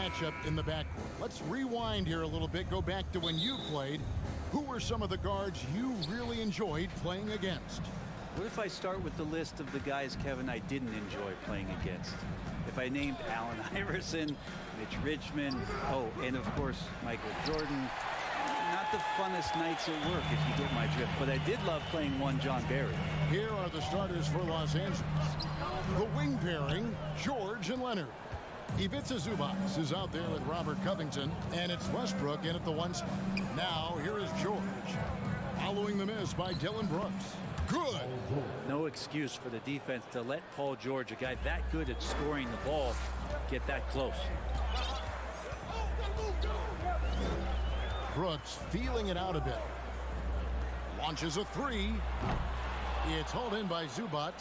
matchup in the backcourt. Let's rewind here a little bit. Go back to when you played. Who were some of the guards you really enjoyed playing against? What if I start with the list of the guys, Kevin, I didn't enjoy playing against? If I named Allen Iverson, Mitch Richmond, and of course, Michael Jordan. Not the funnest nights at work, if you get my drift, but I did love playing one John Barry. Here are the starters for Los Angeles. The wing pairing, George and Leonard. Ivica Zubac is out there with Robert Covington, and it's Westbrook in at the 1 spot. Now, here is George, following the miss by Dylan Brooks. Good. No excuse for the defense to let Paul George, a guy that good at scoring the ball, get that close. Brooks feeling it out a bit. Launches a 3. It's hauled in by Zubac.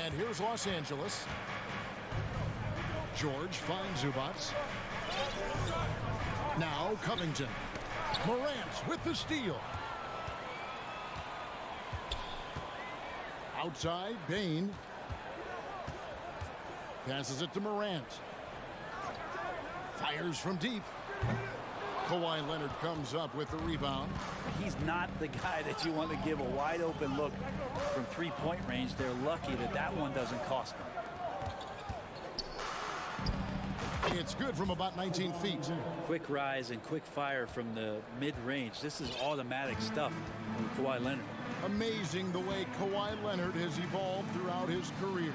And here's Los Angeles. George finds Zubac. Now Covington. Morant with the steal. Outside, Bain. Passes it to Morant. Fires from deep. Kawhi Leonard comes up with the rebound. He's not the guy that you want to give a wide open look from three-point range. They're lucky that that one doesn't cost them. It's good from about 19 feet. Quick rise and quick fire from the mid-range. This is automatic stuff from Kawhi Leonard. Amazing the way Kawhi Leonard has evolved throughout his career.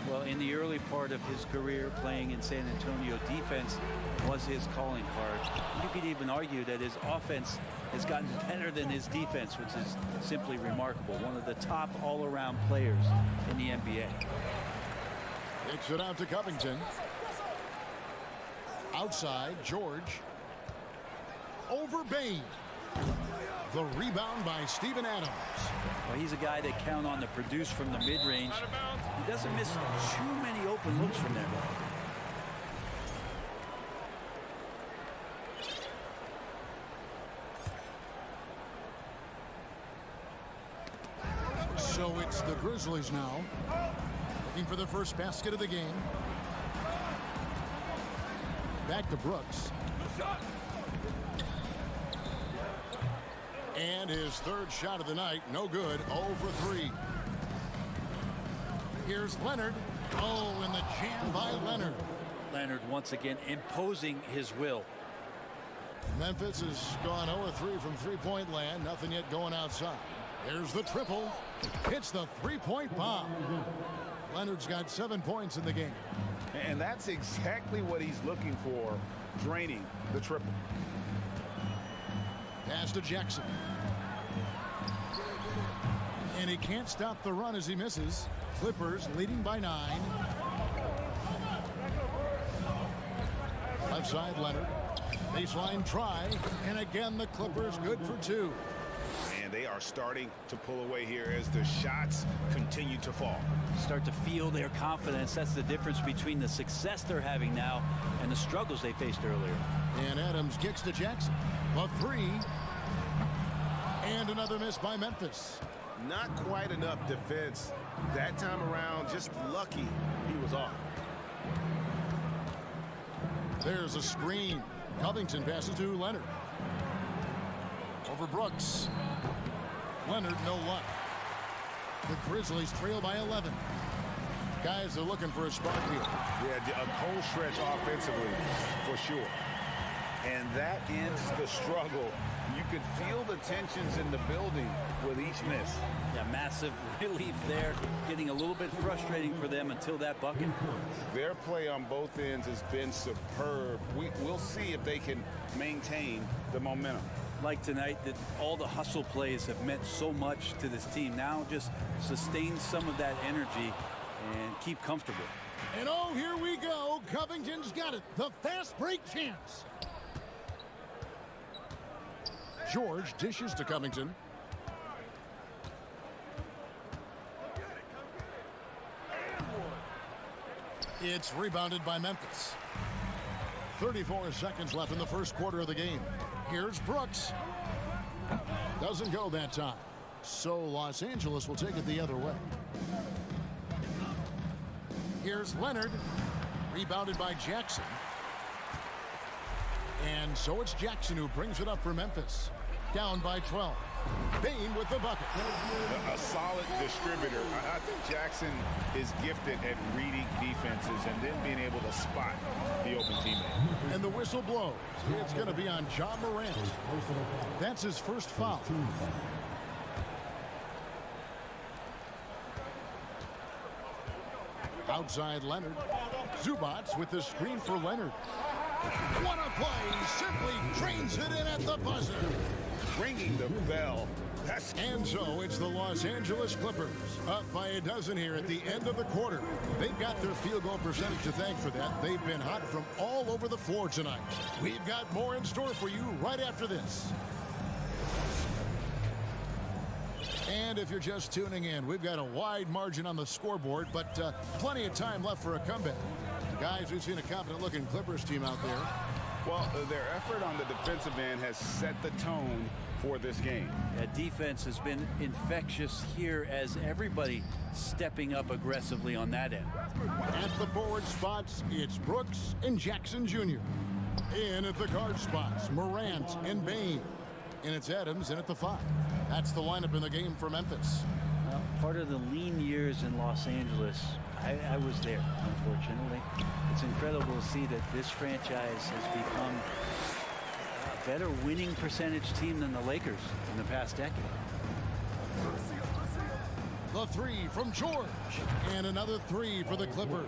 Well, in the early part of his career, playing in San Antonio, defense was his calling card. You could even argue that his offense has gotten better than his defense, which is simply remarkable. One of the top all-around players in the NBA. Takes it out to Covington. Outside, George. Over Bain. The rebound by Steven Adams. Well, he's a guy that count on to produce from the mid-range. He doesn't miss too many open looks from there. So it's the Grizzlies now, looking for the first basket of the game. Back to Brooks. And his third shot of the night, no good, 0 for 3. Here's Leonard. Oh, and the jam by Leonard. Leonard once again imposing his will. Memphis has gone 0-3 from three-point land. Nothing yet going outside. There's the triple. Hits the three-point bomb. Leonard's got 7 points in the game. And that's exactly what he's looking for, draining the triple. Pass to Jackson. And he can't stop the run as he misses. Clippers leading by 9. Left side, Leonard. Baseline try. And again, the Clippers good for 2. And they are starting to pull away here as the shots continue to fall. Start to feel their confidence. That's the difference between the success they're having now and the struggles they faced earlier. And Adams kicks to Jackson. A 3. And another miss by Memphis. Not quite enough defense that time around. Just lucky he was off. There's a screen. Covington passes to Leonard. Over Brooks. Leonard, no luck. The Grizzlies trail by 11. Guys are looking for a spark here. Yeah, a cold stretch offensively, for sure. And that ends the struggle. You can feel the tensions in the building with each miss. Yeah, massive relief there. Getting a little bit frustrating for them until that bucket. Their play on both ends has been superb. We'll see if they can maintain the momentum. Like tonight, that all the hustle plays have meant so much to this team. Now just sustain some of that energy and keep comfortable. And oh, here we go. Covington's got it. The fast break chance. George dishes to Covington. It's rebounded by Memphis. 34 seconds left in the first quarter of the game. Here's Brooks. Doesn't go that time. So Los Angeles will take it the other way. Here's Leonard. Rebounded by Jackson. And so it's Jackson who brings it up for Memphis. Down by 12. Bane with the bucket. A solid distributor. I think Jackson is gifted at reading defenses and then being able to spot the open teammate. And the whistle blows. It's going to be on John Morant. That's his first foul. Outside Leonard. Zubats with the screen for Leonard. What a play! Simply trains it in at the buzzer. Ringing the bell. And so it's the Los Angeles Clippers up by a dozen here at the end of the quarter. They've got their field goal percentage to thank for that. They've been hot from all over the floor tonight. We've got more in store for you right after this. And if you're just tuning in, we've got a wide margin on the scoreboard, but plenty of time left for a comeback. Guys, we've seen a confident-looking Clippers team out there. Well, their effort on the defensive end has set the tone for this game. That defense has been infectious here as everybody stepping up aggressively on that end. At the forward spots, it's Brooks and Jackson Jr. In at the guard spots, Morant and Bane. And it's Adams in at the 5. That's the lineup in the game for Memphis. Well, part of the lean years in Los Angeles, I was there, unfortunately. It's incredible to see that this franchise has become a better winning percentage team than the Lakers in the past decade. The 3 from George. And another 3 for the Clippers.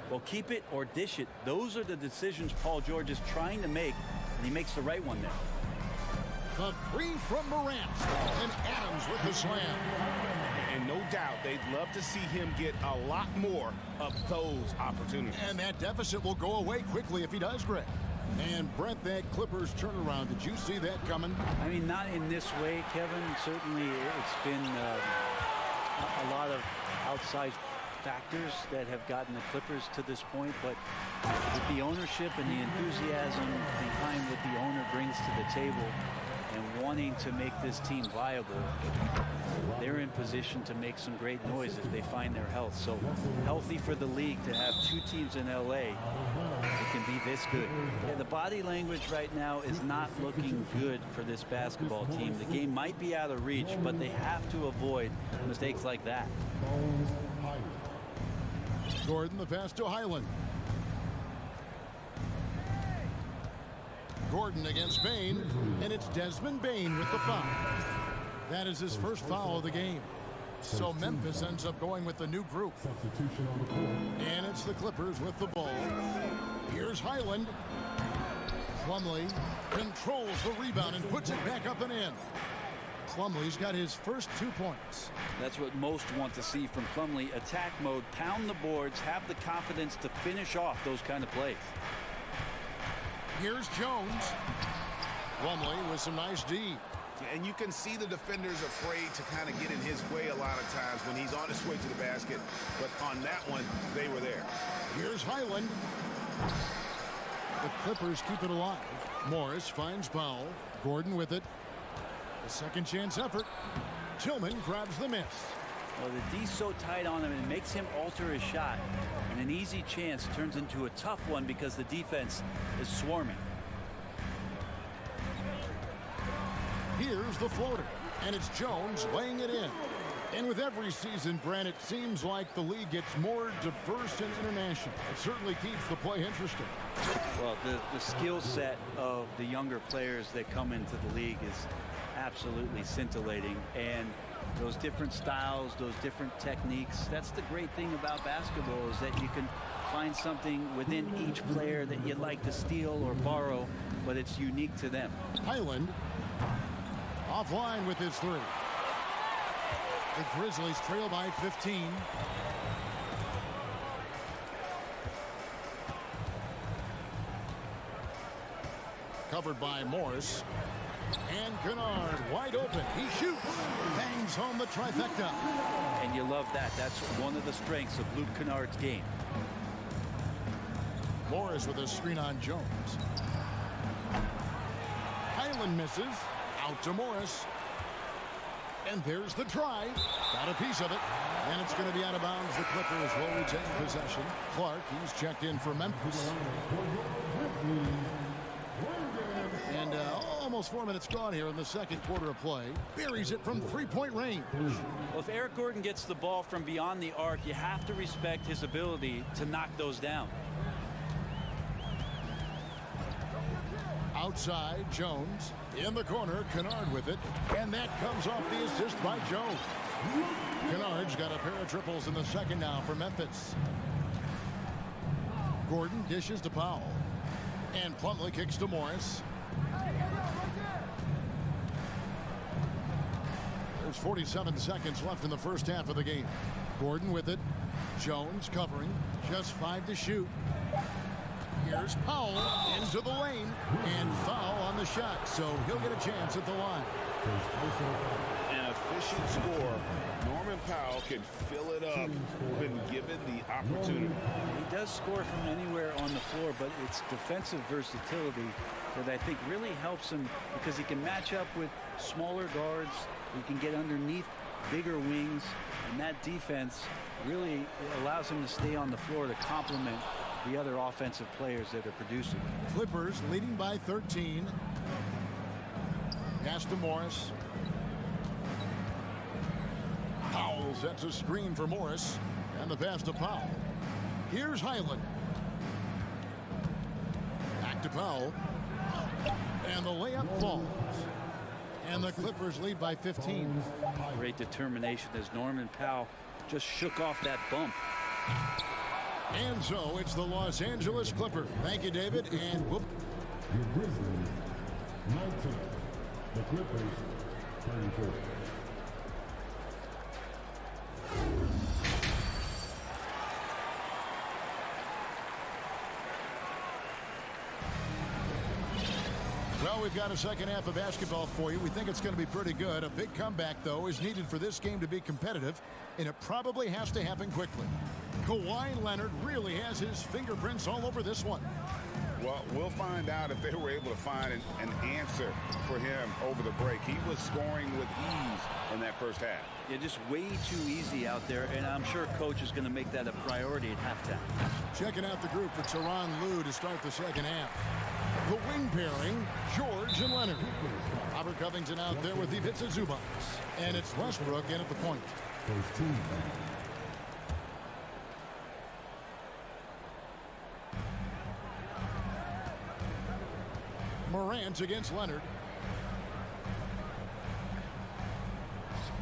Well, keep it or dish it. Those are the decisions Paul George is trying to make, and he makes the right one there. The 3 from Morant. And Adams with the slam. And no doubt they'd love to see him get a lot more of those opportunities. And that deficit will go away quickly if he does, Greg. And Brent, that Clippers turnaround, did you see that coming? I mean, not in this way, Kevin. Certainly it's been a lot of outside factors that have gotten the Clippers to this point, but with the ownership and the enthusiasm behind what the owner brings to the table and wanting to make this team viable, they're in position to make some great noise if they find their health. So healthy for the league to have 2 teams in LA. It can be this good. Yeah, the body language right now is not looking good for this basketball team. The game might be out of reach, but they have to avoid mistakes like that. Gordon, the pass to Highland. Gordon against Bane, and it's Desmond Bane with the foul. That is his first foul of the game. So Memphis ends up going with the new group. And it's the Clippers with the ball. Here's Highland. Plumlee controls the rebound and puts it back up and in. Plumlee's got his first 2 points. That's what most want to see from Plumlee. Attack mode, pound the boards, have the confidence to finish off those kind of plays. Here's Jones. Plumlee with some nice D. And you can see the defenders afraid to kind of get in his way a lot of times when he's on his way to the basket. But on that one, they were there. Here's Highland. The Clippers keep it alive. Morris finds Powell. Gordon with it. A second chance effort. Tillman grabs the miss. Well, the D's so tight on him, and it makes him alter his shot. And an easy chance turns into a tough one because the defense is swarming. Here's the floater, and it's Jones laying it in. And with every season, Brent, it seems like the league gets more diverse and international. It certainly keeps the play interesting. Well, the skill set of the younger players that come into the league is absolutely scintillating. And those different styles, those different techniques, that's the great thing about basketball, is that you can find something within each player that you'd like to steal or borrow, but it's unique to them. Highland offline with his 3. The Grizzlies trail by 15. Covered by Morris. And Kennard wide open. He shoots. Bangs home the trifecta. And you love that. That's one of the strengths of Luke Kennard's game. Morris with a screen on Jones. Highland misses. Out to Morris. And there's the try. Got a piece of it. And it's going to be out of bounds. The Clippers will retain possession. Clark, he's checked in for Memphis. Almost 4 minutes gone here in the second quarter of play. Buries it from three-point range. Well, if Eric Gordon gets the ball from beyond the arc, you have to respect his ability to knock those down. Outside, Jones. In the corner, Kennard with it. And that comes off the assist by Jones. Kennard's got a pair of triples in the second now for Memphis. Gordon dishes to Powell. And Plumlee kicks to Morris. There's 47 seconds left in the first half of the game. Gordon with it. Jones covering. Just 5 to shoot. Here's Powell into the lane. And foul on the shot. So he'll get a chance at the line. An efficient score. Norman Powell can fill it up when given the opportunity. He does score from anywhere on the floor, but it's defensive versatility that I think really helps him because he can match up with smaller guards. He can get underneath bigger wings, and that defense really allows him to stay on the floor to complement the other offensive players that are producing. Clippers leading by 13. Pass to Morris. Powell sets a screen for Morris. And the pass to Powell. Here's Highland. Back to Powell. And the layup falls. And the Clippers lead by 15. Great determination as Norman Powell just shook off that bump. And so it's the Los Angeles Clippers. Thank you, David. And whoop. Your Grizzlies 19. The Clippers 34. Well, we've got a second half of basketball for you. We think it's going to be pretty good. A big comeback, though, is needed for this game to be competitive, and it probably has to happen quickly. Kawhi Leonard really has his fingerprints all over this one. Well, we'll find out if they were able to find an answer for him over the break. He was scoring with ease in that first half. Yeah, just way too easy out there, and I'm sure coach is going to make that a priority at halftime. Checking out the group for Tyronn Lue to start the second half. The wing pairing, George and Leonard. Robert Covington out there with Ivica Zubac. And it's Westbrook in at the point. First team. Morant against Leonard.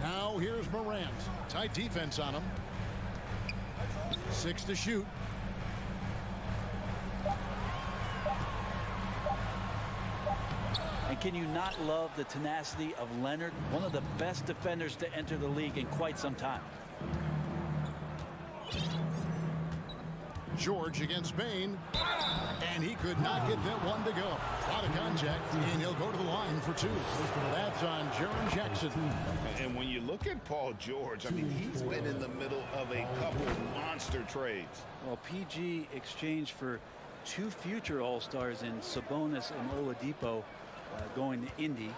Now here's Morant. Tight defense on him. 6 to shoot. And can you not love the tenacity of Leonard, one of the best defenders to enter the league in quite some time? George against Bain. And he could not get that one to go. Out of contact, and he'll go to the line for 2. That's on Jaren Jackson. And when you look at Paul George, I mean, he's been in the middle of a couple monster trades. Well, PG exchanged for 2 future All-Stars in Sabonis and Oladipo going to Indy.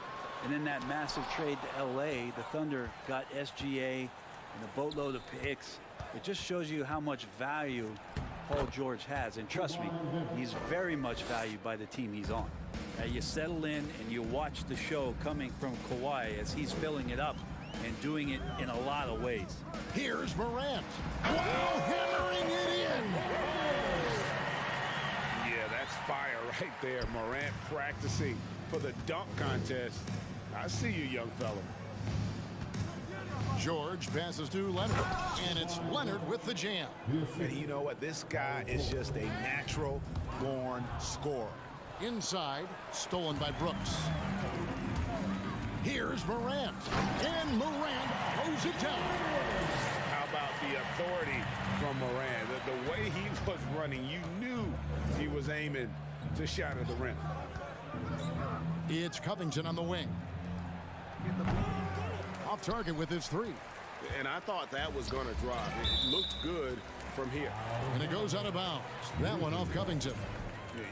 And in that massive trade to LA, the Thunder got SGA and a boatload of picks. It just shows you how much value Paul George has, and trust me, he's very much valued by the team he's on. You settle in and you watch the show coming from Kawhi as he's filling it up and doing it in a lot of ways. Here's Morant. Wow, hammering it in. Yeah, that's fire right there. Morant practicing for the dunk contest. I see you, young fella. George passes to Leonard, and it's Leonard with the jam. And you know what? This guy is just a natural-born scorer. Inside, stolen by Brooks. Here's Morant, and Morant throws it down. How about the authority from Morant? The way he was running, you knew he was aiming to shot at the rim. It's Covington on the wing. Off target with his 3. And I thought that was going to drop. It looked good from here. And it goes out of bounds. That one off Covington.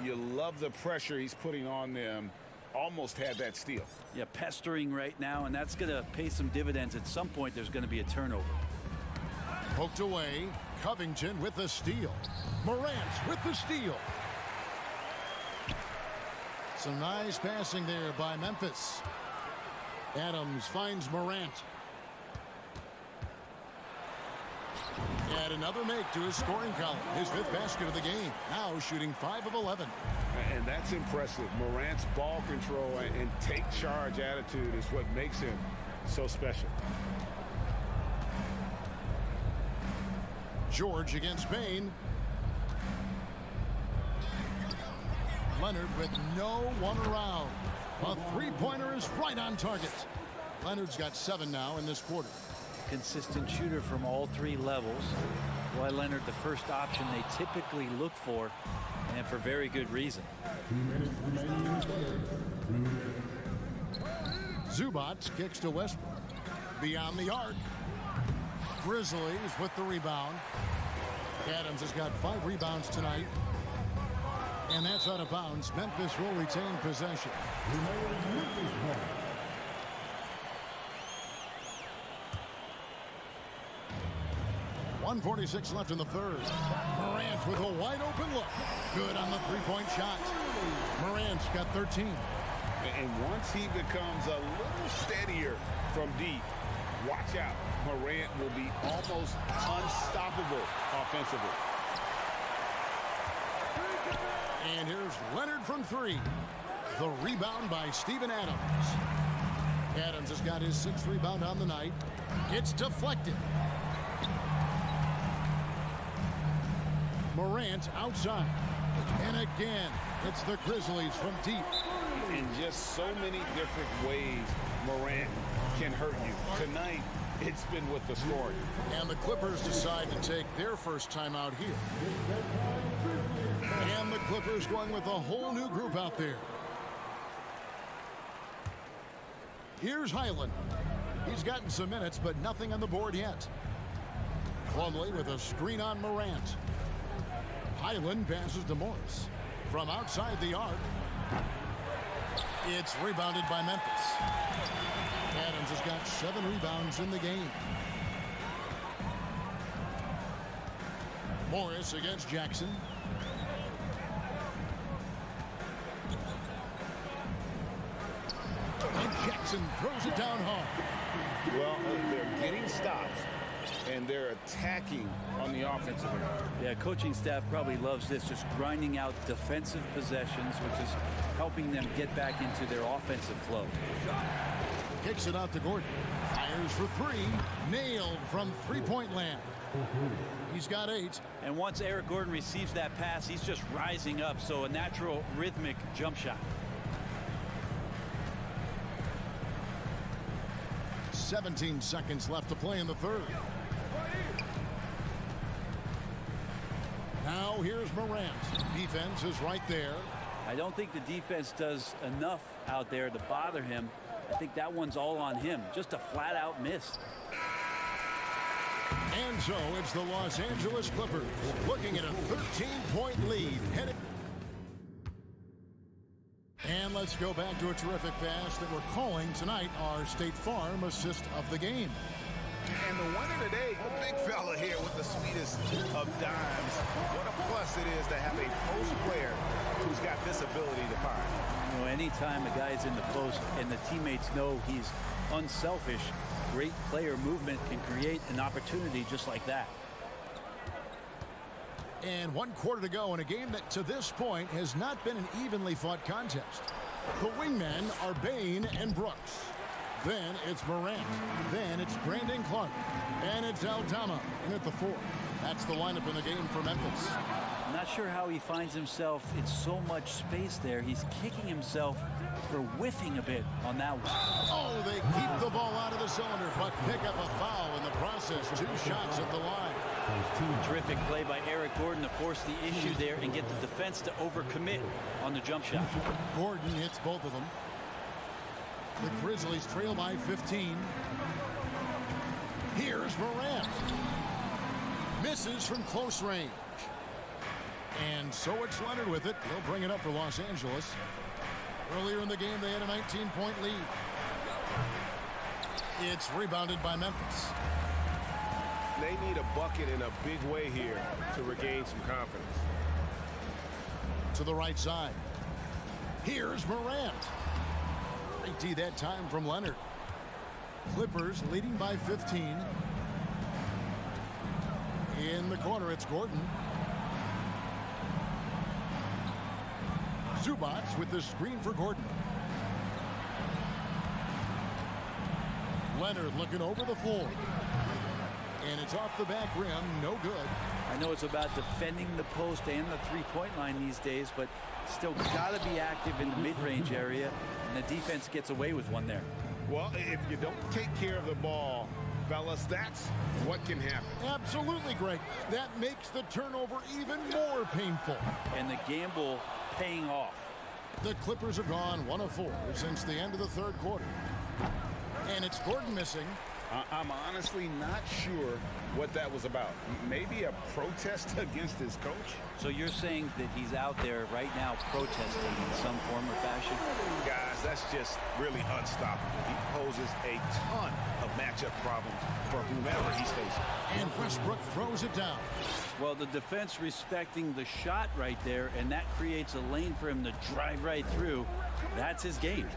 You love the pressure he's putting on them. Almost had that steal. Yeah, pestering right now, and that's going to pay some dividends. At some point, there's going to be a turnover. Poked away. Covington with the steal. Morant with the steal. Some nice passing there by Memphis. Adams finds Morant. And another make to his scoring column. His 5th basket of the game. Now shooting 5 of 11. And that's impressive. Morant's ball control and take charge attitude is what makes him so special. George against Payne. Leonard with no one around. A 3-pointer is right on target. Leonard's got 7 now in this quarter. Consistent shooter from all 3 levels. Why Leonard the first option they typically look for, and for very good reason. 2 minutes remaining in the third. 2 minutes. Zubac kicks to Westbrook. Beyond the arc. Grizzlies with the rebound. Adams has got 5 rebounds tonight. And that's out of bounds. Memphis will retain possession. 1:46 left in the third. Morant with a wide open look. Good on the 3-point shot. Morant's got 13. And once he becomes a little steadier from deep, watch out. Morant will be almost unstoppable offensively. And here's Leonard from 3. The rebound by Steven Adams. Adams has got his 6th rebound on the night. It's deflected. Morant outside. And again, it's the Grizzlies from deep. In just so many different ways, Morant can hurt you. Tonight, it's been with the scoring. And the Clippers decide to take their first time out here. And the Clippers going with a whole new group out there. Here's Highland. He's gotten some minutes, but nothing on the board yet. Plumlee with a screen on Morant. Highland passes to Morris. From outside the arc. It's rebounded by Memphis. Adams has got 7 rebounds in the game. Morris against Jackson. And Jackson throws it down hard. Well, they're getting stops, and they're attacking on the offensive end. Yeah, coaching staff probably loves this, just grinding out defensive possessions, which is helping them get back into their offensive flow. Kicks it out to Gordon. Fires for 3. Nailed from 3-point land. He's got 8. And once Eric Gordon receives that pass, he's just rising up, so a natural rhythmic jump shot. 17 seconds left to play in the third. Now here's Morant. Defense is right there. I don't think the defense does enough out there to bother him. I think that one's all on him. Just a flat-out miss. And so it's the Los Angeles Clippers looking at a 13-point lead. And let's go back to a terrific pass that we're calling tonight our State Farm assist of the game. And the winner today, the big fella here with the sweetest of dimes. What a plus it is to have a post player who's got this ability to find. You know, anytime a guy's in the post and the teammates know he's unselfish, great player movement can create an opportunity just like that. And 1 quarter to go in a game that to this point has not been an evenly fought contest. The wingmen are Bain and Brooks. Then it's Morant. Then it's Brandon Clark. And it's Aldama in at the 4. That's the lineup in the game for Memphis. I'm not sure how he finds himself in so much space there. He's kicking himself for whiffing a bit on that one. Oh, they keep the ball out of the cylinder, but pick up a foul in the process. 2 shots at the line. Terrific play by Eric Gordon to force the issue there and get the defense to overcommit on the jump shot. Gordon hits both of them. The Grizzlies trail by 15. Here's Morant. Misses from close range. And so it's Leonard with it. He'll bring it up for Los Angeles. Earlier in the game, they had a 19-point lead. It's rebounded by Memphis. They need a bucket in a big way here to regain some confidence. To the right side. Here's Morant. Great D that time from Leonard. Clippers leading by 15. In the corner, it's Gordon. Zubac with the screen for Gordon. Leonard looking over the floor. And it's off the back rim, no good. I know it's about defending the post and the three-point line these days, but still got to be active in the mid-range area, and the defense gets away with one there. Well, if you don't take care of the ball, fellas, that's what can happen. Absolutely, Greg. That makes the turnover even more painful. And the gamble paying off. The Clippers have gone 1 of 4 since the end of the third quarter. And it's Gordon missing. I'm honestly not sure what that was about. Maybe a protest against his coach? So you're saying that he's out there right now protesting in some form or fashion? Guys, that's just really unstoppable. He poses a ton of matchup problems for whomever he's facing. And Westbrook throws it down. Well, the defense respecting the shot right there, and that creates a lane for him to drive right through. That's his game.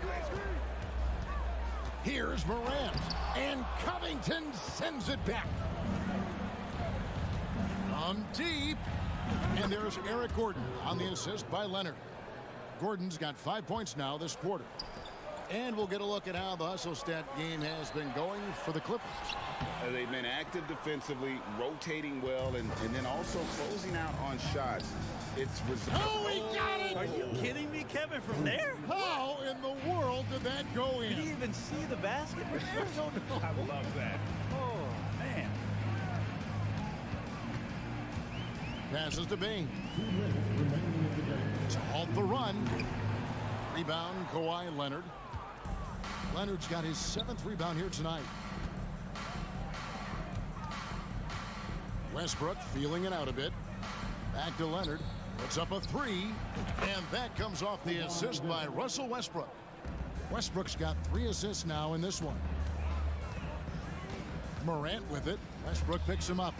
Here's Morant, and Covington sends it back. Deep, and there's Eric Gordon on the assist by Leonard. Gordon's got 5 points now this quarter. And we'll get a look at how the hustle stat game has been going for the Clippers. They've been active defensively, rotating well, and then also closing out on shots. It's Oh, he got it! Are you kidding me, Kevin, from there? How in the world did that go in? Did he even see the basket from there? I love that. Oh, man. Passes to Bing. To halt the run. Rebound, Kawhi Leonard. Leonard's got his 7th rebound here tonight. Westbrook feeling it out a bit. Back to Leonard. Puts up a 3. And that comes off the assist by Russell Westbrook. Westbrook's got 3 assists now in this one. Morant with it. Westbrook picks him up.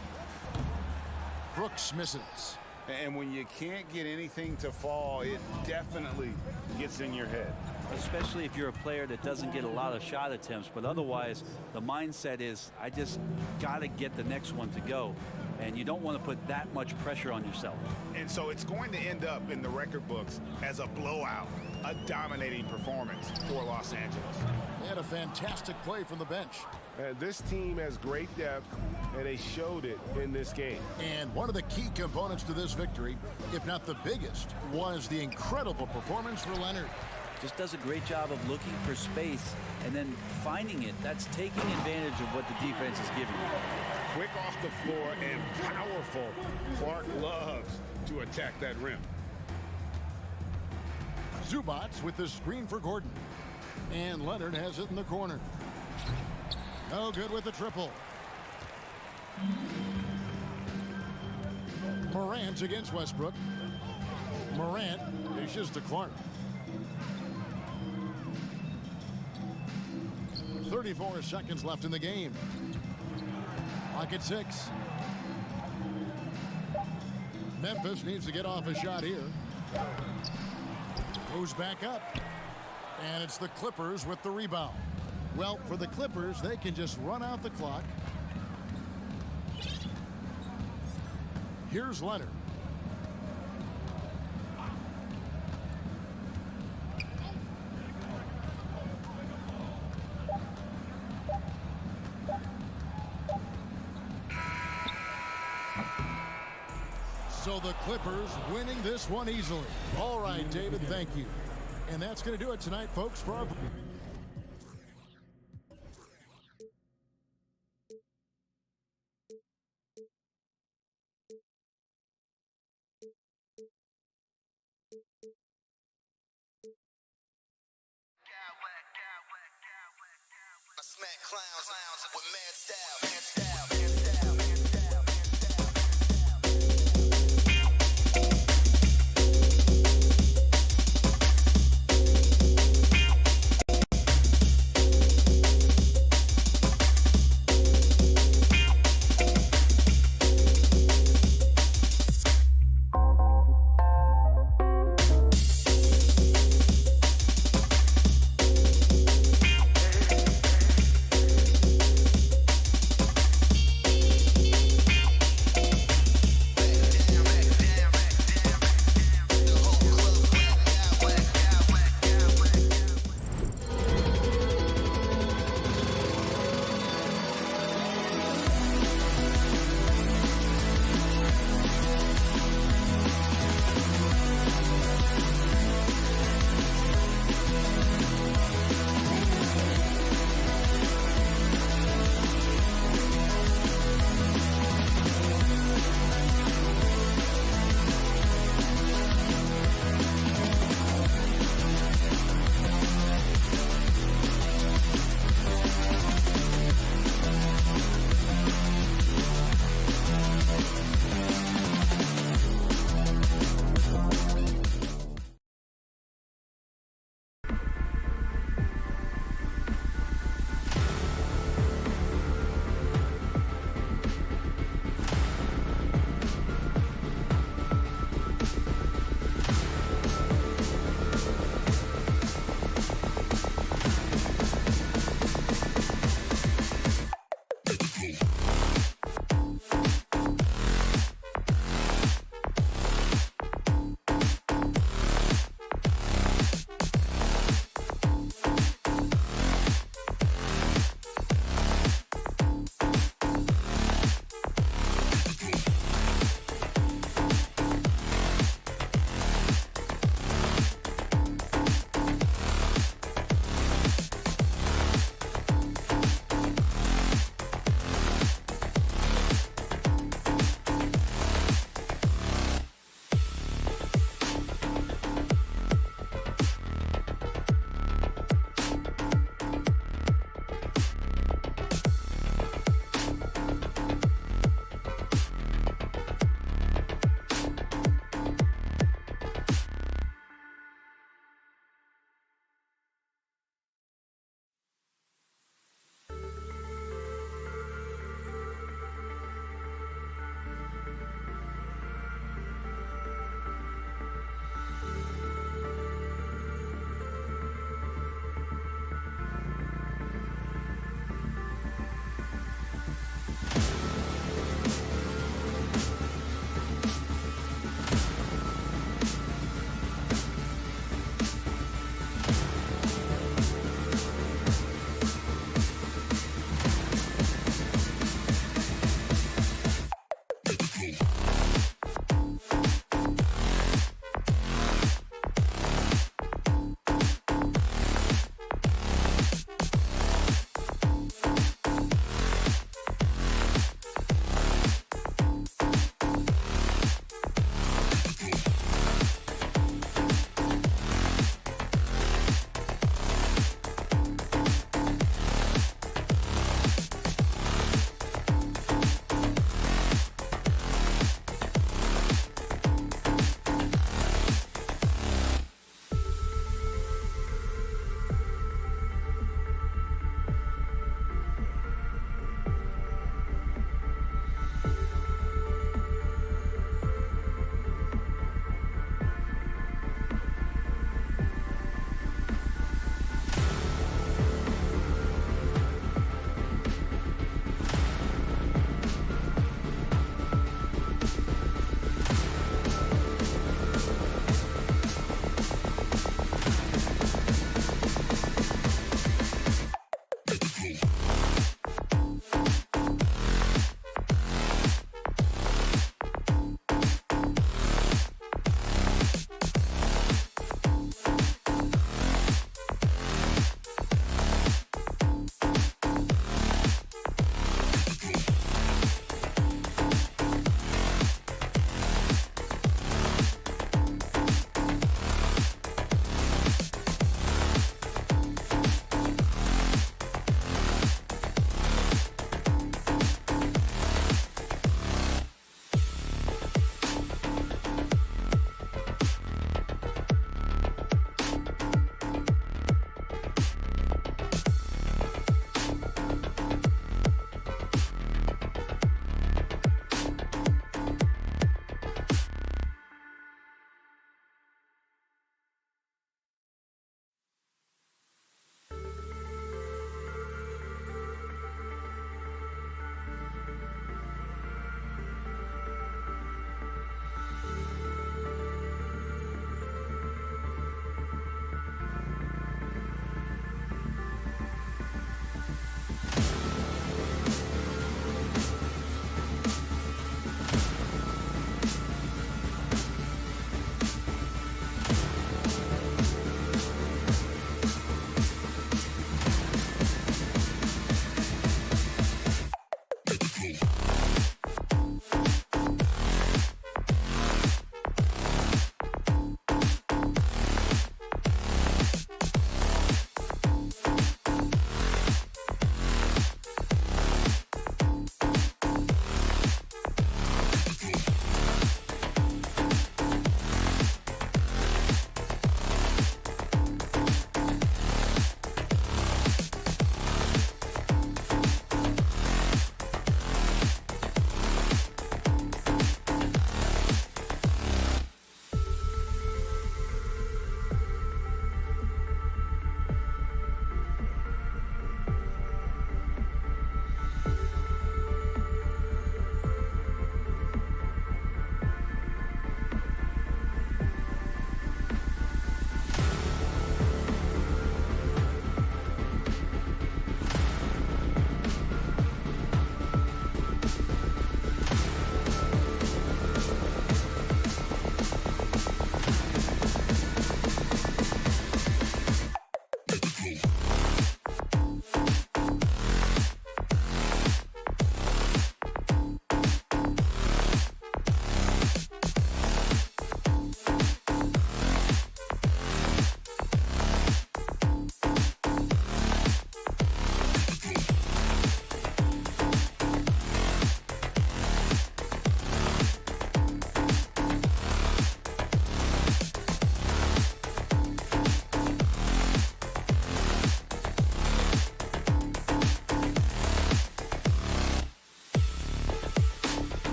Brooks misses. And when you can't get anything to fall, it definitely gets in your head. Especially if you're a player that doesn't get a lot of shot attempts, but otherwise the mindset is I just got to get the next one to go, and you don't want to put that much pressure on yourself. And so it's going to end up in the record books as a blowout, a dominating performance for Los Angeles. They had a fantastic play from the bench. This team has great depth, and they showed it in this game. And one of the key components to this victory, if not the biggest, was the incredible performance for Leonard. Just does a great job of looking for space and then finding it. That's taking advantage of what the defense is giving you. Quick off the floor and powerful. Clark loves to attack that rim. Zubac with the screen for Gordon. And Leonard has it in the corner. No good with the triple. Morant against Westbrook. Morant dishes to Clark. 34 seconds left in the game. Clock at 6. Memphis needs to get off a shot here. Moves back up. And it's the Clippers with the rebound. Well, for the Clippers, they can just run out the clock. Here's Leonard. So the Clippers winning this one easily. All right, David, thank you. And that's going to do it tonight, folks, for our... Smack clowns with mad style.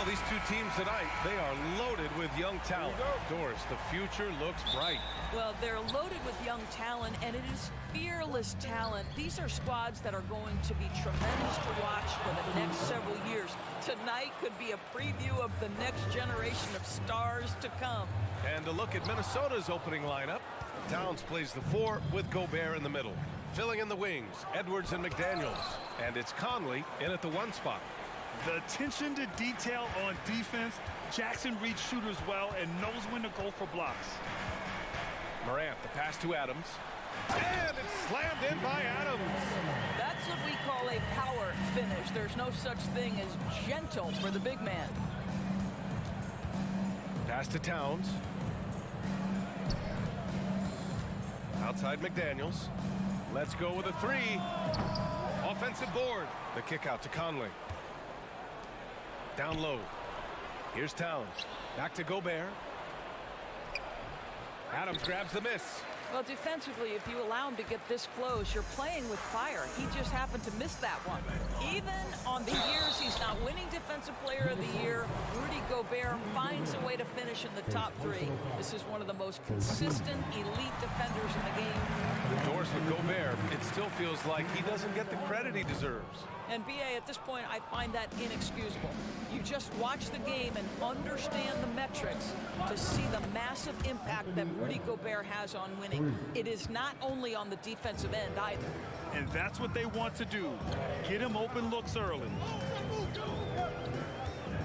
These two teams tonight, they are loaded with young talent. Doris, the future looks bright. Well, they're loaded with young talent, and it is fearless talent. These are squads that are going to be tremendous to watch for the next several years. Tonight could be a preview of the next generation of stars to come. And to look at Minnesota's opening lineup, Towns plays the 4 with Gobert in the middle. Filling in the wings, Edwards and McDaniels. And it's Conley in at the 1 spot. The attention to detail on defense. Jackson reads shooters well and knows when to go for blocks. Morant, the pass to Adams. And it's slammed in by Adams. That's what we call a power finish. There's no such thing as gentle for the big man. Pass to Towns. Outside McDaniels. Let's go with a 3. Offensive board. The kick out to Conley. Down low. Here's Towns. Back to Gobert. Adams grabs the miss. Well, defensively, if you allow him to get this close, you're playing with fire. He just happened to miss that one. Even on the years he's not winning Defensive Player of the Year, Rudy Gobert finds a way to finish in the top 3. This is one of the most consistent, elite defenders in the game. Doors with Gobert, it still feels like he doesn't get the credit he deserves. And BA, at this point, I find that inexcusable. You just watch the game and understand the metrics to see the massive impact that Rudy Gobert has on winning. It is not only on the defensive end either. And that's what they want to do. Get him open looks early.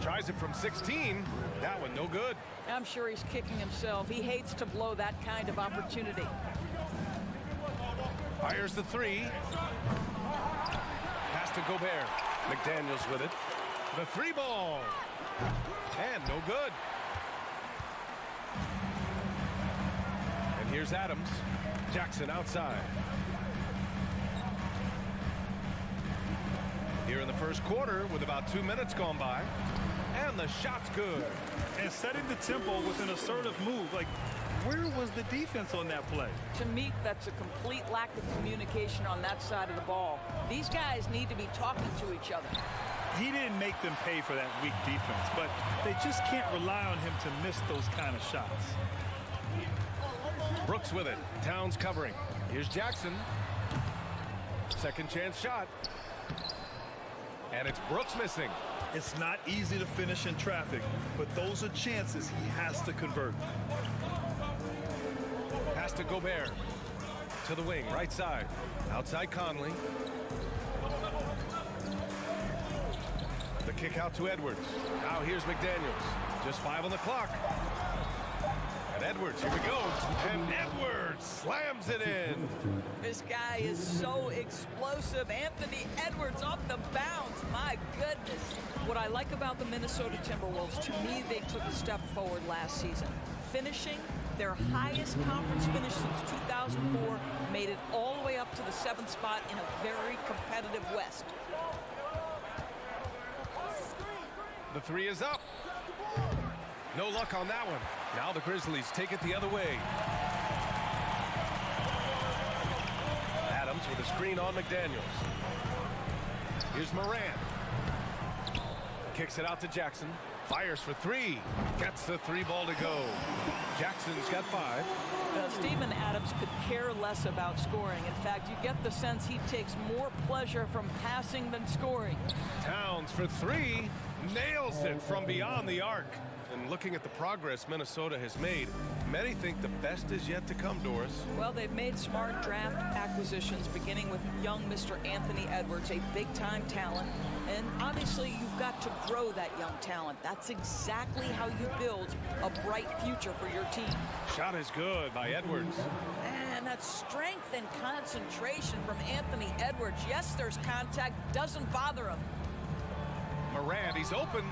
Tries it from 16. That one no good. I'm sure he's kicking himself. He hates to blow that kind of opportunity. Fires the 3. Pass to Gobert. McDaniels with it. The 3 ball. And no good. And here's Adams. Jackson outside. Here in the first quarter with about 2 minutes gone by. And the shot's good. And setting the tempo with an assertive move. Like, where was the defense on that play? To me, that's a complete lack of communication on that side of the ball. These guys need to be talking to each other. He didn't make them pay for that weak defense, but they just can't rely on him to miss those kind of shots. Brooks with it. Towns covering. Here's Jackson. Second chance shot. And it's Brooks missing. It's not easy to finish in traffic, but those are chances he has to convert. Pass to Gobert. To the wing, right side. Outside Conley. The kick out to Edwards. Now here's McDaniels. Just 5 on the clock. And Edwards, here we go. And Edwards slams it in. This guy is so explosive. Anthony Edwards off the bounce. My goodness. What I like about the Minnesota Timberwolves, to me, they took a step forward last season. Finishing their highest conference finish since 2004, made it all the way up to the 7th spot in a very competitive West. The 3 is up. No luck on that one. Now the Grizzlies take it the other way. Adams with a screen on McDaniels. Here's Morant. Kicks it out to Jackson. Fires for 3. Gets the 3 ball to go. Jackson's got 5. Steven Adams could care less about scoring. In fact, you get the sense he takes more pleasure from passing than scoring. Towns for 3. Nails it from beyond the arc. And looking at the progress Minnesota has made, many think the best is yet to come, Doris. Well, they've made smart draft acquisitions, beginning with young Mr. Anthony Edwards, a big-time talent. And obviously, you've got to grow that young talent. That's exactly how you build a bright future for your team. Shot is good by Edwards. And that strength and concentration from Anthony Edwards. Yes, there's contact, doesn't bother him. Morant, he's open,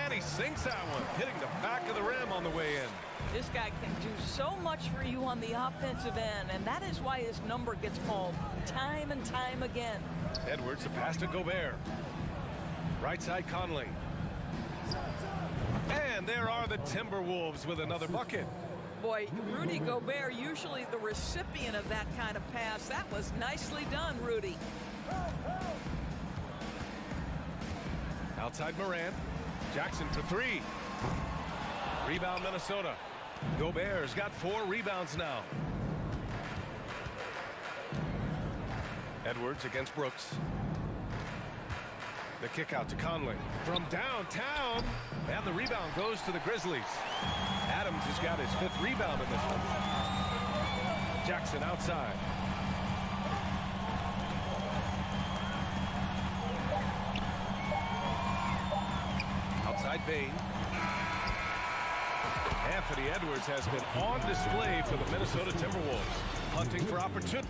and he sinks that one, hitting the back of the rim on the way in. This guy can do so much for you on the offensive end, and that is why his number gets called time and time again. Edwards, a pass to Gobert. Right side Conley. And there are the Timberwolves with another bucket. Boy, Rudy Gobert, usually the recipient of that kind of pass. That was nicely done, Rudy. Outside Moran. Jackson for three. Rebound Minnesota. Gobert's got 4 rebounds now. Edwards against Brooks. The kick out to Conley from downtown, and the rebound goes to the Grizzlies. Adams has got his 5th rebound in this one. Jackson outside. Outside Bain. Anthony Edwards has been on display for the Minnesota Timberwolves, hunting for opportunity.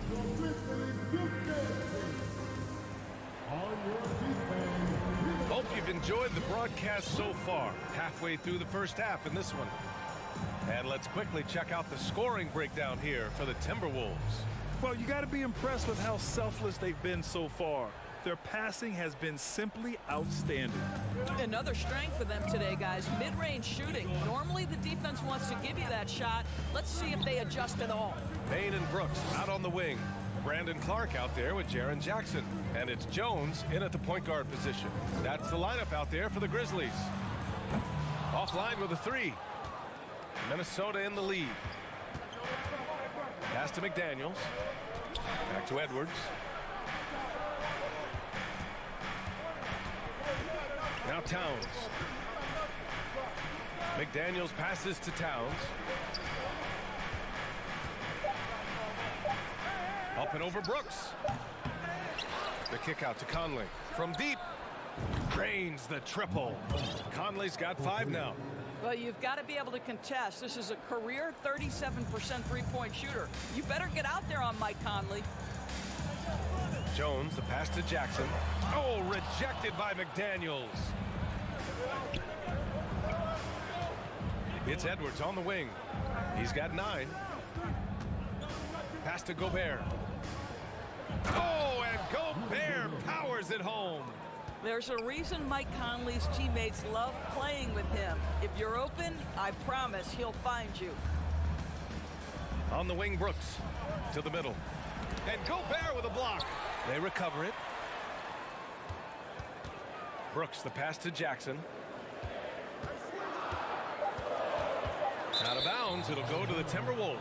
Hope you've enjoyed the broadcast so far. Halfway through the first half in this one. And let's quickly check out the scoring breakdown here for the Timberwolves. Well, you got to be impressed with how selfless they've been so far. Their passing has been simply outstanding. Another strength for them today, guys. Mid-range shooting. Normally the defense wants to give you that shot. Let's see if they adjust at all. Bain and Brooks out on the wing. Brandon Clark out there with Jaren Jackson. And it's Jones in at the point guard position. That's the lineup out there for the Grizzlies. Offline with a 3. Minnesota in the lead. Pass to McDaniels. Back to Edwards. Now Towns. McDaniels passes to Towns. Up and over Brooks. The kick out to Conley. From deep. Drains the triple. Conley's got 5 now. Well, you've got to be able to contest. This is a career 37% three-point shooter. You better get out there on Mike Conley. Jones, the pass to Jackson. Oh, rejected by McDaniels. It's Edwards on the wing. He's got 9. Pass to Gobert. Oh, and Gobert powers it home. There's a reason Mike Conley's teammates love playing with him. If you're open, I promise he'll find you. On the wing, Brooks to the middle. And Gobert with a block. They recover it. Brooks, the pass to Jackson. Out of bounds, it'll go to the Timberwolves.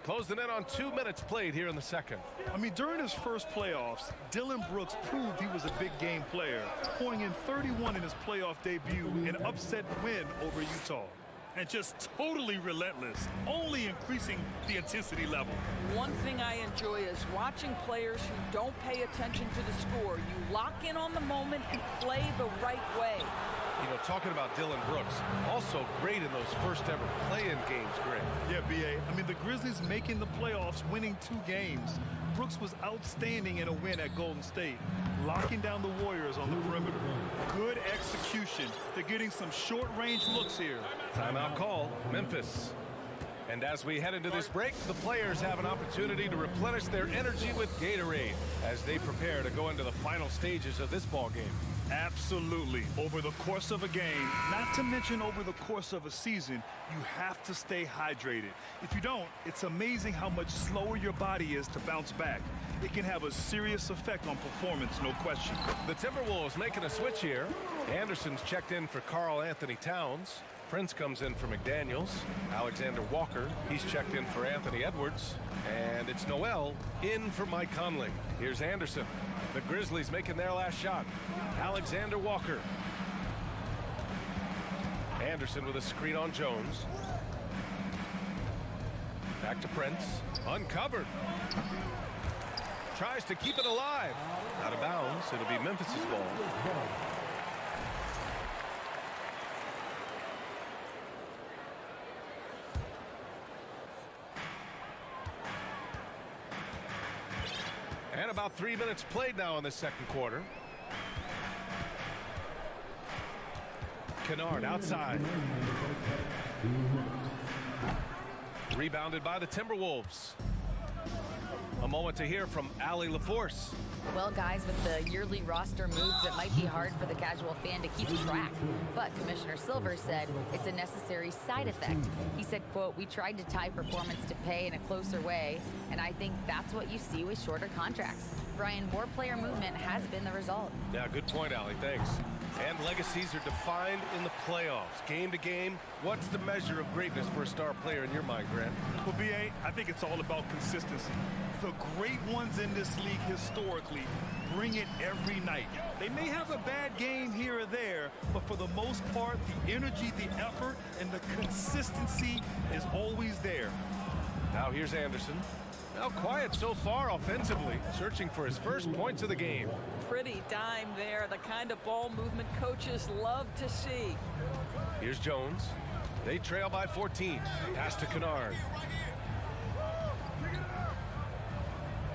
Closing in on 2 minutes played here in the second. I mean, during his first playoffs, Dillon Brooks proved he was a big game player, pouring in 31 in his playoff debut, an upset win over Utah. And just totally relentless, only increasing the intensity level. One thing I enjoy is watching players who don't pay attention to the score. You lock in on the moment and play the right way. You know, talking about Dillon Brooks, also great in those first ever play-in games, Greg. Yeah, B.A. I mean, the Grizzlies making the playoffs, winning 2 games. Brooks was outstanding in a win at Golden State, locking down the Warriors on the perimeter. Good execution. They're getting some short-range looks here. Timeout call, Memphis. And as we head into this break, the players have an opportunity to replenish their energy with Gatorade as they prepare to go into the final stages of this ball game. Absolutely. Over the course of a game, not to mention over the course of a season, you have to stay hydrated. If you don't, it's amazing how much slower your body is to bounce back. It can have a serious effect on performance, no question. The Timberwolves making a switch here. Anderson's checked in for Karl Anthony Towns. Prince comes in for McDaniels. Alexander Walker, he's checked in for Anthony Edwards. And it's Noel in for Mike Conley. Here's Anderson. The Grizzlies making their last shot. Alexander Walker. Anderson with a screen on Jones. Back to Prince. Uncovered. Tries to keep it alive. Out of bounds. It'll be Memphis's ball. And about 3 minutes played now in the second quarter. Kennard outside. Rebounded by the Timberwolves. A moment to hear from Allie LaForce. Well, guys, with the yearly roster moves, it might be hard for the casual fan to keep track. But Commissioner Silver said it's a necessary side effect. He said, quote, "We tried to tie performance to pay in a closer way, and I think that's what you see with shorter contracts." Brian, more player movement has been the result. Yeah, good point, Allie. Thanks. And legacies are defined in the playoffs. Game to game, what's the measure of greatness for a star player in your mind, Grant? Well, BA, I think it's all about consistency. The great ones in this league historically bring it every night. They may have a bad game here or there, but for the most part, the energy, the effort, and the consistency is always there. Now here's Anderson. Now quiet so far offensively, searching for his first points of the game. Pretty dime there, the kind of ball movement coaches love to see. Here's Jones. They trail by 14. Pass to Kennard.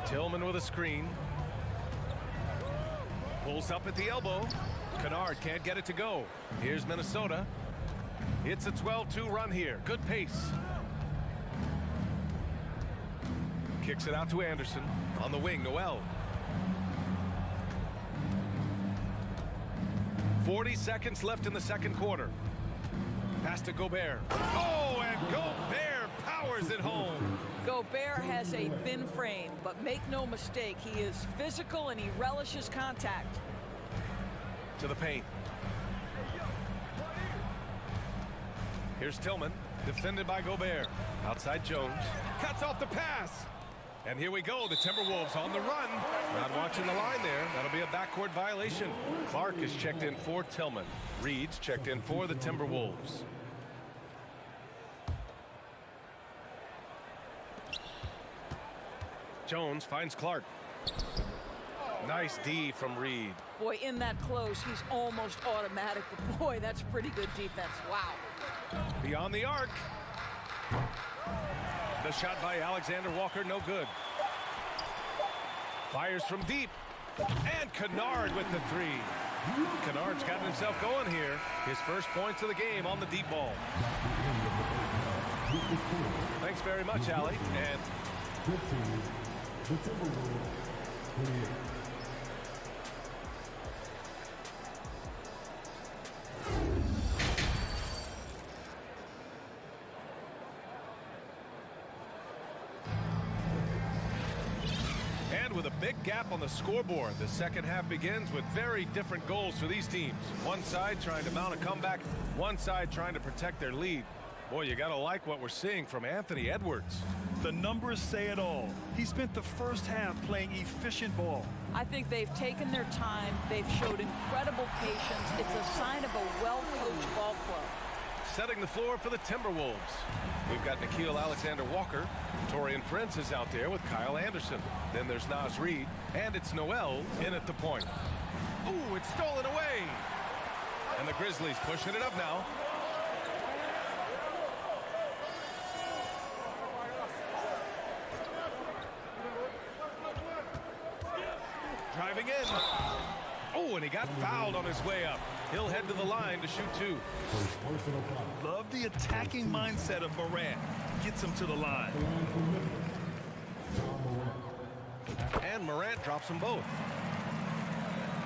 Tillman with a screen. Pulls up at the elbow. Kennard can't get it to go. Here's Minnesota. It's a 12-2 run here. Good pace. Kicks it out to Anderson. On the wing, Noel. 40 seconds left in the second quarter. Pass to Gobert. Oh, and Gobert powers it home. Gobert has a thin frame, but make no mistake, he is physical and he relishes contact. To the paint. Here's Tillman, defended by Gobert. Outside Jones. Cuts off the pass. And here we go, the Timberwolves on the run. Not watching the line there. That'll be a backcourt violation. Clark is checked in for Tillman. Reed's checked in for the Timberwolves. Jones finds Clark. Nice D from Reed. Boy, in that close, he's almost automatic. But boy, that's pretty good defense. Wow. Beyond the arc. The shot by Alexander Walker, no good. Fires from deep. And Kennard with the three. Kennard's gotten himself going here. His first points of the game on the deep ball. Thanks very much, Allie. And with a big gap on the scoreboard, the second half begins with very different goals for these teams. One side trying to mount a comeback, one side trying to protect their lead. Boy, you gotta like what we're seeing from Anthony Edwards. The numbers say it all. He spent the first half playing efficient ball. I think they've taken their time. They've showed incredible patience. It's a sign of a well-coached ball club. Setting the floor for the Timberwolves. We've got Nickeil Alexander-Walker. Torian Prince is out there with Kyle Anderson. Then there's Naz Reid, and it's Noel in at the point. Ooh, it's stolen away. And the Grizzlies pushing it up now. Driving in. Oh, and he got fouled on his way up. He'll head to the line to shoot two. Love the attacking mindset of Morant. Gets him to the line. And Morant drops them both.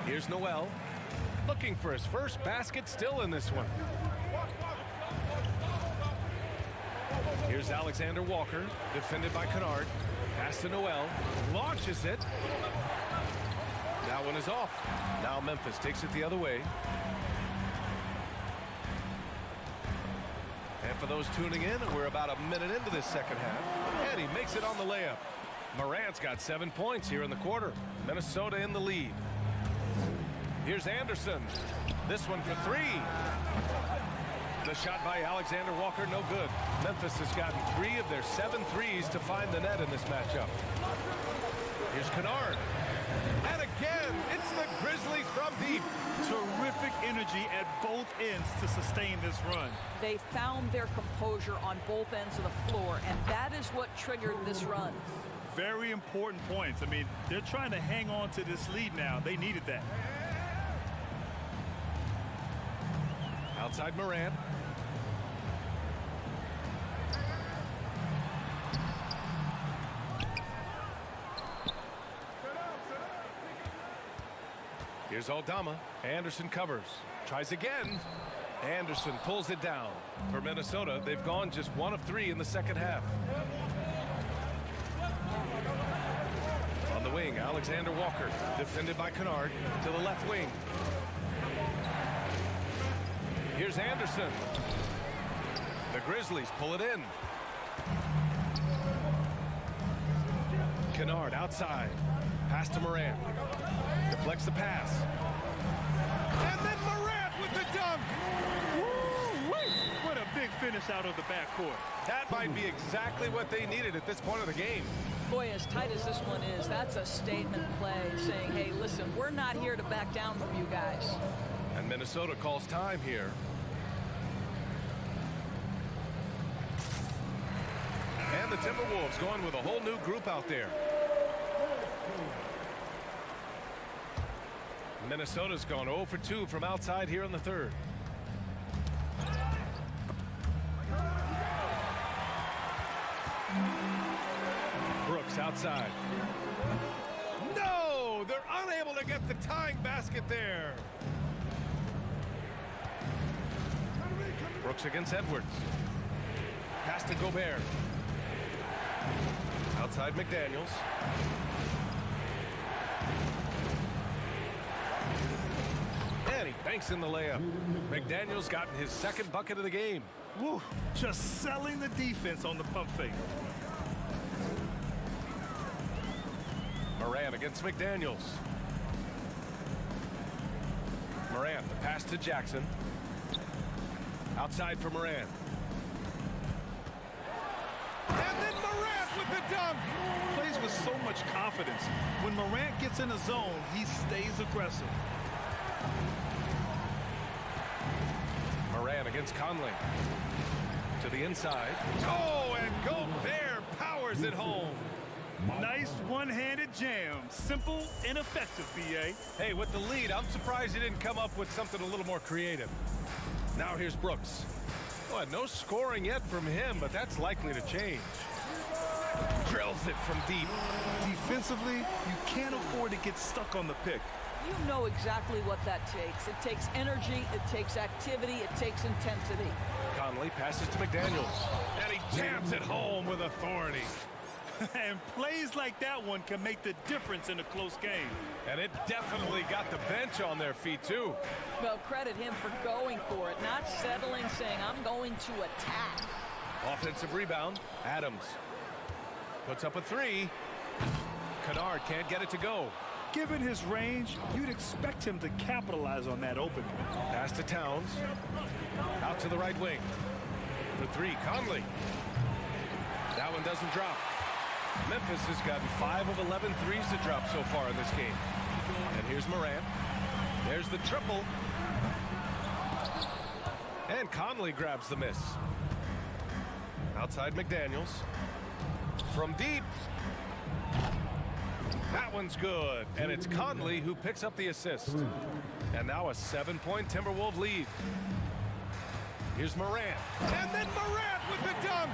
Here's Noel. Looking for his first basket still in this one. Here's Alexander Walker, defended by Kennard. Pass to Noel. Launches it. That one is off. Now Memphis takes it the other way. And for those tuning in, we're about a minute into this second half. And he makes it on the layup. Morant's got 7 points here in the quarter. Minnesota in the lead. Here's Anderson. This one for three. The shot by Alexander Walker, no good. Memphis has gotten 3 of their 7 threes to find the net in this matchup. Here's Kennard. And again, it's the Grizzlies from deep. Terrific energy at both ends to sustain this run. They found their composure on both ends of the floor, and that is what triggered this run. Very important points. I mean, they're trying to hang on to this lead now. They needed that. Outside Morant. Here's Aldama. Anderson covers. Tries again. Anderson pulls it down. For Minnesota, they've gone just 1 of 3 in the second half. On the wing, Alexander Walker, defended by Kennard, to the left wing. Here's Anderson. The Grizzlies pull it in. Kennard outside. Pass to Morant. Deflects the pass. And then Morant with the dunk. What a big finish out of the backcourt. That might be exactly what they needed at this point of the game. Boy, as tight as this one is, that's a statement play saying, hey, listen, we're not here to back down from you guys. And Minnesota calls time here. And the Timberwolves going with a whole new group out there. Minnesota's gone 0 for 2 from outside here in the third. Brooks outside. No! They're unable to get the tying basket there. Brooks against Edwards. Pass to Gobert. Outside McDaniels. And he banks in the layup. McDaniels gotten his second bucket of the game. Woo, just selling the defense on the pump fake. Morant against McDaniels. Morant, the pass to Jackson. Outside for Morant. And then Morant with the dunk. Plays with so much confidence. When Morant gets in a zone, he stays aggressive. Morant against Conley. To the inside. Oh, and Gobert powers it home. Nice one-handed jam. Simple and effective, B.A. Hey, with the lead, I'm surprised he didn't come up with something a little more creative. Now here's Brooks. Well, no scoring yet from him, but that's likely to change. Drills it from deep. Defensively, you can't afford to get stuck on the pick. You know exactly what that takes. It takes energy, it takes activity, it takes intensity. Conley passes to McDaniels. And he jams it home with authority. And plays like that one can make the difference in a close game. And it definitely got the bench on their feet, too. Well, credit him for going for it, not settling, saying, I'm going to attack. Offensive rebound. Adams puts up a three. Kennard can't get it to go. Given his range, you'd expect him to capitalize on that opening. Pass to Towns. Out to the right wing. For three, Conley. That one doesn't drop. Memphis has gotten 5 of 11 threes to drop so far in this game. And here's Morant. There's the triple. And Conley grabs the miss. Outside McDaniels. From deep. That one's good. And it's Conley who picks up the assist. And now a 7-point Timberwolves lead. Here's Morant. And then Morant with the dunk.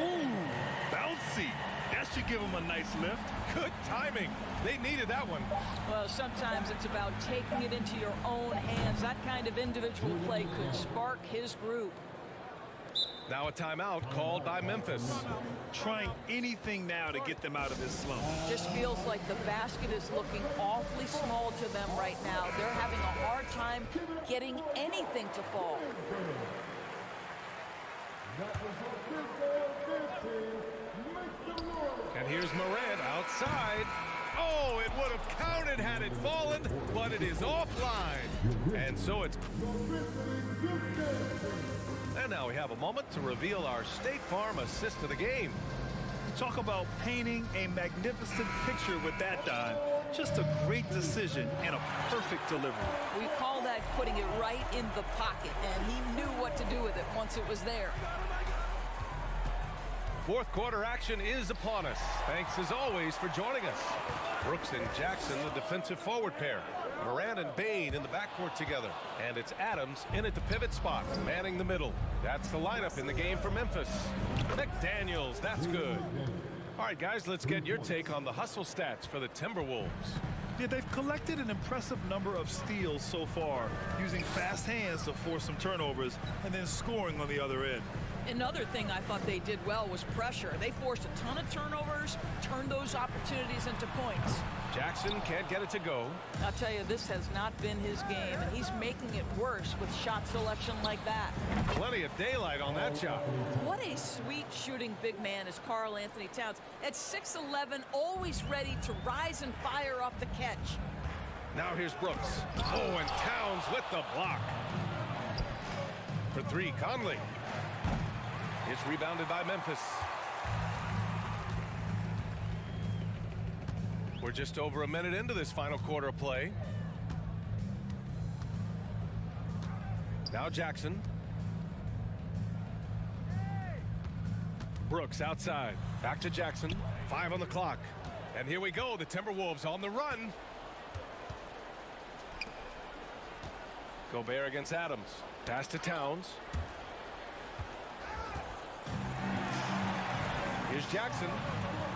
Ooh, bouncy. That should give him a nice lift. Good timing. They needed that one. Well, sometimes it's about taking it into your own hands. That kind of individual play could spark his group. Now a timeout called by Memphis. Trying anything now to get them out of this slump. Just feels like the basket is looking awfully small to them right now. They're having a hard time getting anything to fall. And here's Morant outside. Oh, it would have counted had it fallen, but it is offline. And so it's... And now we have a moment to reveal our State Farm assist of the game. Talk about painting a magnificent picture with that, Don. Just a great decision and a perfect delivery. We call that putting it right in the pocket, and he knew what to do with it once it was there. Fourth quarter action is upon us. Thanks as always for joining us. Brooks and Jackson, the defensive forward pair. Morant and Bain in the backcourt together. And it's Adams in at the pivot spot, manning the middle. That's the lineup in the game for Memphis. McDaniels, that's good. All right, guys, let's get your take on the hustle stats for the Timberwolves. Yeah, they've collected an impressive number of steals so far, using fast hands to force some turnovers and then scoring on the other end. Another thing I thought they did well was pressure. They forced a ton of turnovers, turned those opportunities into points. Jackson can't get it to go. I'll tell you, this has not been his game, and he's making it worse with shot selection like that. Plenty of daylight on that shot. What a sweet shooting big man is Karl Anthony Towns. At 6'11", always ready to rise and fire off the catch. Now here's Brooks. Oh, and Towns with the block. For three, Conley. It's rebounded by Memphis. We're just over a minute into this final quarter of play. Now Jackson. Brooks outside. Back to Jackson. 5 on the clock. And here we go. The Timberwolves on the run. Gobert against Adams. Pass to Towns. Here's Jackson.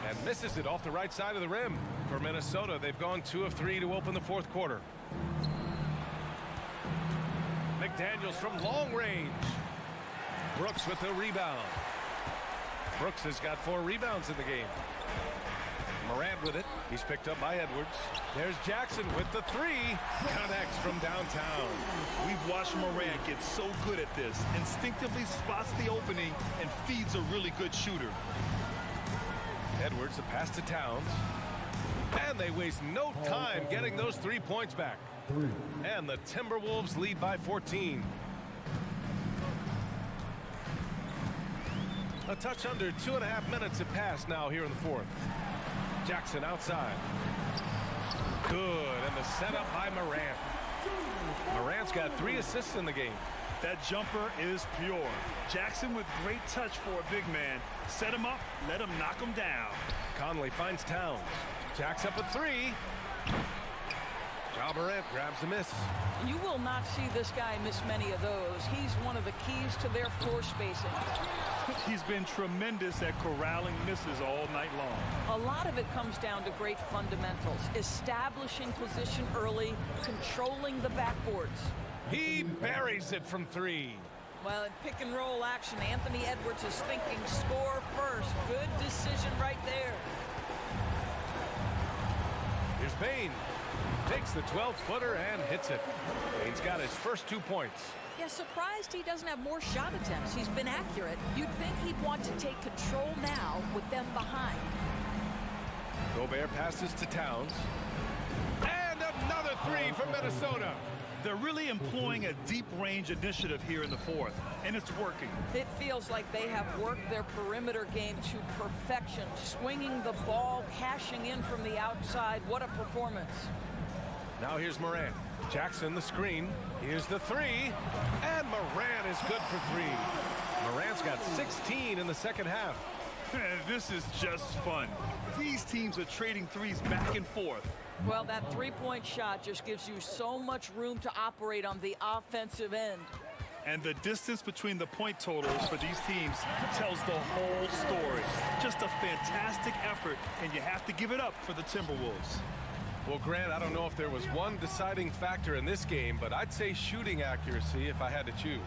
And misses it off the right side of the rim. For Minnesota, they've gone 2 of 3 to open the fourth quarter. McDaniels from long range. Brooks with the rebound. Brooks has got 4 rebounds in the game. Morant with it. He's picked up by Edwards. There's Jackson with the 3. Connects from downtown. We've watched Morant get so good at this. Instinctively spots the opening and feeds a really good shooter. Edwards, the pass to Towns. And they waste no time getting those 3 points back. And the Timberwolves lead by 14. A touch under 2.5 minutes have passed now here in the fourth. Jackson outside. Good, and the setup by Morant. Morant's got 3 assists in the game. That jumper is pure. Jackson with great touch for a big man. Set him up, let him knock him down. Conley finds Towns. Jacks up a 3. Ja Morant grabs a miss. You will not see this guy miss many of those. He's one of the keys to their floor spacing. He's been tremendous at corralling misses all night long. A lot of it comes down to great fundamentals. Establishing position early, controlling the backboards. He buries it from 3. Well, in pick and roll action, Anthony Edwards is thinking score first. Good decision right there. Here's Bane. Takes the 12-footer and hits it. Bane's got his first 2 points. Yeah, surprised he doesn't have more shot attempts. He's been accurate. You'd think he'd want to take control now with them behind. Gobert passes to Towns. And another 3 from Minnesota. They're really employing a deep-range initiative here in the fourth, and it's working. It feels like they have worked their perimeter game to perfection, swinging the ball, cashing in from the outside. What a performance. Now here's Morant. Jackson the screen. Here's the 3. And Morant is good for 3. Morant's got 16 in the second half. This is just fun. These teams are trading threes back and forth. Well, that three-point shot just gives you so much room to operate on the offensive end. And the distance between the point totals for these teams tells the whole story. Just a fantastic effort, and you have to give it up for the Timberwolves. Well, Grant, I don't know if there was one deciding factor in this game, but I'd say shooting accuracy if I had to choose.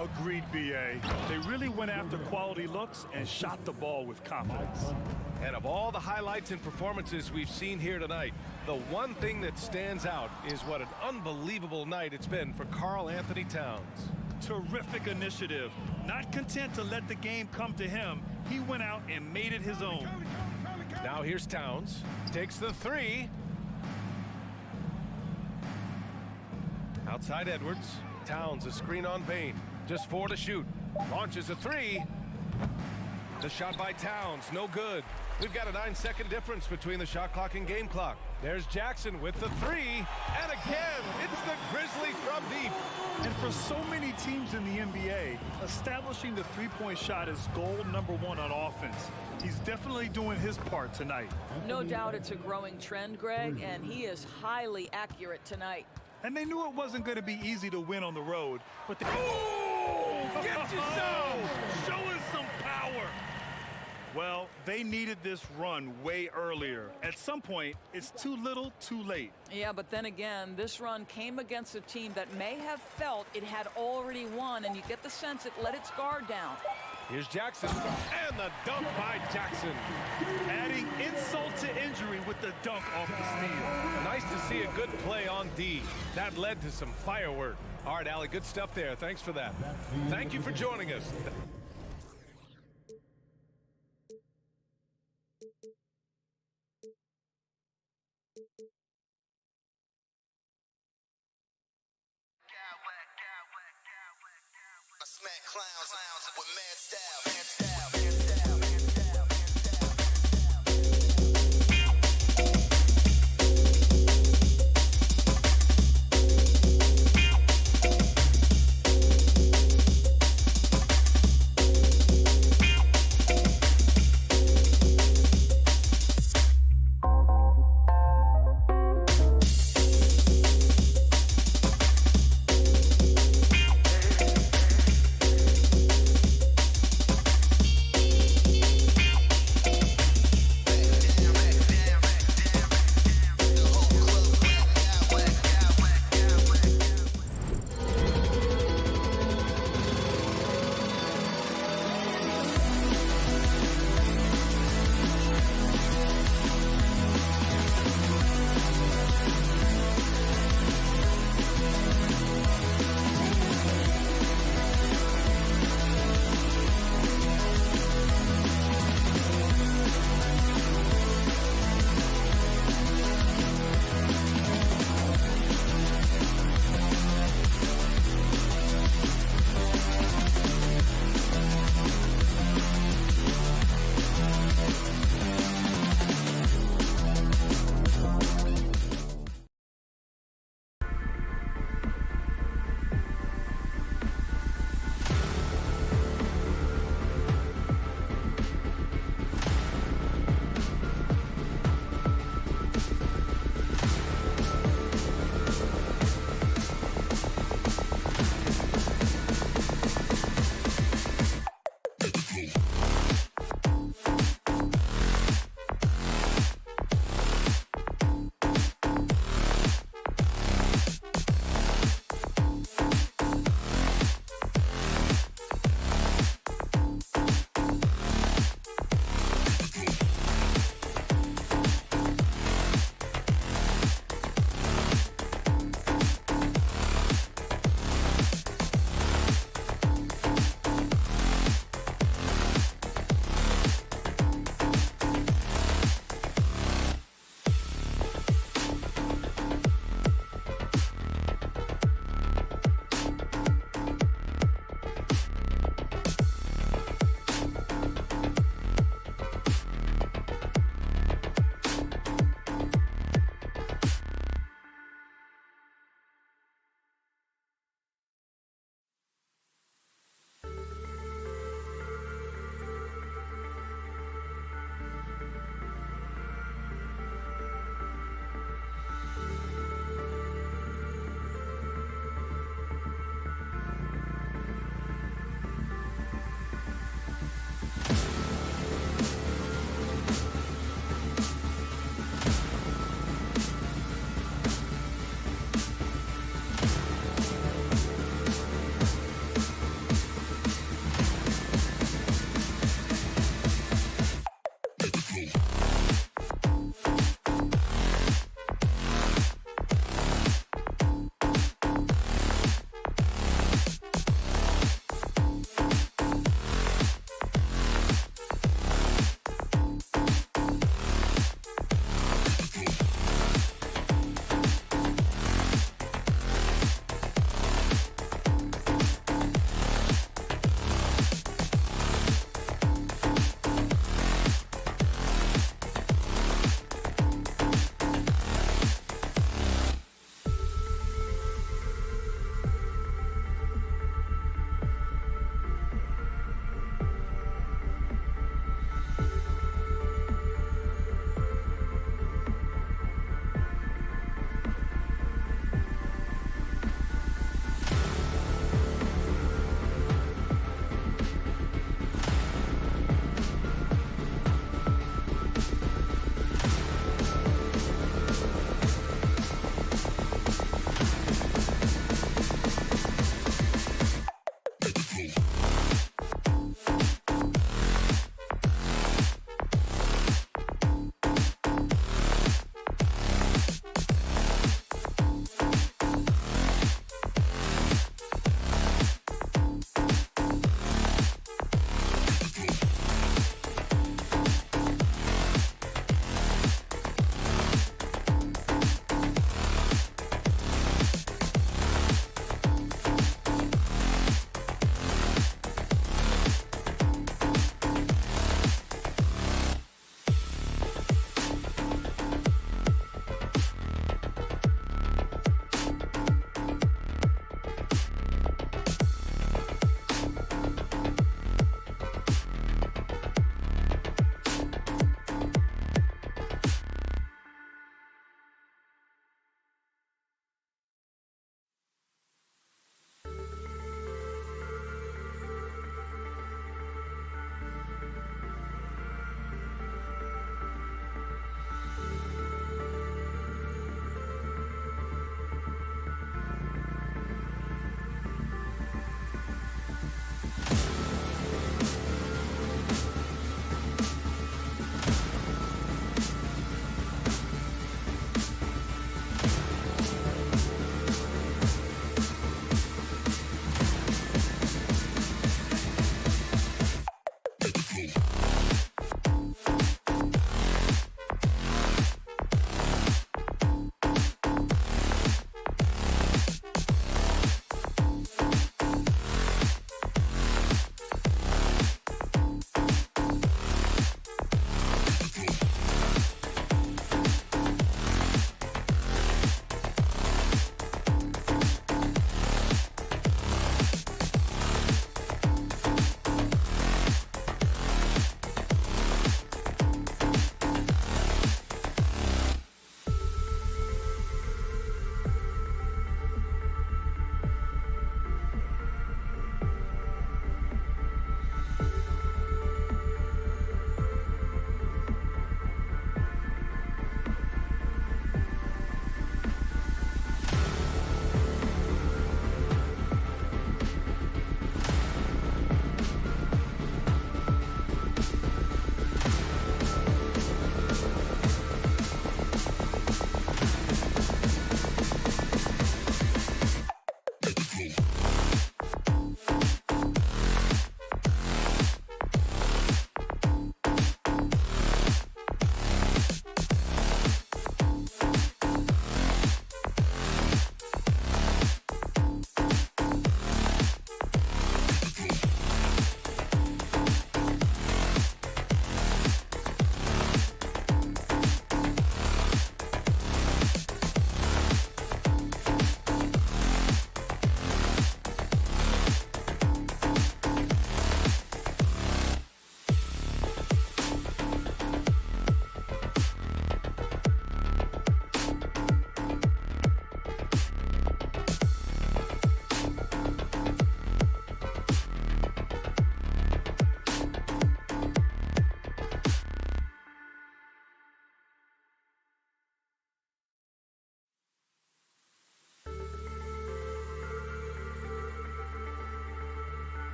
Agreed, B.A. They really went after quality looks and shot the ball with confidence. And of all the highlights and performances we've seen here tonight, the one thing that stands out is what an unbelievable night it's been for Karl Anthony Towns. Terrific initiative. Not content to let the game come to him, he went out and made it his own. Now here's Towns. Takes the 3. Outside Edwards. Towns a screen on Bane. Just 4 to shoot. Launches a 3. The shot by Towns, no good. We've got a 9-second difference between the shot clock and game clock. There's Jackson with the 3. And again, it's the Grizzlies from deep. And for so many teams in the NBA, establishing the three-point shot is goal number 1 on offense. He's definitely doing his part tonight. No doubt it's a growing trend, Greg, and he is highly accurate tonight. And they knew it wasn't going to be easy to win on the road, but they... Oh! Get you some! Show us some power! Well, they needed this run way earlier. At some point, it's too little, too late. Yeah, but then again, this run came against a team that may have felt it had already won, and you get the sense it let its guard down. Here's Jackson, and the dunk by Jackson. Adding insult to injury with the dunk off the steal. Nice to see a good play on D. That led to some firework. All right, Allie, good stuff there. Thanks for that. Thank you for joining us. I smack clowns with mad style.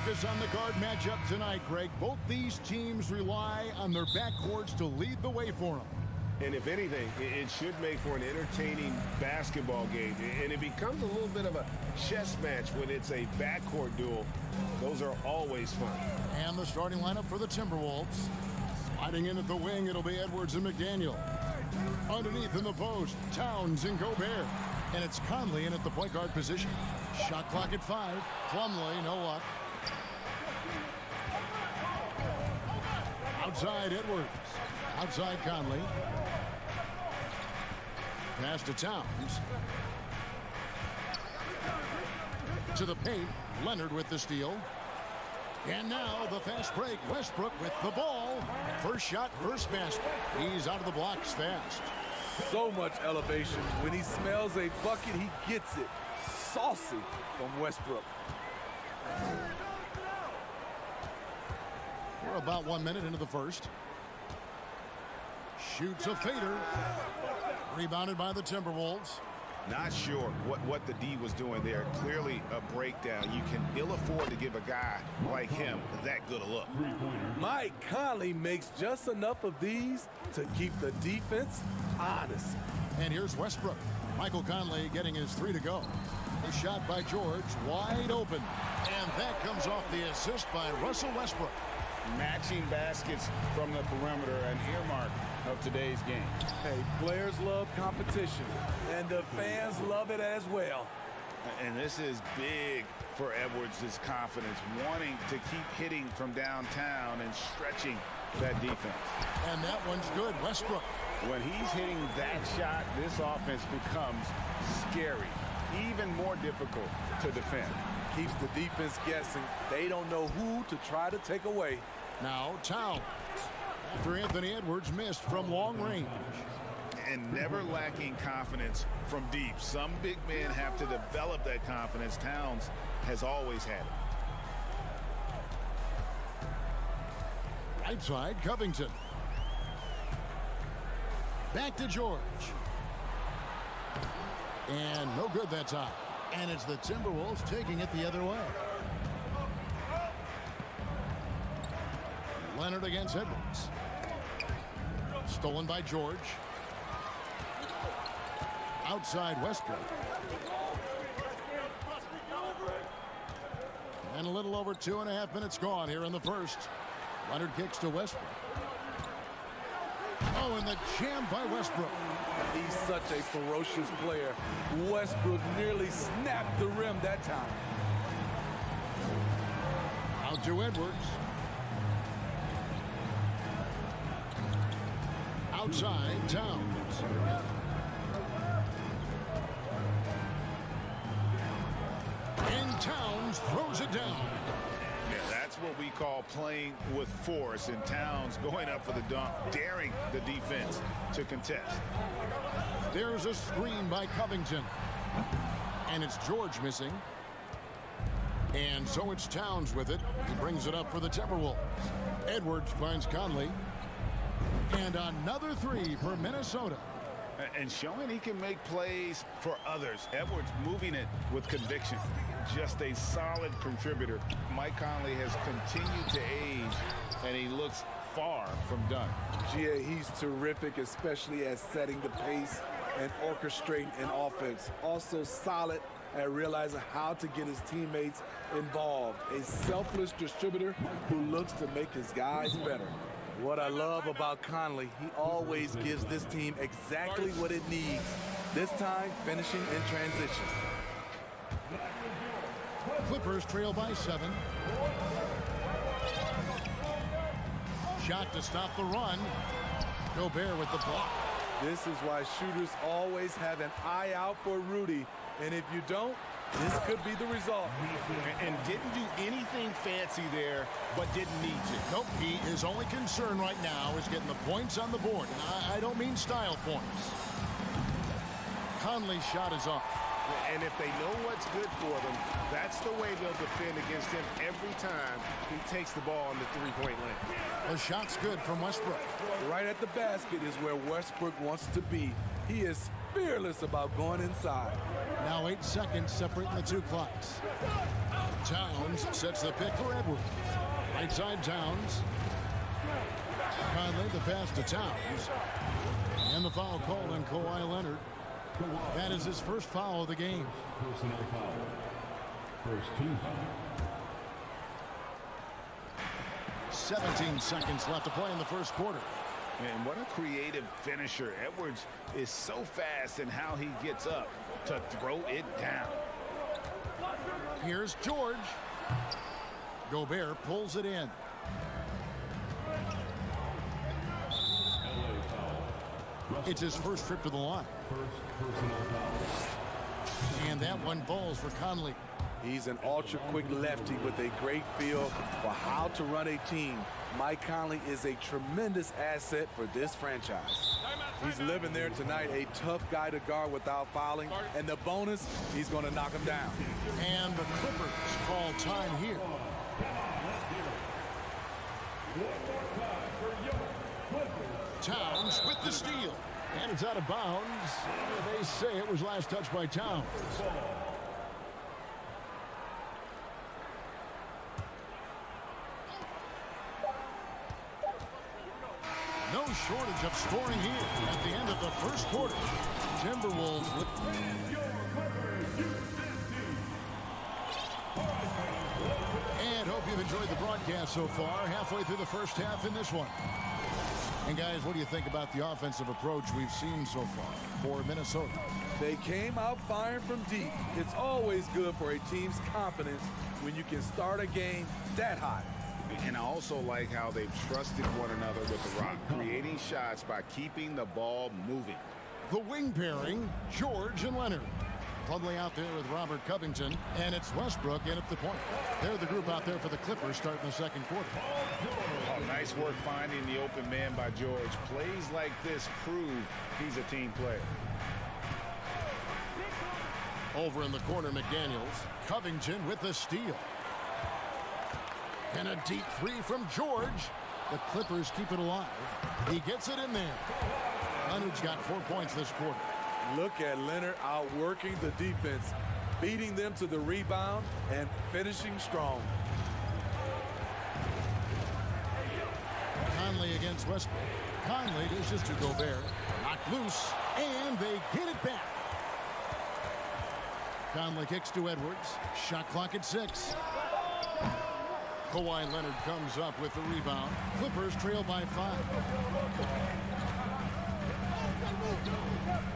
focus on the guard matchup tonight, Greg. Both these teams rely on their backcourts to lead the way for them. And if anything, it should make for an entertaining basketball game. And it becomes a little bit of a chess match when it's a backcourt duel. Those are always fun. And the starting lineup for the Timberwolves. Sliding in at the wing, it'll be Edwards and McDaniel. Underneath in the post, Towns and Gobert. And it's Conley in at the point guard position. Shot clock at 5. Plumlee, no luck. Outside Edwards. Outside Conley. Pass to Towns. To the paint. Leonard with the steal. And now the fast break. Westbrook with the ball. First shot, first basket. He's out of the blocks fast. So much elevation. When he smells a bucket, he gets it. Saucy from Westbrook. We're about 1 minute into the first. Shoots a fader. Rebounded by the Timberwolves. Not sure what the D was doing there. Clearly a breakdown. You can ill afford to give a guy like him that good a look. Mike Conley makes just enough of these to keep the defense honest. And here's Westbrook. Michael Conley getting his 3 to go. A shot by George, wide open. And that comes off the assist by Russell Westbrook. Matching baskets from the perimeter, an earmark of today's game. Hey, players love competition, and the fans love it as well. And this is big for Edwards' confidence, wanting to keep hitting from downtown and stretching that defense. And that one's good, Westbrook. When he's hitting that shot, this offense becomes scary, even more difficult to defend. Keeps the defense guessing. They don't know who to try to take away. Now Towns. After Anthony Edwards missed from long range. And never lacking confidence from deep. Some big men have to develop that confidence. Towns has always had it. Right side, Covington. Back to George. And no good that time. And it's the Timberwolves taking it the other way. Leonard against Edwards. Stolen by George. Outside Westbrook. And a little over 2.5 minutes gone here in the first. Leonard kicks to Westbrook. Oh, and the jam by Westbrook. He's such a ferocious player. Westbrook nearly snapped the rim that time. Out to Edwards. Outside, Towns. And Towns throws it down. Yeah, that's what we call playing with force. And Towns going up for the dunk, daring the defense to contest. There's a screen by Covington. And it's George missing. And so it's Towns with it. He brings it up for the Timberwolves. Edwards finds Conley. And another 3 for Minnesota. And showing he can make plays for others. Edwards moving it with conviction. Just a solid contributor. Mike Conley has continued to age, and he looks far from done. Yeah, he's terrific, especially at setting the pace and orchestrating an offense. Also solid at realizing how to get his teammates involved. A selfless distributor who looks to make his guys better. What I love about Conley, he always gives this team exactly what it needs. This time, finishing in transition. Clippers trail by 7. Shot to stop the run. Gobert with the block. This is why shooters always have an eye out for Rudy. And if you don't, this could be the result. And didn't do anything fancy there, but didn't need to. Nope, his only concern right now is getting the points on the board. And I don't mean style points. Conley's shot is off. And if they know what's good for them, that's the way they'll defend against him every time he takes the ball on the three-point line. The shot's good from Westbrook. Right at the basket is where Westbrook wants to be. He is fearless about going inside. Now 8 seconds separating the 2 clocks. Towns Towns sets the pick for Edwards. Right side Towns. Conley the pass to Towns. And the foul called on Kawhi Leonard. That is his first foul of the game. Personal foul. First team foul. 17 seconds left to play in the first quarter. And what a creative finisher. Edwards is so fast in how he gets up to throw it down. Here's George. Gobert pulls it in. It's his first trip to the line. First personal foul. And that one falls for Conley. He's an ultra-quick lefty with a great feel for how to run a team. Mike Conley is a tremendous asset for this franchise. He's living there tonight, a tough guy to guard without fouling. And the bonus, he's going to knock him down. And the Clippers call time here. Towns with the steal. And it's out of bounds. They say it was last touched by Towns. No shortage of scoring here at the end of the first quarter. Timberwolves with... And hope you've enjoyed the broadcast so far. Halfway through the first half in this one. And guys, what do you think about the offensive approach we've seen so far for Minnesota? They came out firing from deep. It's always good for a team's confidence when you can start a game that hot. And I also like how they've trusted one another with the rock, creating shots by keeping the ball moving. The wing pairing, George and Leonard. Plumlee out there with Robert Covington, and it's Westbrook in at the point. They're the group out there for the Clippers starting the second quarter. Oh, nice work finding the open man by George. Plays like this prove he's a team player. Over in the corner, McDaniels. Covington with the steal. And a deep three from George. The Clippers keep it alive. He gets it in there. Leonard's got 4 points this quarter. Look at Leonard outworking the defense, beating them to the rebound and finishing strong. Conley against Westbrook. Conley dishes to Gobert. Knocked loose, and they get it back. Conley kicks to Edwards. Shot clock at 6. Kawhi Leonard comes up with the rebound. Clippers trail by 5.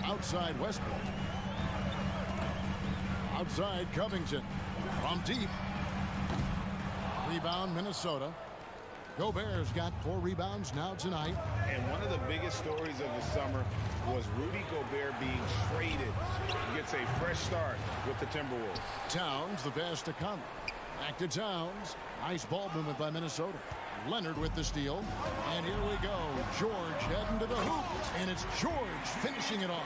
Outside Westbrook. Outside Covington. From deep. Rebound Minnesota. Gobert's got 4 rebounds now tonight. And one of the biggest stories of the summer was Rudy Gobert being traded. He gets a fresh start with the Timberwolves. Towns, the pass to Conley. Back to Towns. Nice ball movement by Minnesota. Leonard with the steal. And here we go. George heading to the hoop. And it's George finishing it off.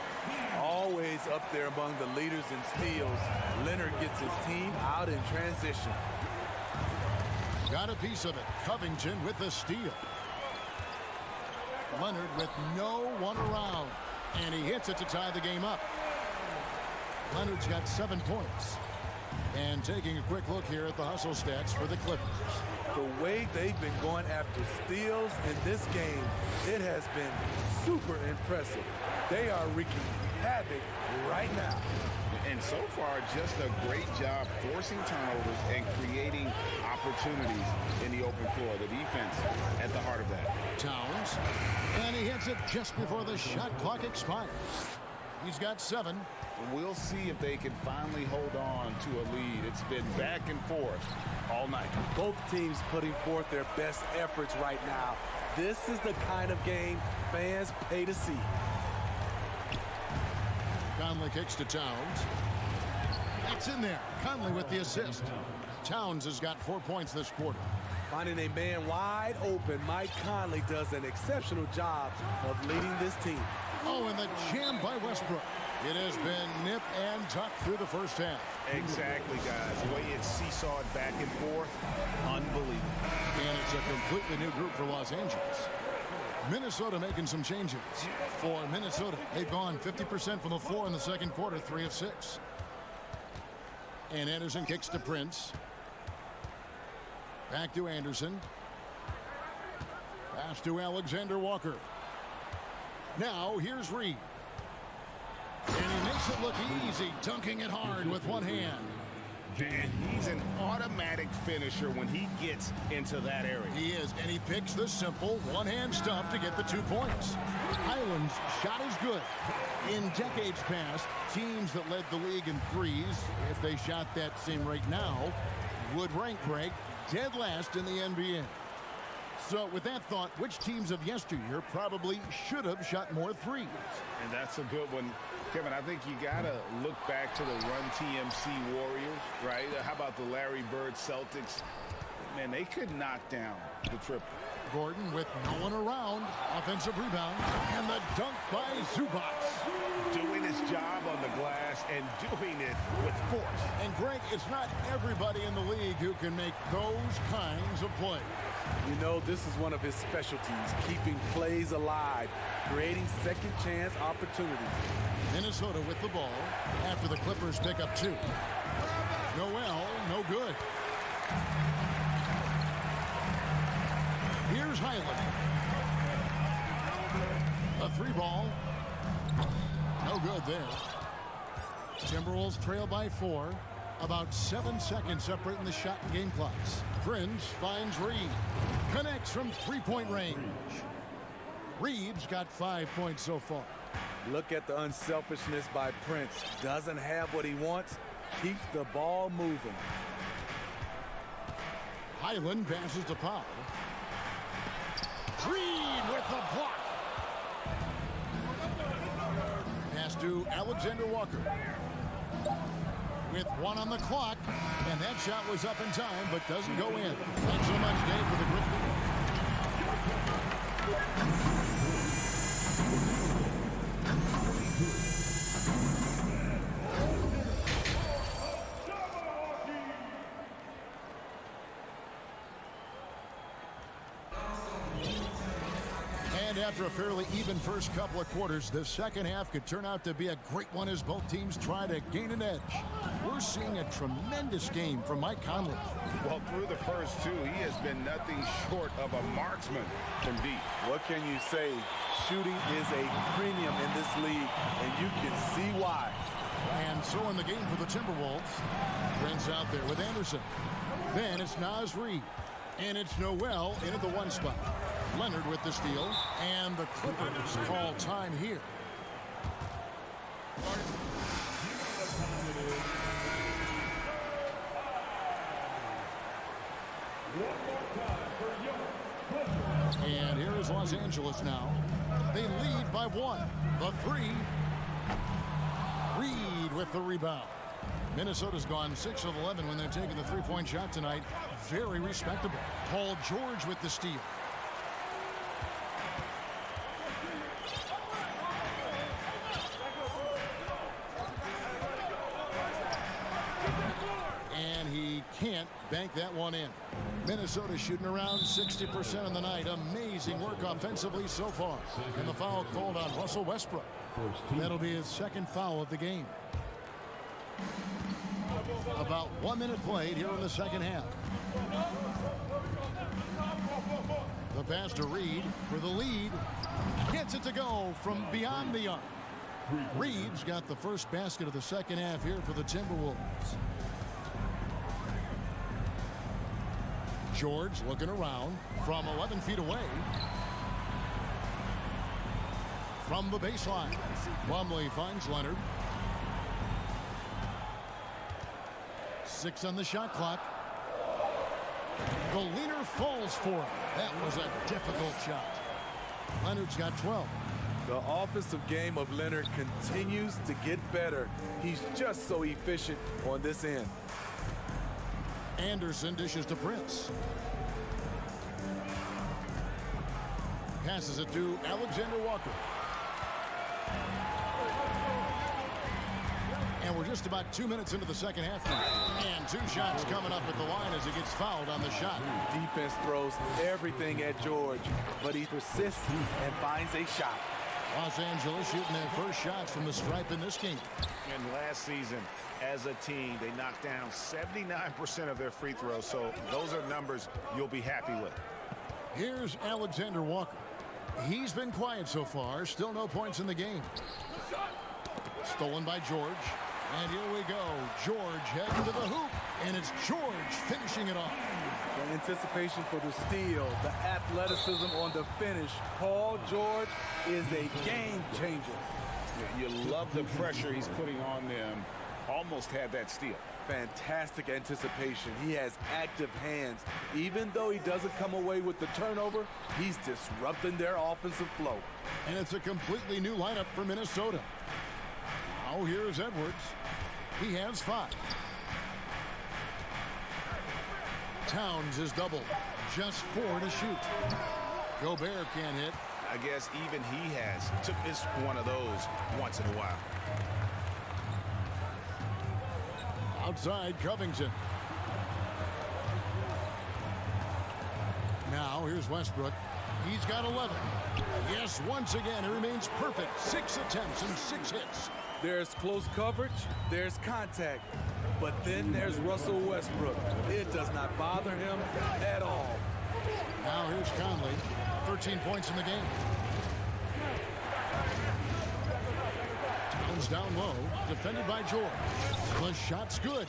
Always up there among the leaders in steals. Leonard gets his team out in transition. Got a piece of it. Covington with the steal. Leonard with no one around. And he hits it to tie the game up. Leonard's got 7 points. And taking a quick look here at the hustle stats for the Clippers. The way they've been going after steals in this game, it has been super impressive. They are wreaking havoc right now. And so far, just a great job forcing turnovers and creating opportunities in the open floor. The defense at the heart of that. Towns. And he hits it just before the shot clock expires. He's got 7. We'll see if they can finally hold on to a lead. It's been back and forth all night. Both teams putting forth their best efforts right now. This is the kind of game fans pay to see. Conley kicks to Towns. That's in there. Conley with the assist. Towns has got 4 points this quarter. Finding a man wide open, Mike Conley does an exceptional job of leading this team. Oh, and the jam by Westbrook. It has been nip and tuck through the first half. Exactly, guys. The way it's seesawed back and forth, unbelievable. And it's a completely new group for Los Angeles. Minnesota making some changes. For Minnesota, they've gone 50% from the floor in the second quarter, 3 of 6. And Anderson kicks to Prince. Back to Anderson. Pass to Alexander Walker. Now here's Reed. And he makes it look easy, dunking it hard with one hand. And he's an automatic finisher when he gets into that area. He is, and he picks the simple one-hand stuff to get the 2 points. Highland's shot is good. In decades past, teams that led the league in threes, if they shot that same rate now, would rank break dead last in the NBA. So with that thought, which teams of yesteryear probably should have shot more threes? And that's a good one. Kevin, I think you got to look back to the Run TMC Warriors, right? How about the Larry Bird Celtics? Man, they could knock down the triple. Gordon with no one around. Offensive rebound. And the dunk by Zubac. Doing his job on the glass and doing it with force. And Greg, it's not everybody in the league who can make those kinds of plays. You know, this is one of his specialties, keeping plays alive, creating second chance opportunities. Minnesota with the ball after the Clippers pick up 2. Noel, no good. Here's Highland. A 3-ball. No good there. Timberwolves trail by 4. About 7 seconds separating the shot and game clocks. Prince finds Reed. Connects from 3-point range. Reed's got 5 points so far. Look at the unselfishness by Prince. Doesn't have what he wants. Keeps the ball moving. Highland passes to Powell. Reed with the block. Pass to Alexander Walker. With 1 on the clock, and that shot was up in time, but doesn't go in. Thanks so much, Dave, for the Grizzlies. And after a fairly even first couple of quarters, the second half could turn out to be a great one as both teams try to gain an edge. We're seeing a tremendous game from Mike Conley. Well, through the first 2, he has been nothing short of a marksman from deep. What can you say? Shooting is a premium in this league, and you can see why. And so in the game for the Timberwolves, Prince out there with Anderson. Then it's Naz Reid. And it's Noel in at the 1 spot. Leonard with the steal, and the Clippers call time here. And here is Los Angeles now. They lead by 1. The 3. Reed with the rebound. Minnesota's gone 6 of 11 when they've taken the 3-point shot tonight. Very respectable. Paul George with the steal. And he can't bank that one in. Minnesota shooting around 60% of the night. Amazing work offensively so far. And the foul called on Russell Westbrook. That'll be his 2nd foul of the game. About 1 minute played here in the second half. The pass to Reed for the lead. Gets it to go from beyond the arc. Reed's got the first basket of the second half here for the Timberwolves. George looking around from 11 feet away. From the baseline. Plumlee finds Leonard. 6 on the shot clock. The leader falls for it. That was a difficult shot. Leonard's got 12. The offensive game of Leonard continues to get better. He's just so efficient on this end. Anderson dishes to Prince. Passes it to Alexander Walker. And we're just about 2 minutes into the second half now. And 2 shots coming up at the line as he gets fouled on the shot. Defense throws everything at George, but he persists and finds a shot. Los Angeles shooting their first shots from the stripe in this game. And last season, as a team. They knocked down 79% of their free throws, so those are numbers you'll be happy with. Here's Alexander Walker. He's been quiet so far. Still no points in the game. Stolen by George. And here we go. George heading to the hoop. And it's George finishing it off. The anticipation for the steal, the athleticism on the finish. Paul George is a game changer. You love the pressure he's putting on them. Almost had that steal. Fantastic anticipation. He has active hands. Even though he doesn't come away with the turnover, he's disrupting their offensive flow. And it's a completely new lineup for Minnesota. Now here's Edwards. He has 5. Towns is doubled. Just 4 to shoot. Gobert can't hit. I guess even he has to miss one of those once in a while. Outside Covington. Now here's Westbrook. He's got 11. Yes, once again, he remains perfect. 6 attempts and 6 hits. There's close coverage, there's contact, but then there's Russell Westbrook. It does not bother him at all. Now here's Conley. 13 points in the game. Towns down low, defended by George. The shot's good.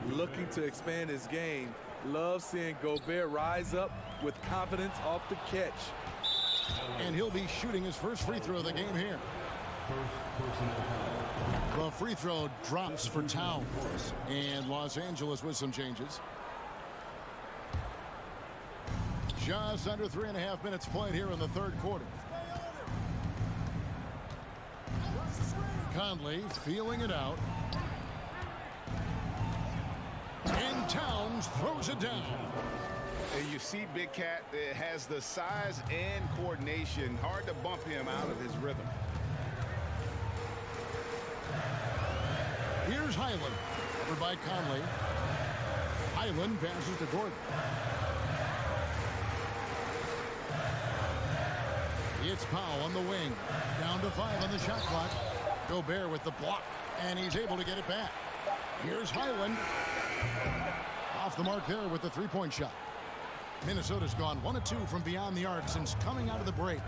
Looking to expand his game. Love seeing Gobert rise up with confidence off the catch. And he'll be shooting his first free throw of the game here. The free throw drops for Towns. And Los Angeles with some changes. Just under 3.5 minutes played here in the third quarter. Conley feeling it out. And Towns throws it down. And you see Big Cat has the size and coordination. Hard to bump him out of his rhythm. Here's Highland. Covered by Conley. Highland passes to Gordon. It's Powell on the wing. Down to 5 on the shot clock. Gobert with the block. And he's able to get it back. Here's Highland. Off the mark there with the three-point shot. Minnesota's gone 1 of 2 from beyond the arc since coming out of the break.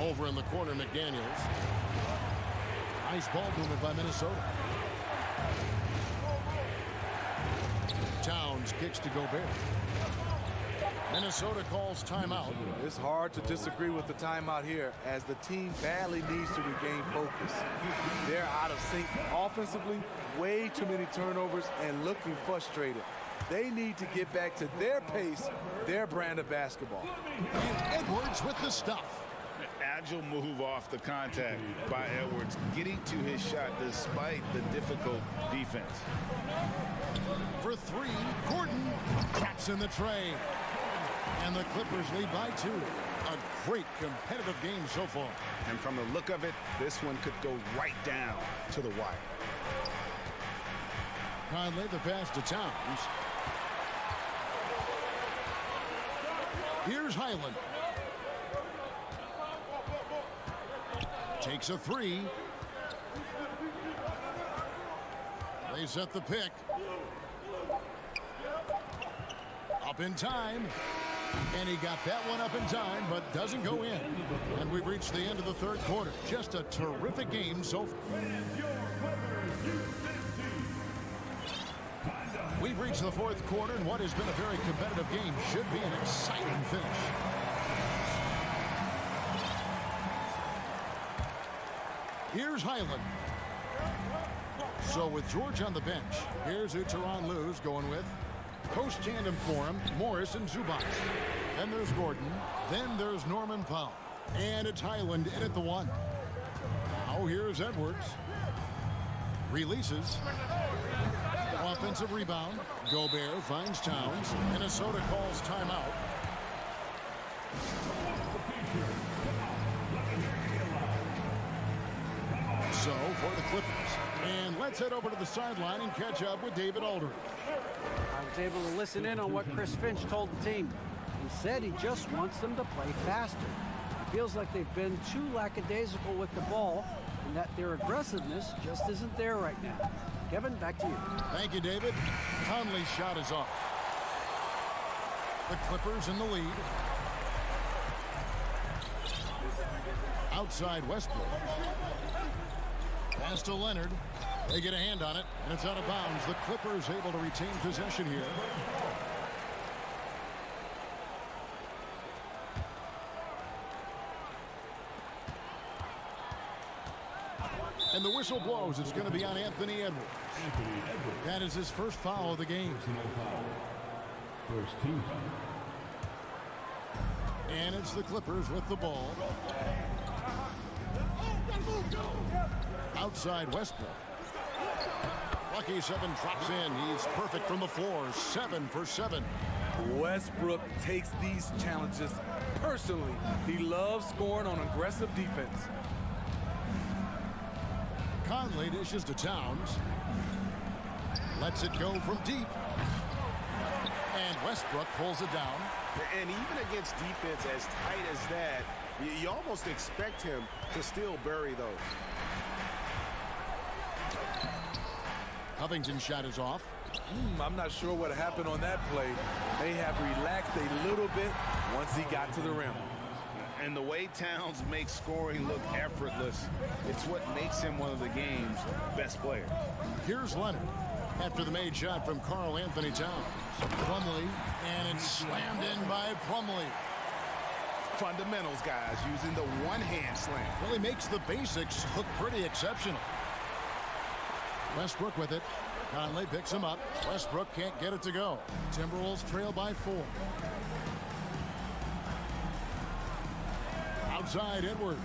Over in the corner, McDaniels. Nice ball movement by Minnesota. Towns kicks to Gobert. Minnesota calls timeout. It's hard to disagree with the timeout here as the team badly needs to regain focus. They're out of sync offensively, way too many turnovers, and looking frustrated. They need to get back to their pace, their brand of basketball. And Edwards with the stuff. Agile move off the contact by Edwards, getting to his shot despite the difficult defense. For 3, Gordon taps in the tray. And the Clippers lead by 2. A great competitive game so far. And from the look of it, this one could go right down to the wire. Conley the pass to Towns. Here's Highland. Takes a 3. They set the pick. Up in time. And he got that one up in time, but doesn't go in. And we've reached the end of the third quarter. Just a terrific game so far. We've reached the fourth quarter, and what has been a very competitive game should be an exciting finish. Here's Highland. So with George on the bench, here's who Tyronn Lue's going with. Post tandem for him, Morris and Zubac. Then there's Gordon. Then there's Norman Powell. And it's Highland in at the 1. Now here's Edwards. Releases. Offensive rebound. Gobert finds Towns. Minnesota calls timeout. So for the Clippers. And let's head over to the sideline and catch up with David Aldridge. I was able to listen in on what Chris Finch told the team. He said he just wants them to play faster. It feels like they've been too lackadaisical with the ball, and that their aggressiveness just isn't there right now. Kevin, back to you. Thank you, David. Conley's shot is off. The Clippers in the lead. Outside Westbrook. Pass to Leonard. They get a hand on it, and it's out of bounds. The Clippers able to retain possession here. And the whistle blows. It's going to be on Anthony Edwards. That is his first foul of the game. First team foul. And it's the Clippers with the ball. Outside Westbrook. Lucky 7 drops in. He's perfect from the floor. 7 for 7. Westbrook takes these challenges personally. He loves scoring on aggressive defense. Conley dishes to Towns. Lets it go from deep. And Westbrook pulls it down. And even against defense as tight as that, you almost expect him to still bury those. Covington's shot is off. I'm not sure what happened on that play. May have relaxed a little bit once he got to the rim. And the way Towns makes scoring look effortless, it's what makes him one of the game's best players. Here's Leonard after the made shot from Karl Anthony Towns. Plumlee, and it's slammed in by Plumlee. Fundamentals, guys, using the one-hand slam. Really makes the basics look pretty exceptional. Westbrook with it. Conley picks him up. Westbrook can't get it to go. Timberwolves trail by 4. Outside Edwards.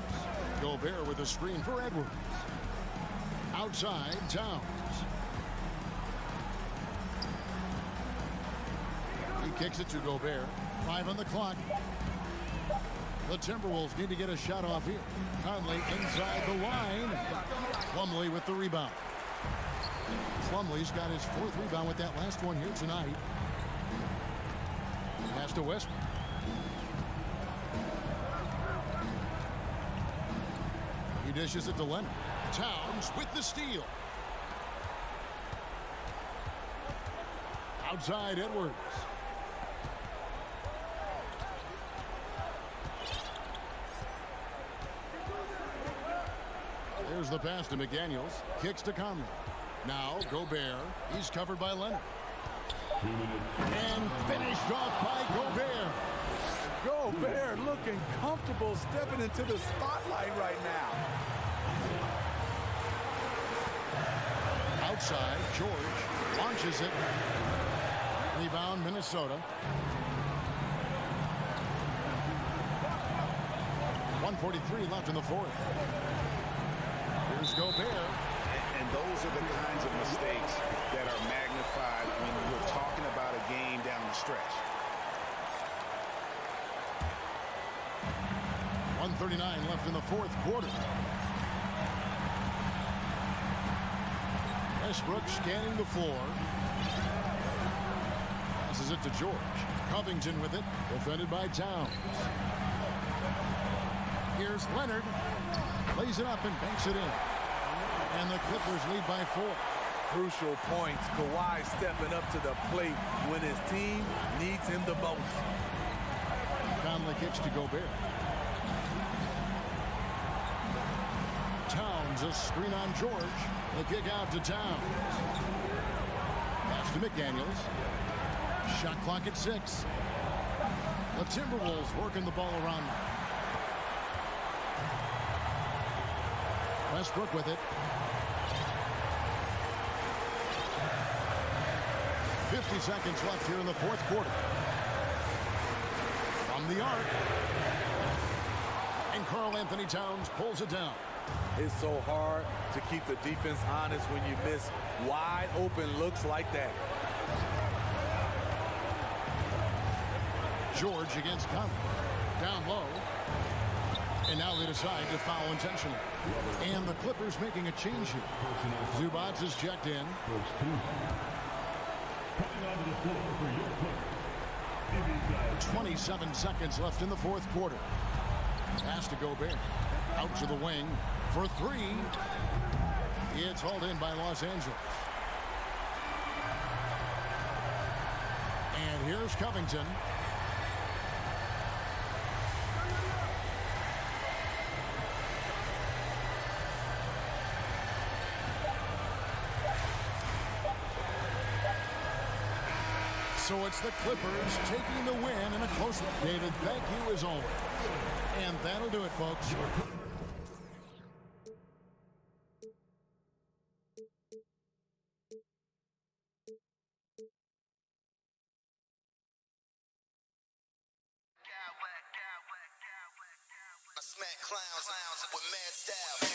Gobert with a screen for Edwards. Outside Towns. He kicks it to Gobert. 5 on the clock. The Timberwolves need to get a shot off here. Conley inside the line. Plumlee with the rebound. Plumlee's got his 4th rebound with that last one here tonight. Pass to Westbrook. He dishes it to Leonard. Towns with the steal. Outside Edwards. There's the pass to McDaniels. Kicks to Conley. Now Gobert. He's covered by Leonard. And finished off by Gobert. Gobert looking comfortable stepping into the spotlight right now. Outside, George launches it. Rebound, Minnesota. 1:43 left in the 4th. Here's Gobert. And those are the kinds of mistakes that are magnified when we're talking about a game down the stretch. 1:39 left in the 4th quarter. Westbrook scanning the floor. Passes it to George. Covington with it. Defended by Towns. Here's Leonard. Lays it up and banks it in. And the Clippers lead by 4. Crucial points. Kawhi stepping up to the plate when his team needs him the most. Conley kicks to Gobert. Towns, a screen on George. The kick out to Towns. Pass to McDaniels. Shot clock at 6. The Timberwolves working the ball around now. Westbrook with it. 50 seconds left here in the 4th quarter. From the arc. And Karl Anthony Towns pulls it down. It's so hard to keep the defense honest when you miss wide open looks like that. George against Conley. Down low. And now they decide to foul intentionally. And the Clippers making a change here. Zubac is checked in. First team foul. Coming onto the floor for your Clippers. 27 seconds left in the 4th quarter. Pass to Gobert. Out to the wing. For three. It's hauled in by Los Angeles. And here's Covington. So it's the Clippers taking the win in a close one. David, thank you as always. And that'll do it, folks. I smack clowns with mad style.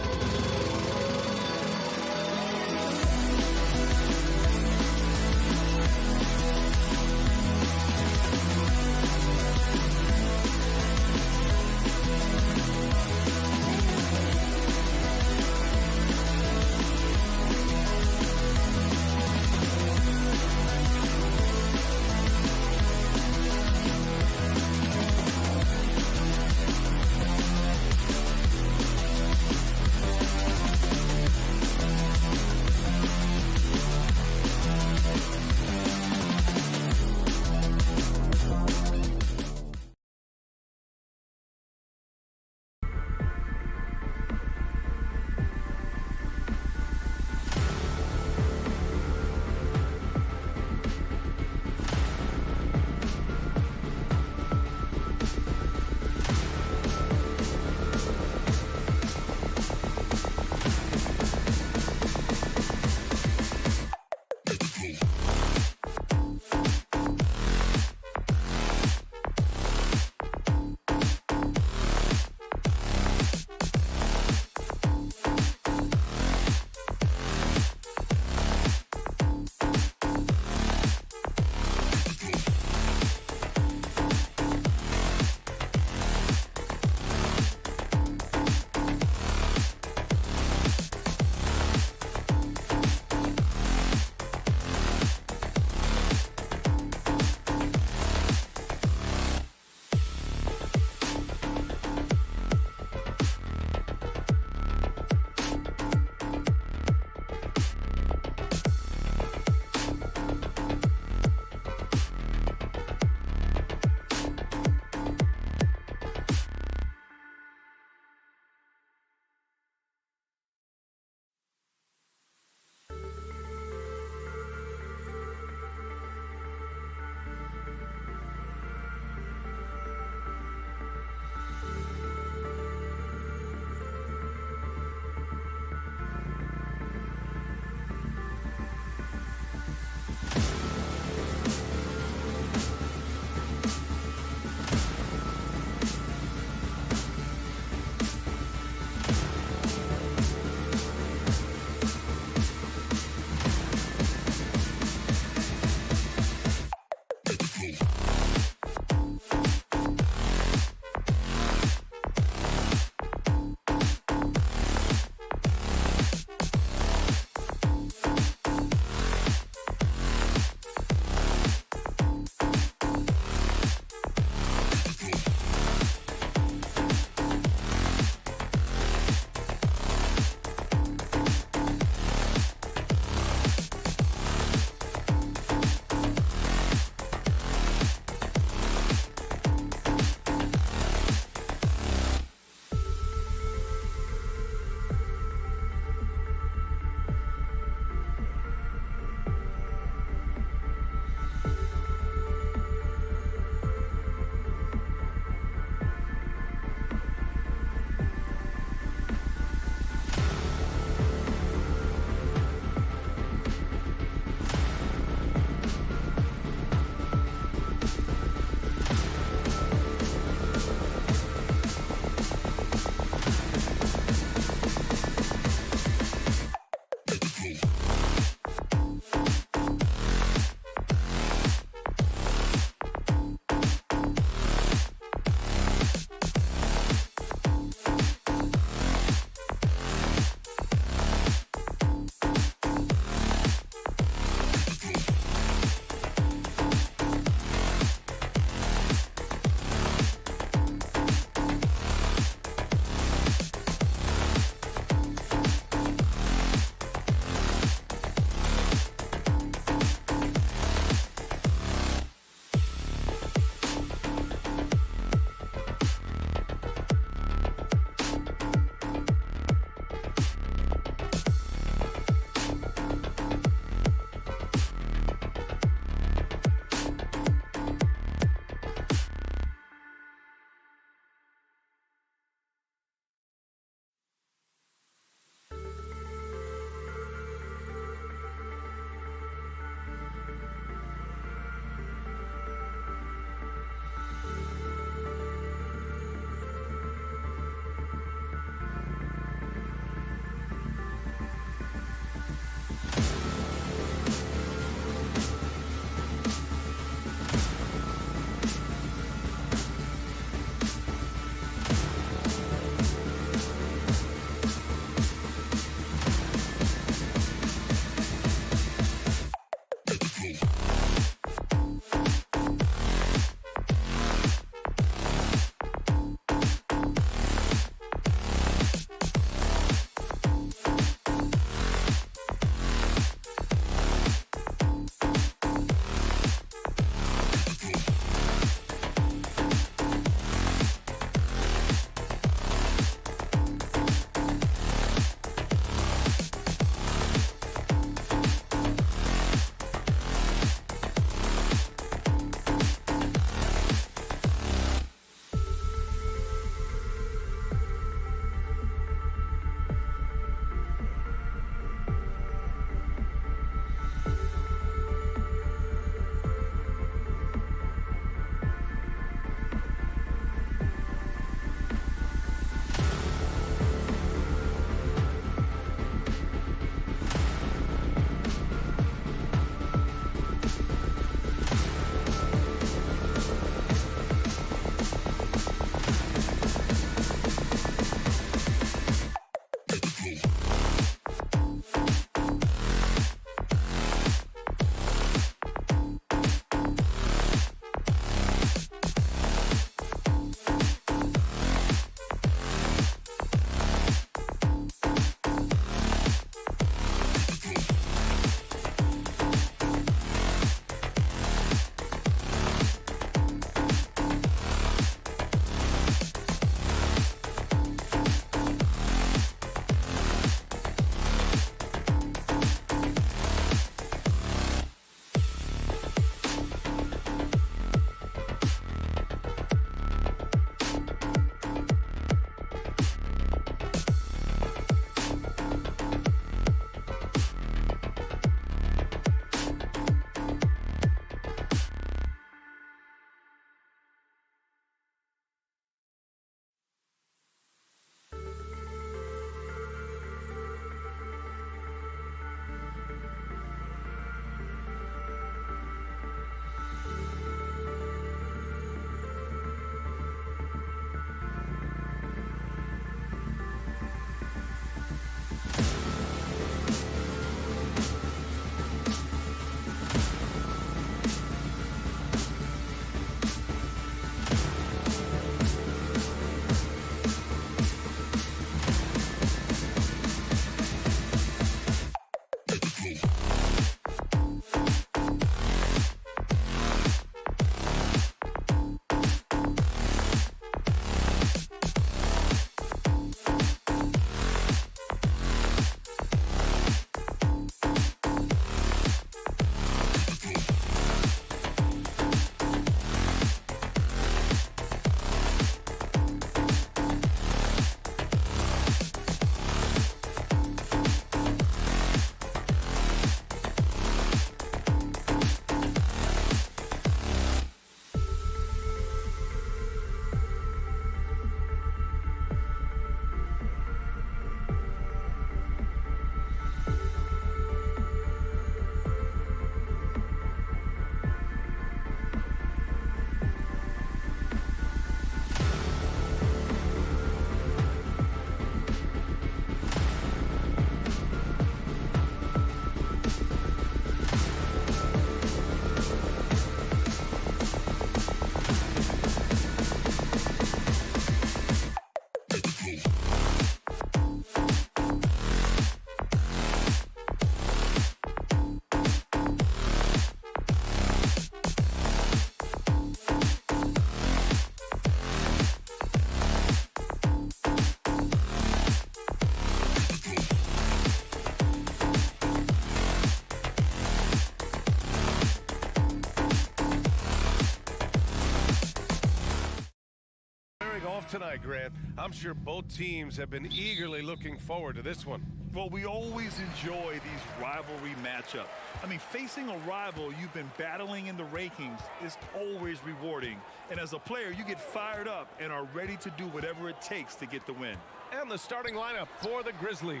tip-off tonight, Grant. I'm sure both teams have been eagerly looking forward to this one. Well, we always enjoy these rivalry matchups. I mean, facing a rival you've been battling in the rankings is always rewarding. And as a player, you get fired up and are ready to do whatever it takes to get the win. And the starting lineup for the Grizzlies.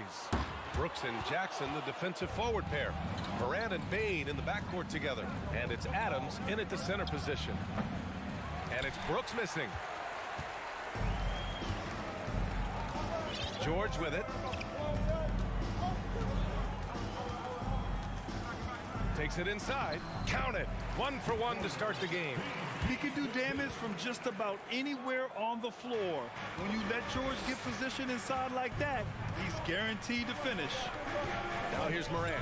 Brooks and Jackson, the defensive forward pair. Morant and Bane in the backcourt together. And it's Adams in at the center position. And it's Brooks missing. George with it. Takes it inside. Count it. 1 for 1 to start the game. He can do damage from just about anywhere on the floor. When you let George get position inside like that, he's guaranteed to finish. Now here's Morant.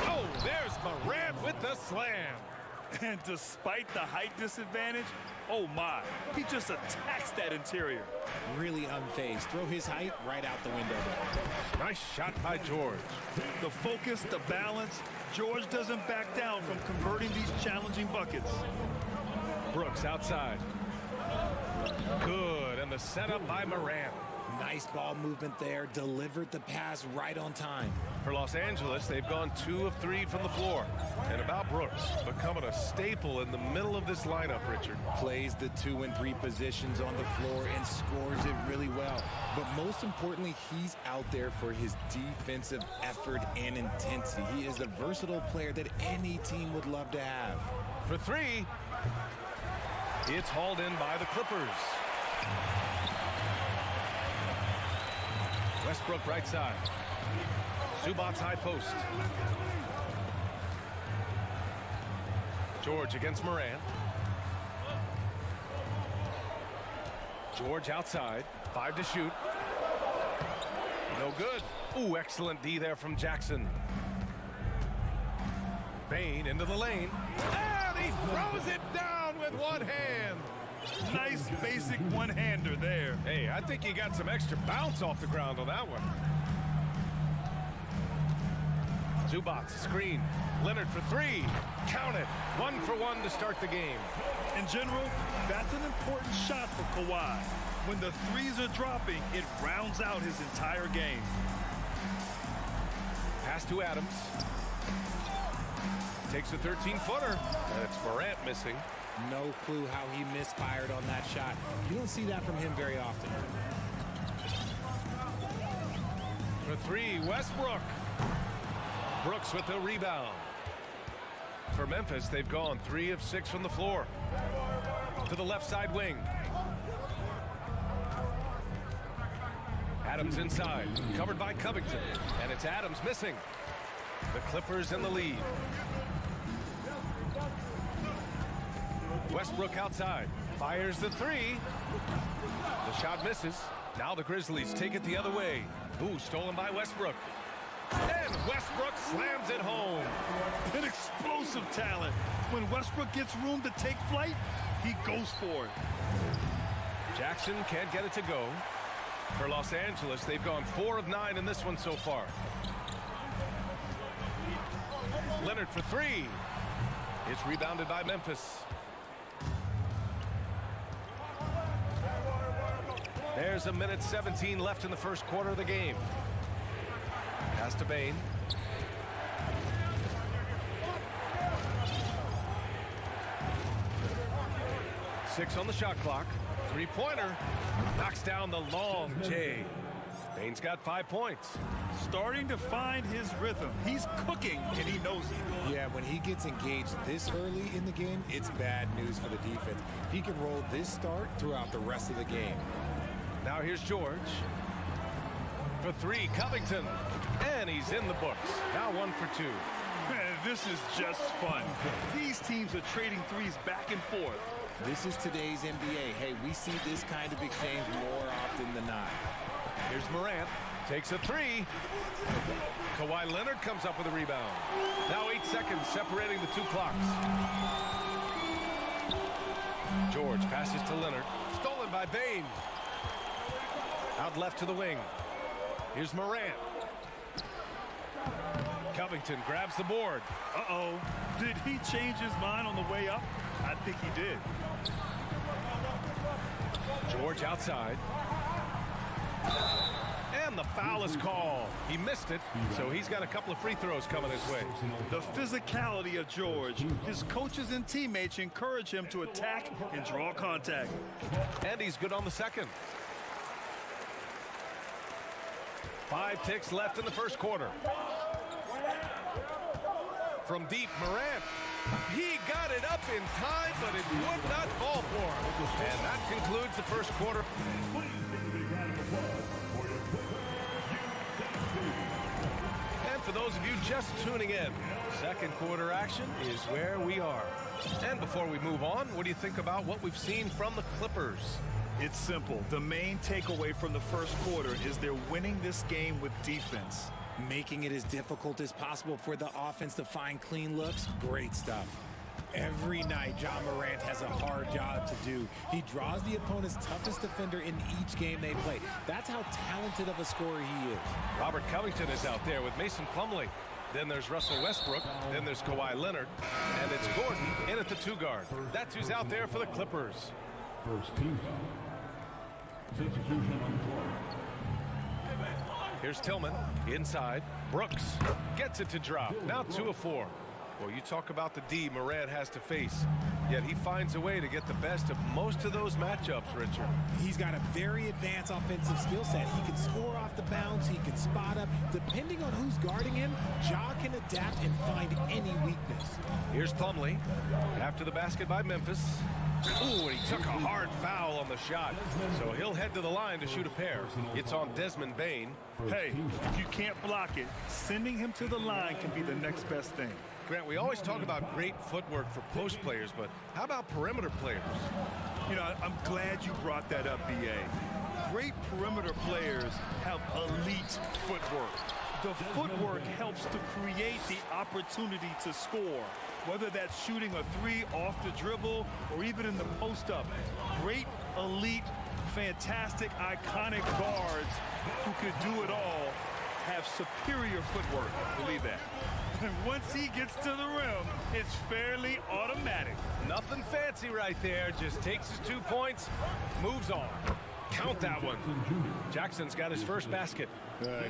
Oh, there's Morant with the slam. And despite the height disadvantage, oh my, he just attacks that interior. Really unfazed. Throw his height right out the window there. Nice shot by George. The focus, the balance, George doesn't back down from converting these challenging buckets. Brooks outside. Good, and the setup by Morant. Nice ball movement there. Delivered the pass right on time. For Los Angeles, they've gone 2 of 3 from the floor. And about Brooks, becoming a staple in the middle of this lineup, Richard. Plays the 2 and 3 positions on the floor and scores it really well. But most importantly, he's out there for his defensive effort and intensity. He is a versatile player that any team would love to have. For 3, it's hauled in by the Clippers. Westbrook right side. Zubac's high post. George against Morant. George outside. 5 to shoot. No good. Ooh, excellent D there from Jackson. Bane into the lane. And he throws it down with one hand. Nice basic one-hander there. Hey, I think he got some extra bounce off the ground on that one. Zubac screen. Leonard for 3. Count it. 1 for 1 to start the game. In general, that's an important shot for Kawhi. When the threes are dropping, it rounds out his entire game. Pass to Adams. Takes a 13-footer. And it's Morant missing. No clue how he misfired on that shot. You don't see that from him very often. For 3, Westbrook. Brooks with the rebound. For Memphis, they've gone 3 of 6 from the floor. To the left side wing. Adams inside, covered by Covington. And it's Adams missing. The Clippers in the lead. Westbrook outside, fires the 3. The shot misses. Now the Grizzlies take it the other way. Ooh, stolen by Westbrook. And Westbrook slams it home. An explosive talent. When Westbrook gets room to take flight, he goes for it. Jackson can't get it to go. For Los Angeles, they've gone 4 of 9 in this one so far. Leonard for 3. It's rebounded by Memphis. There's a minute 17 left in the first quarter of the game. Pass to Bane. Six on the shot clock. 3-pointer. Knocks down the long J. Bane's got 5 points. Starting to find his rhythm. He's cooking, and he knows it. Yeah, when he gets engaged this early in the game, it's bad news for the defense. He can roll this start throughout the rest of the game. Now here's George. For 3, Covington. And he's in the books. Now 1 for 2. Man, this is just fun. These teams are trading threes back and forth. This is today's NBA. Hey, we see this kind of exchange more often than not. Here's Morant. Takes a 3. Kawhi Leonard comes up with a rebound. Now 8 seconds separating the 2 clocks. George passes to Leonard. Stolen by Bane. Out left to the wing. Here's Morant. Covington grabs the board. Uh-oh. Did he change his mind on the way up? I think he did. George outside. And the foul is called. He missed it, so he's got a couple of free throws coming his way. The physicality of George. His coaches and teammates encourage him to attack and draw contact. And he's good on the second. 5 ticks left in the first quarter. From deep, Morant. He got it up in time, but it would not fall for him. And that concludes the first quarter. And for those of you just tuning in, second quarter action is where we are. And before we move on, what do you think about what we've seen from the Clippers? It's simple. The main takeaway from the first quarter is they're winning this game with defense. Making it as difficult as possible for the offense to find clean looks. Great stuff. Every night, John Morant has a hard job to do. He draws the opponent's toughest defender in each game they play. That's how talented of a scorer he is. Robert Covington is out there with Mason Plumlee. Then there's Russell Westbrook. Then there's Kawhi Leonard. And it's Gordon in at the 2 guard. That's who's out there for the Clippers. First team foul. Substitution on the floor. Here's Tillman inside. Brooks gets it to drop. Now 2 of 4. Well, you talk about the D Morant has to face. Yet he finds a way to get the best of most of those matchups, Richard. He's got a very advanced offensive skill set. He can score off the bounce. He can spot up. Depending on who's guarding him, Ja can adapt and find any weakness. Here's Plumlee after the basket by Memphis. Ooh, and he took a hard foul on the shot. So he'll head to the line to shoot a pair. It's on Desmond Bane. Hey, if you can't block it, sending him to the line can be the next best thing. Grant, we always talk about great footwork for post players, but how about perimeter players? You know, I'm glad you brought that up, B.A. Great perimeter players have elite footwork. The footwork helps to create the opportunity to score, whether that's shooting a 3 off the dribble or even in the post-up. Great, elite, fantastic, iconic guards who could do it all have superior footwork. Believe that. And once he gets to the rim, it's fairly automatic. Nothing fancy right there. Just takes his 2 points, moves on. Count that one. Jackson's got his first basket.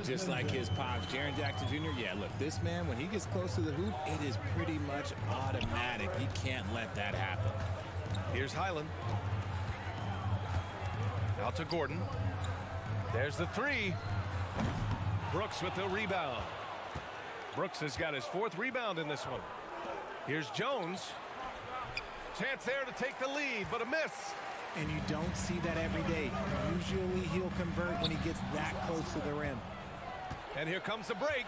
Just like his pops, Jaren Jackson Jr. Yeah, look, this man, when he gets close to the hoop, it is pretty much automatic. He can't let that happen. Here's Highland. Out to Gordon. There's the 3. Brooks with the rebound. Brooks has got his 4th rebound in this one. Here's Jones. Chance there to take the lead, but a miss. And you don't see that every day. Usually he'll convert when he gets that close to the rim. And here comes the break.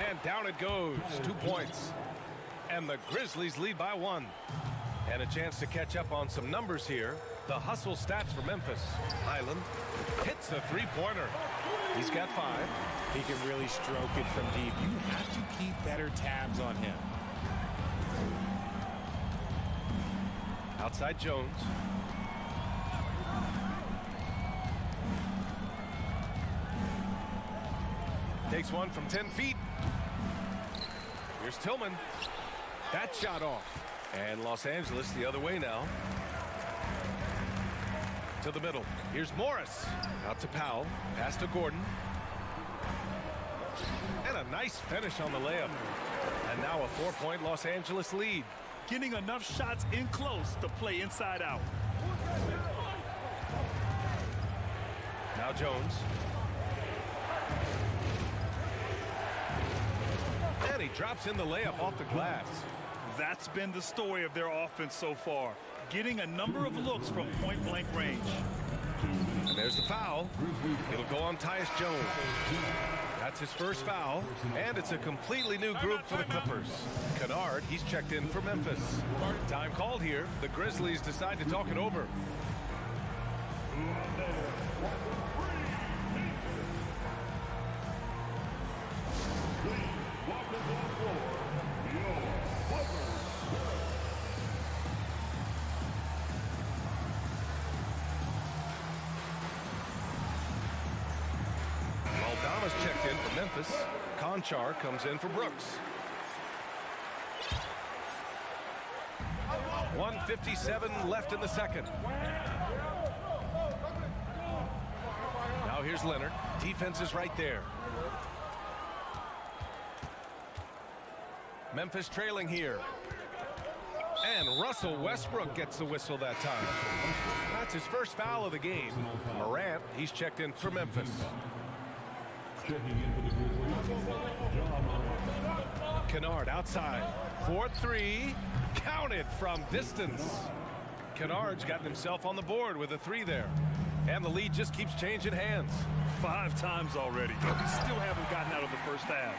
And down it goes. 2 points. And the Grizzlies lead by 1. And a chance to catch up on some numbers here. The hustle stats for Memphis. Highland hits a 3-pointer. He's got 5. He can really stroke it from deep. You have to keep better tabs on him. Outside Jones. Takes one from 10 feet. Here's Tillman. That shot off. And Los Angeles the other way now. To the middle. Here's Morris. Out to Powell. Pass to Gordon. And a nice finish on the layup. And now a 4-point Los Angeles lead. Getting enough shots in close to play inside out. Now Jones. And he drops in the layup off the glass. That's been the story of their offense so far. Getting a number of looks from point-blank range. And there's the foul. It'll go on Tyus Jones. That's his first foul. And it's a completely new group for the Clippers. Kennard, he's checked in for Memphis. Time called here. The Grizzlies decide to talk it over. Checked in for Memphis. Conchar comes in for Brooks. 1:57 left in the second. Now here's Leonard. Defense is right there. Memphis trailing here. And Russell Westbrook gets the whistle that time. That's his first foul of the game. Morant, he's checked in for Memphis. Checking in for the Grizzlies, Kennard outside. 4-3. Counted from distance. Kennard's gotten himself on the board with a 3 there. And the lead just keeps changing hands. 5 times already. We still haven't gotten out of the first half.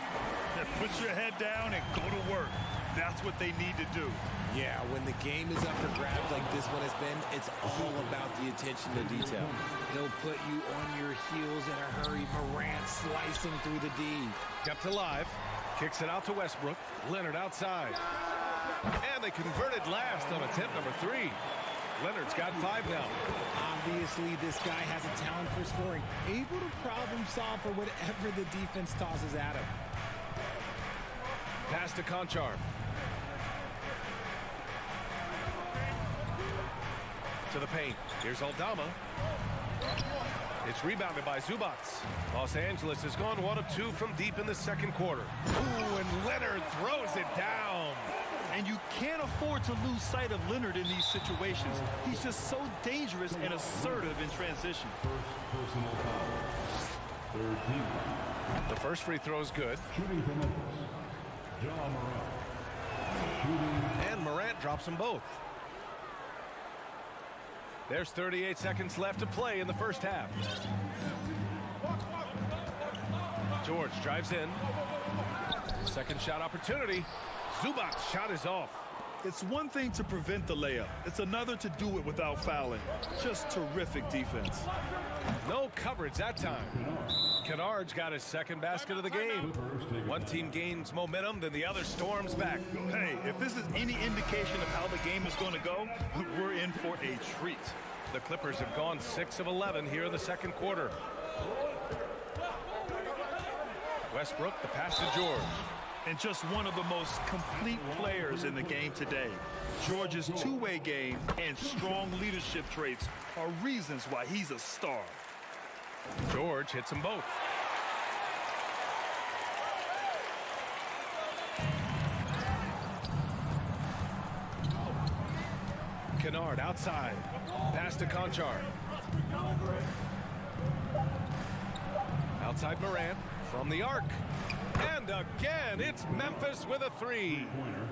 Put your head down and go to work. That's what they need to do. Yeah, when the game is up for grabs like this one has been, it's all about the attention to detail. He'll put you on your heels in a hurry. Morant slicing through the D. Kept alive. Kicks it out to Westbrook. Leonard outside. And they converted last on attempt number 3. Leonard's got 5 now. Obviously, this guy has a talent for scoring. Able to problem solve for whatever the defense tosses at him. Pass to Conchar. To the paint. Here's Aldama. It's rebounded by Zubac. Los Angeles has gone 1 of 2 from deep in the second quarter. Ooh, and Leonard throws it down. And you can't afford to lose sight of Leonard in these situations. He's just so dangerous and assertive in transition. first personal foul. 13. The first free throw is good. Shooting for Memphis, Ja Morant. Shooting. And Morant drops them both. There's 38 seconds left to play in the first half. George drives in. Second shot opportunity. Zubac's shot is off. It's one thing to prevent the layup. It's another to do it without fouling. Just terrific defense. No coverage that time. Kennard's got his second basket of the game. One team gains momentum, then the other storms back. Hey, if this is any indication of how the game is going to go, we're in for a treat. The Clippers have gone 6 of 11 here in the second quarter. Westbrook, the pass to George. And just one of the most complete players in the game today. George's two-way game and strong leadership traits are reasons why he's a star. George hits them both. Kennard outside. Pass to Conchar. Outside Morant from the arc. And again, it's Memphis with a 3.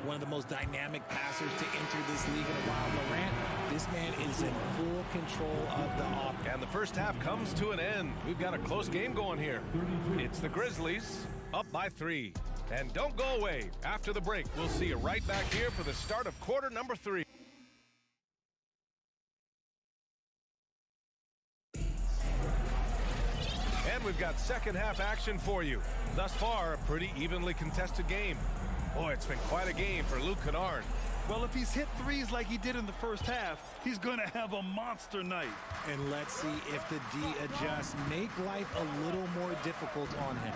One of the most dynamic passers to enter this league in a while. Morant, this man is in full control of the offense. And the first half comes to an end. We've got a close game going here. It's the Grizzlies up by 3. And don't go away. After the break, we'll see you right back here for the start of quarter number 3. And we've got second half action for you. Thus far, a pretty evenly contested game. Boy, it's been quite a game for Luke Kennard. Well, if he's hit threes like he did in the first half, he's going to have a monster night. And let's see if the D adjusts, make life a little more difficult on him.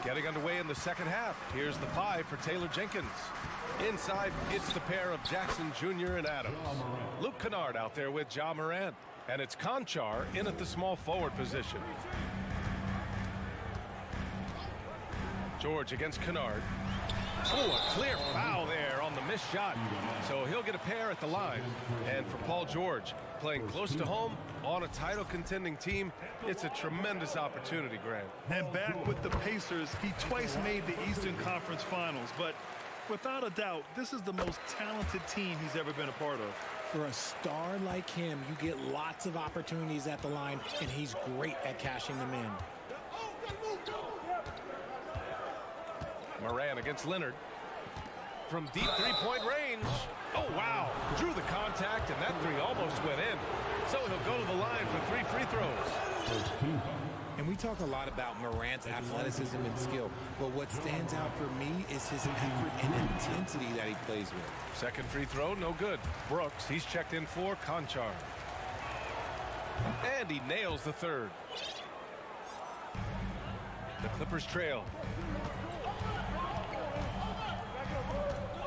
Getting underway in the second half. Here's the 5 for Taylor Jenkins. Inside, it's the pair of Jackson Jr. and Adams. Luke Kennard out there with Ja Morant. And it's Conchar in at the small forward position. George against Kennard. Oh, a clear foul there on the missed shot. So he'll get a pair at the line. And for Paul George, playing close to home on a title contending team, it's a tremendous opportunity, Grant. And back with the Pacers, he twice made the Eastern Conference Finals. But without a doubt, this is the most talented team he's ever been a part of. For a star like him, you get lots of opportunities at the line, and he's great at cashing them in. Morant against Leonard. From deep three-point range. Oh, wow. Drew the contact, and that 3 almost went in. So he'll go to the line for 3 free throws. And we talk a lot about Morant's athleticism and skill, but what stands out for me is his effort and intensity that he plays with. Second free throw, no good. Brooks, he's checked in for Conchar. And he nails the third. The Clippers trail.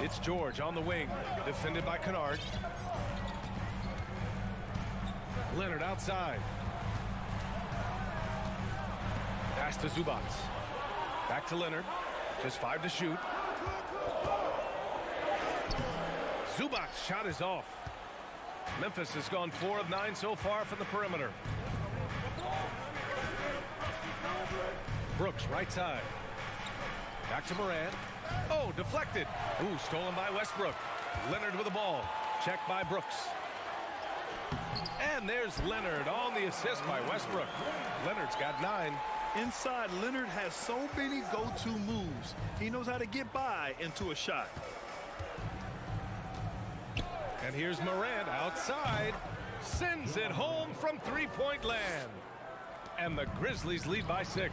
It's George on the wing, defended by Kennard. Leonard outside. Pass to Zubac. Back to Leonard. Just 5 to shoot. Zubac's shot is off. Memphis has gone 4 of 9 so far from the perimeter. Brooks right side. Back to Morant. Oh, deflected. Ooh, stolen by Westbrook. Leonard with the ball. Checked by Brooks. And there's Leonard on the assist by Westbrook. Leonard's got 9. Inside, Leonard has so many go-to moves. He knows how to get by into a shot. And here's Morant outside. Sends it home from three-point land. And the Grizzlies lead by 6.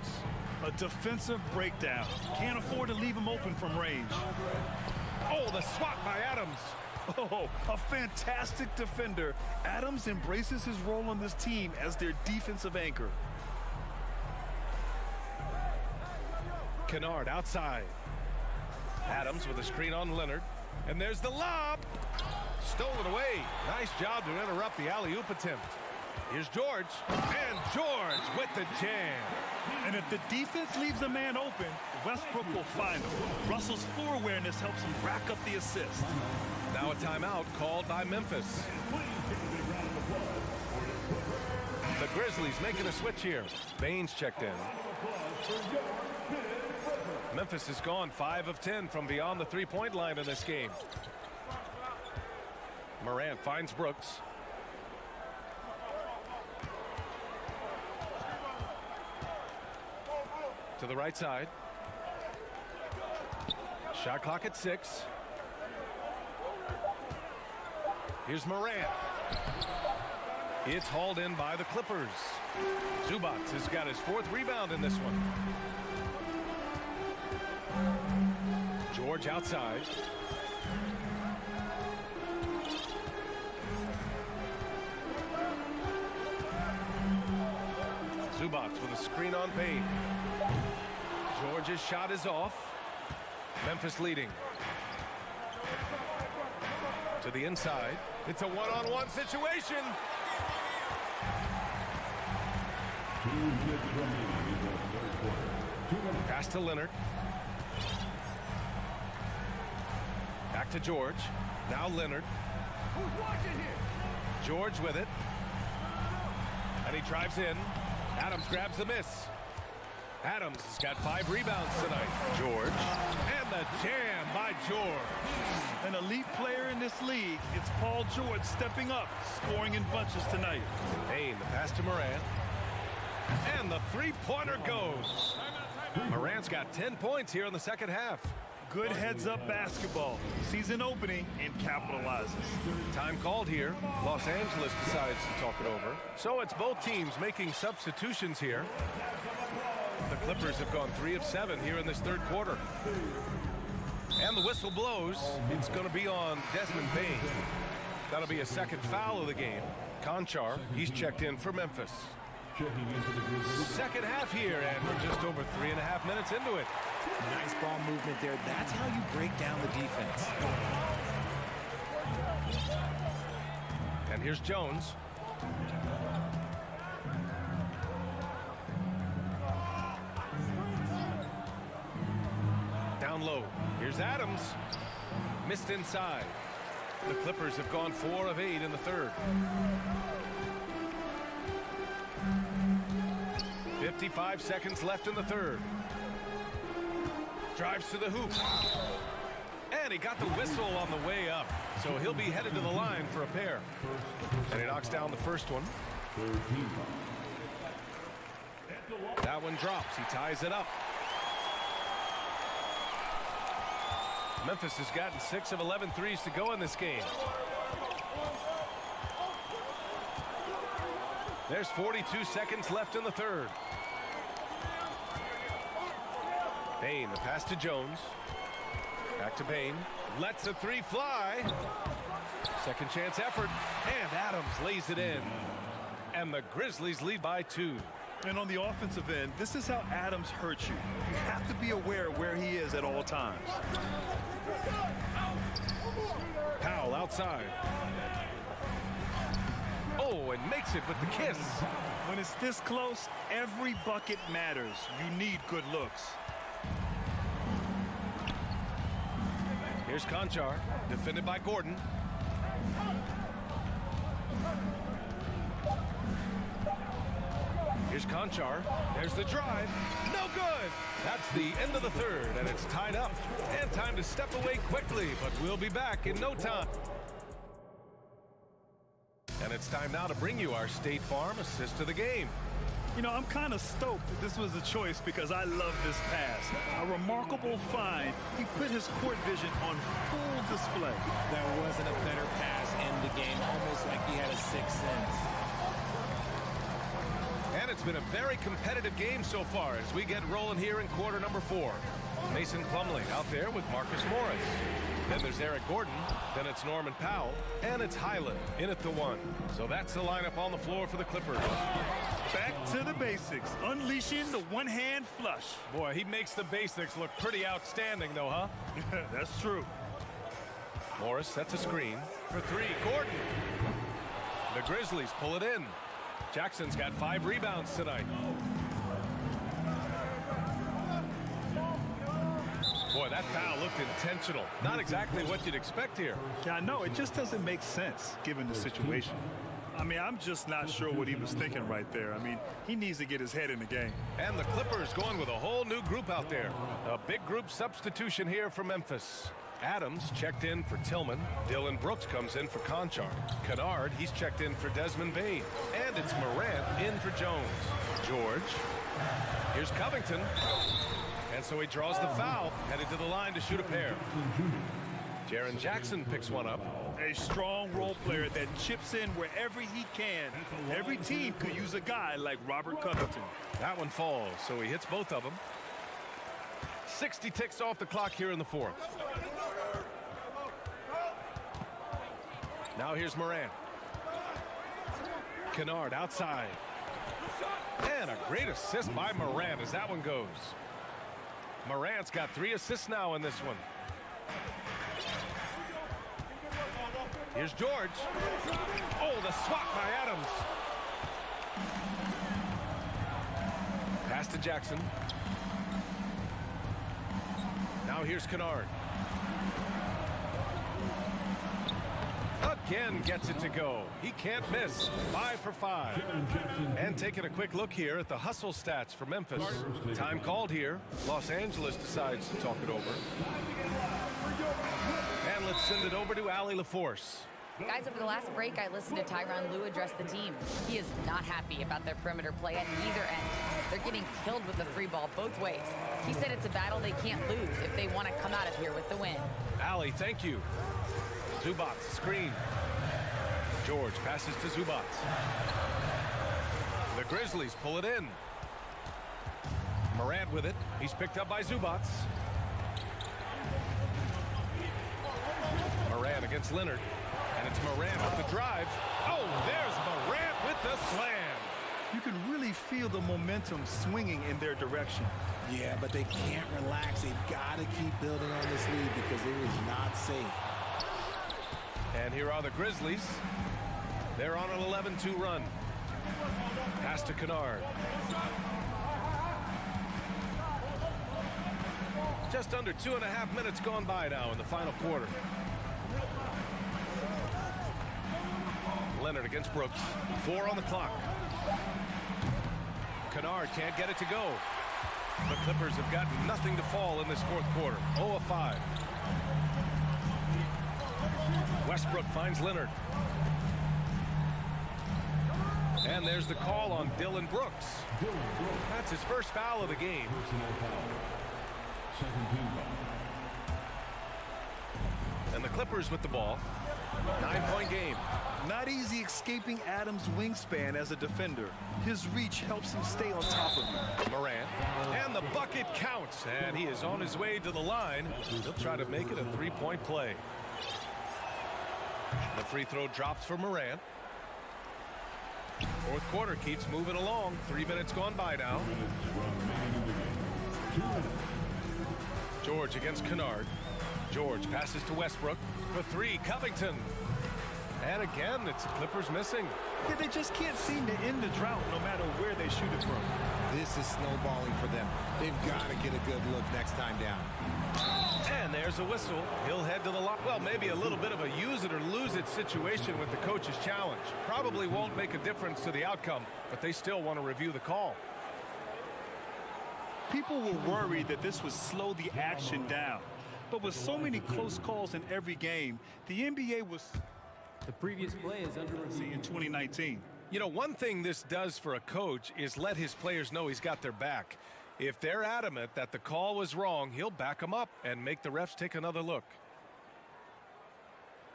A defensive breakdown. Can't afford to leave him open from range. Oh, the swat by Adams. Oh, a fantastic defender. Adams embraces his role on this team as their defensive anchor. Kennard outside. Adams with a screen on Leonard. And there's the lob. Stolen away. Nice job to interrupt the alley-oop attempt. Here's George. And George with the jam. And if the defense leaves a man open, Westbrook will find him. Russell's floor awareness helps him rack up the assist. Now a timeout called by Memphis. The Grizzlies making a switch here. Baines checked in. Memphis has gone 5 of 10 from beyond the three-point line in this game. Morant finds Brooks. To the right side. Shot clock at 6. Here's Morant. It's hauled in by the Clippers. Zubac has got his 4th rebound in this one. George outside. Zubac with a screen on Payne. George's shot is off. Memphis leading. To the inside. It's a one-on-one situation. Pass to Leonard. Back to George. Now Leonard. Who's watching here? George with it. And he drives in. Adams grabs the miss. Adams has got 5 rebounds tonight. George. And the jam by George. An elite player in this league. It's Paul George stepping up, scoring in bunches tonight. Payne, the pass to Morant. And the three-pointer goes. Morant's got 10 points here in the second half. Good heads-up basketball. Season opening and capitalizes. Time called here. Los Angeles decides to talk it over. So it's both teams making substitutions here. The Clippers have gone 3 of 7 here in this third quarter. And the whistle blows. It's going to be on Desmond Payne. That'll be a second foul of the game. Conchar, he's checked in for Memphis. Second half here, and we're just over 3.5 minutes into it. Nice ball movement there. That's how you break down the defense. And here's Jones. Down low. Here's Adams. Missed inside. The Clippers have gone 4 of 8 in the third. 55 seconds left in the third. Drives to the hoop. And he got the whistle on the way up. So he'll be headed to the line for a pair. And he knocks down the first one. That one drops. He ties it up. Memphis has gotten 6 of 11 threes to go in this game. There's 42 seconds left in the third. Payne, the pass to Jones. Back to Payne. Lets a 3 fly. Second chance effort. And Adams lays it in. And the Grizzlies lead by 2. And on the offensive end, this is how Adams hurts you. You have to be aware of where he is at all times. Powell outside. Oh, and makes it with the kiss. When it's this close, every bucket matters. You need good looks. Here's Conchar, defended by Gordon. Here's Conchar. There's the drive. No good. That's the end of the third, and it's tied up. And time to step away quickly, but we'll be back in no time. And it's time now to bring you our State Farm assist to the game. You know, I'm kind of stoked that this was a choice because I love this pass. A remarkable find. He put his court vision on full display. There wasn't a better pass in the game, almost like he had a sixth sense. And it's been a very competitive game so far as we get rolling here in quarter number 4. Mason Plumlee out there with Marcus Morris. Then there's Eric Gordon. Then it's Norman Powell. And it's Highland in at the 1. So that's the lineup on the floor for the Clippers. Back to the basics. Unleashing the one-hand flush. Boy, he makes the basics look pretty outstanding, though, huh? That's true. Morris sets a screen for 3. Gordon. The Grizzlies pull it in. Jackson's got 5 rebounds tonight. Boy, that foul looked intentional. Not exactly what you'd expect here. Yeah, I know. It just doesn't make sense given the situation. I mean, I'm just not sure what he was thinking right there. I mean, he needs to get his head in the game. And the Clippers going with a whole new group out there. A big group substitution here for Memphis. Adams checked in for Tillman. Dylan Brooks comes in for Conchar. Kennard, he's checked in for Desmond Bane. And it's Morant in for Jones. George. Here's Covington. And so he draws the foul, headed to the line to shoot a pair. Jaren Jackson picks one up. A strong role player that chips in wherever he can. Every team could use a guy like Robert Covington. That one falls, so he hits both of them. 60 ticks off the clock here in the 4th. Now here's Morant. Kennard outside. And a great assist by Morant as that one goes. Morant's got 3 assists now in this one. Here's George. Oh, the swat by Adams. Pass to Jackson. Now here's Kennard. Again gets it to go. He can't miss. 5 for 5. And taking a quick look here at the hustle stats for Memphis. Time called here. Los Angeles decides to talk it over. And let's send it over to Allie LaForce. Guys, over the last break, I listened to Tyronn Lue address the team. He is not happy about their perimeter play at either end. They're getting killed with the 3 ball both ways. He said it's a battle they can't lose if they want to come out of here with the win. Allie, thank you. Zubac, screen. George passes to Zubac. The Grizzlies pull it in. Morant with it. He's picked up by Zubac. Morant against Leonard. And it's Morant off the drive. Oh, there's Morant with the slam. You can really feel the momentum swinging in their direction. Yeah, but they can't relax. They've got to keep building on this lead because it is not safe. And here are the Grizzlies. They're on an 11-2 run. Pass to Kennard. Just under 2.5 minutes gone by now in the final quarter. Leonard against Brooks. 4 on the clock. Kennard can't get it to go. The Clippers have got nothing to fall in this 4th quarter. 0 of 5. Westbrook finds Leonard. And there's the call on Dylan Brooks. That's his first foul of the game. And the Clippers with the ball. 9-point game. Not easy escaping Adams' wingspan as a defender. His reach helps him stay on top of him. Morant. And the bucket counts. And he is on his way to the line. He'll try to make it a 3-point play. The free throw drops for Morant. Fourth quarter keeps moving along. 3 minutes gone by now. George against Kennard. George passes to Westbrook for three. Covington. And again, it's the Clippers missing. Yeah, they just can't seem to end the drought no matter where they shoot it from. This is snowballing for them. They've got to get a good look next time down. And there's a whistle. He'll head to the line. Well, maybe a little bit of a use it or lose it situation with the coach's challenge. Probably won't make a difference to the outcome, but they still want to review the call. People were worried that this would slow the action down. But with so many close calls in every game, the NBA was... The previous play is under review in 2019. You know, one thing this does for a coach is let his players know he's got their back. If they're adamant that the call was wrong, he'll back them up and make the refs take another look.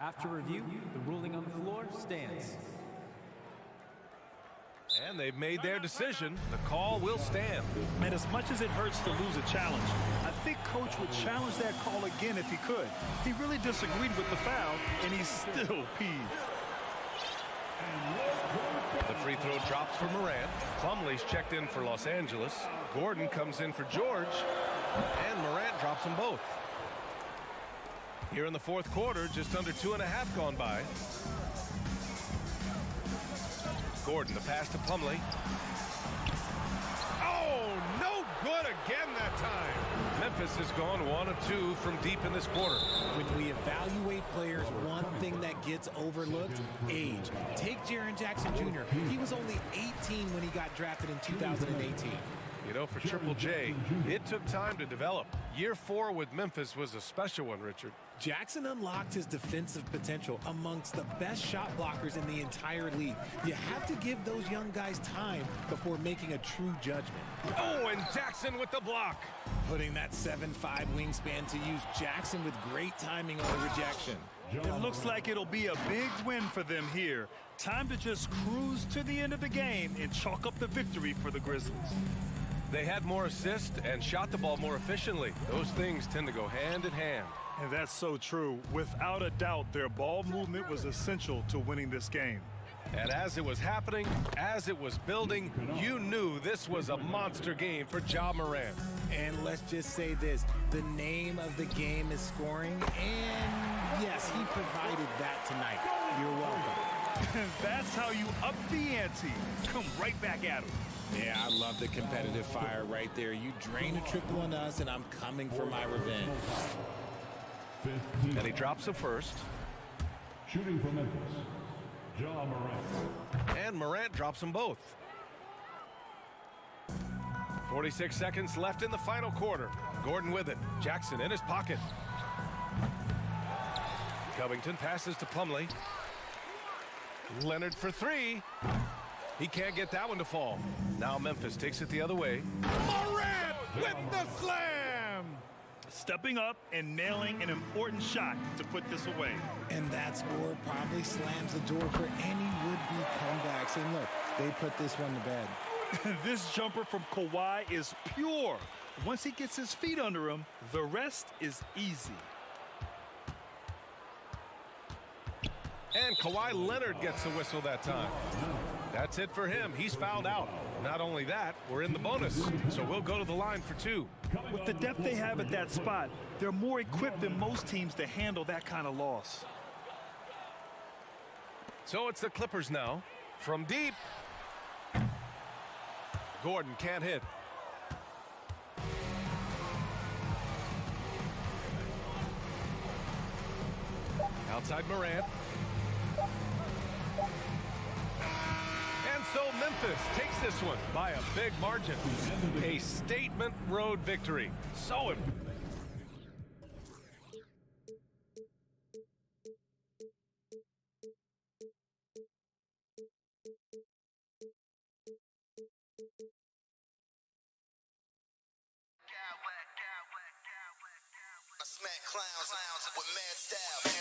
After review, the ruling on the floor stands. And they've made their decision. The call will stand. And as much as it hurts to lose a challenge, I think Coach would challenge that call again if he could. He really disagreed with the foul, and he's still peeved. The free throw drops for Morant. Plumlee's checked in for Los Angeles. Gordon comes in for George. And Morant drops them both. Here in the fourth quarter, just under 2.5 gone by. Gordon, the pass to Plumlee. Oh, no good again that time. Memphis has gone 1 of 2 from deep in this quarter. When we evaluate players, one thing that gets overlooked, age. Take Jaren Jackson Jr. He was only 18 when he got drafted in 2018. You know, for Triple J, it took time to develop. Year 4 with Memphis was a special one, Richard. Jackson unlocked his defensive potential amongst the best shot blockers in the entire league. You have to give those young guys time before making a true judgment. Oh, and Jackson with the block. Putting that 7'5" wingspan to use. Jackson with great timing on the rejection. It looks like it'll be a big win for them here. Time to just cruise to the end of the game and chalk up the victory for the Grizzlies. They had more assists and shot the ball more efficiently. Those things tend to go hand in hand. And that's so true. Without a doubt, their ball movement was essential to winning this game. And as it was happening, as it was building, you knew this was a monster game for Ja Morant. And let's just say this, the name of the game is scoring, and yes, he provided that tonight. You're welcome. That's how you up the ante. Come right back at him. Yeah, I love the competitive fire right there. You drain a triple on us, and I'm coming for my revenge. And he drops the first. Shooting for Memphis, Ja Morant. And Morant drops them both. 46 seconds left in the final quarter. Gordon with it. Jackson in his pocket. Covington passes to Plumlee. Leonard for three. He can't get that one to fall. Now Memphis takes it the other way. Morant with the slam! Stepping up and nailing an important shot to put this away. And that score probably slams the door for any would-be comebacks. And look, they put this one to bed. This jumper from Kawhi is pure. Once he gets his feet under him, the rest is easy. And Kawhi Leonard gets the whistle that time. That's it for him. He's fouled out. Not only that, we're in the bonus, so we'll go to the line for two. With the depth they have at that spot, they're more equipped than most teams to handle that kind of loss. So it's the Clippers now. From deep. Gordon can't hit. Outside Morant. And so Memphis takes this one by a big margin. A statement road victory. So important. I smack clowns with mad style.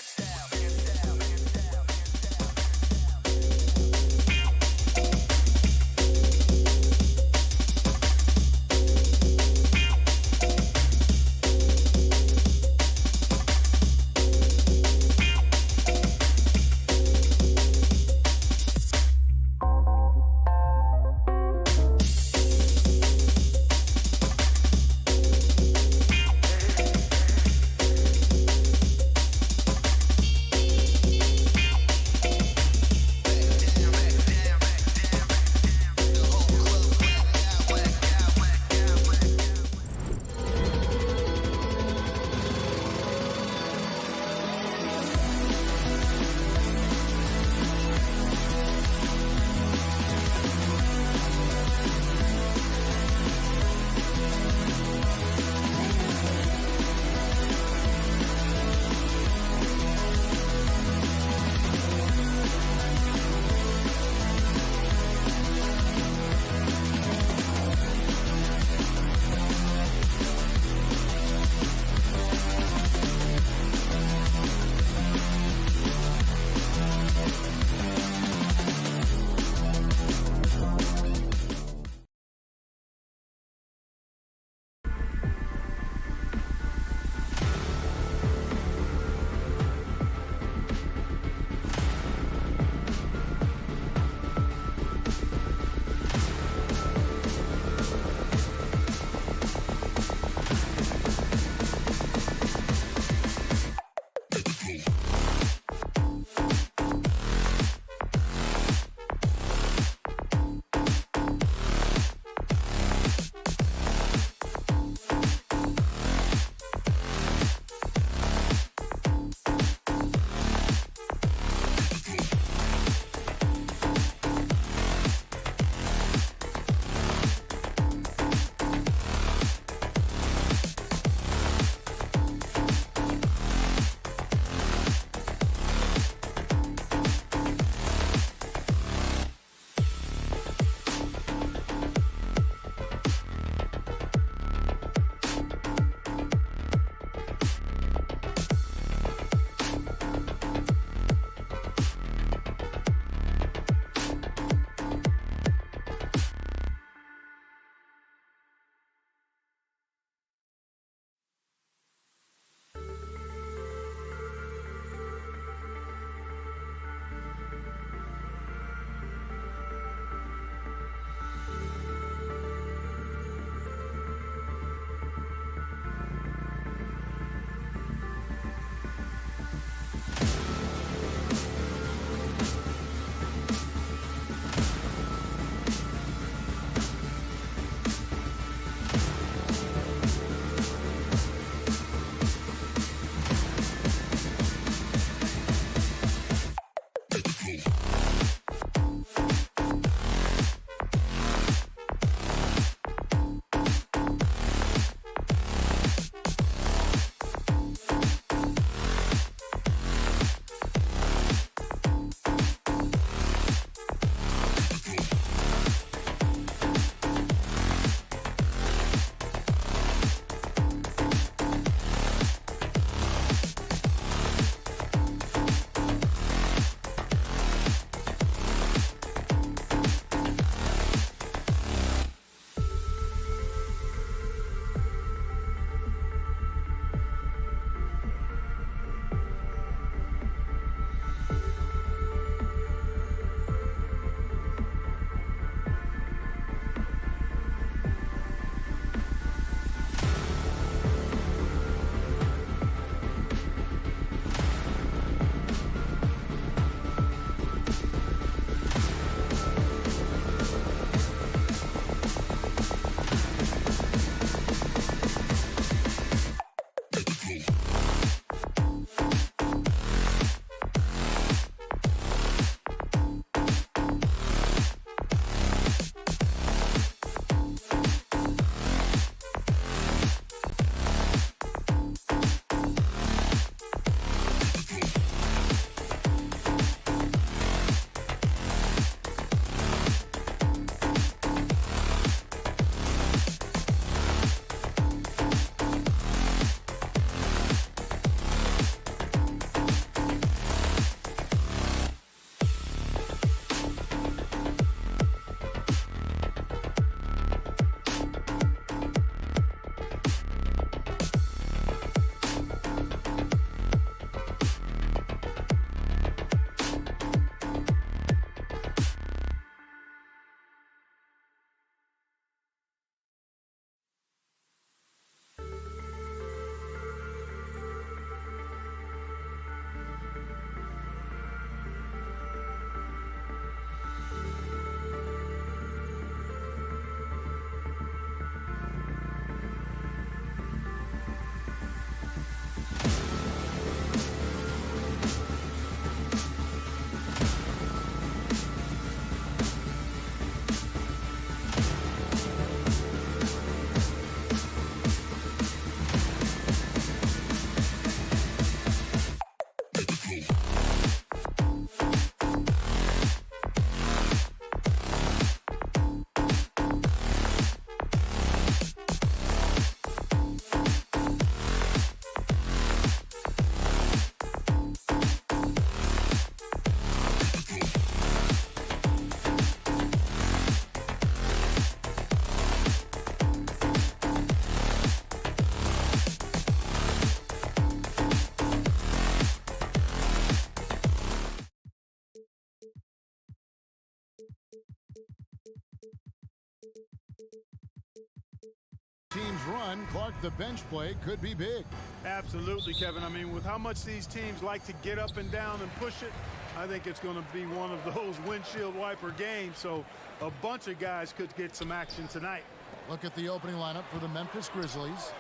Team's run, Clark, the bench play could be big. Absolutely, Kevin. I mean, with how much these teams like to get up and down and push it, I think it's going to be one of those windshield wiper games. So a bunch of guys could get some action tonight. Look at the opening lineup for the Memphis Grizzlies.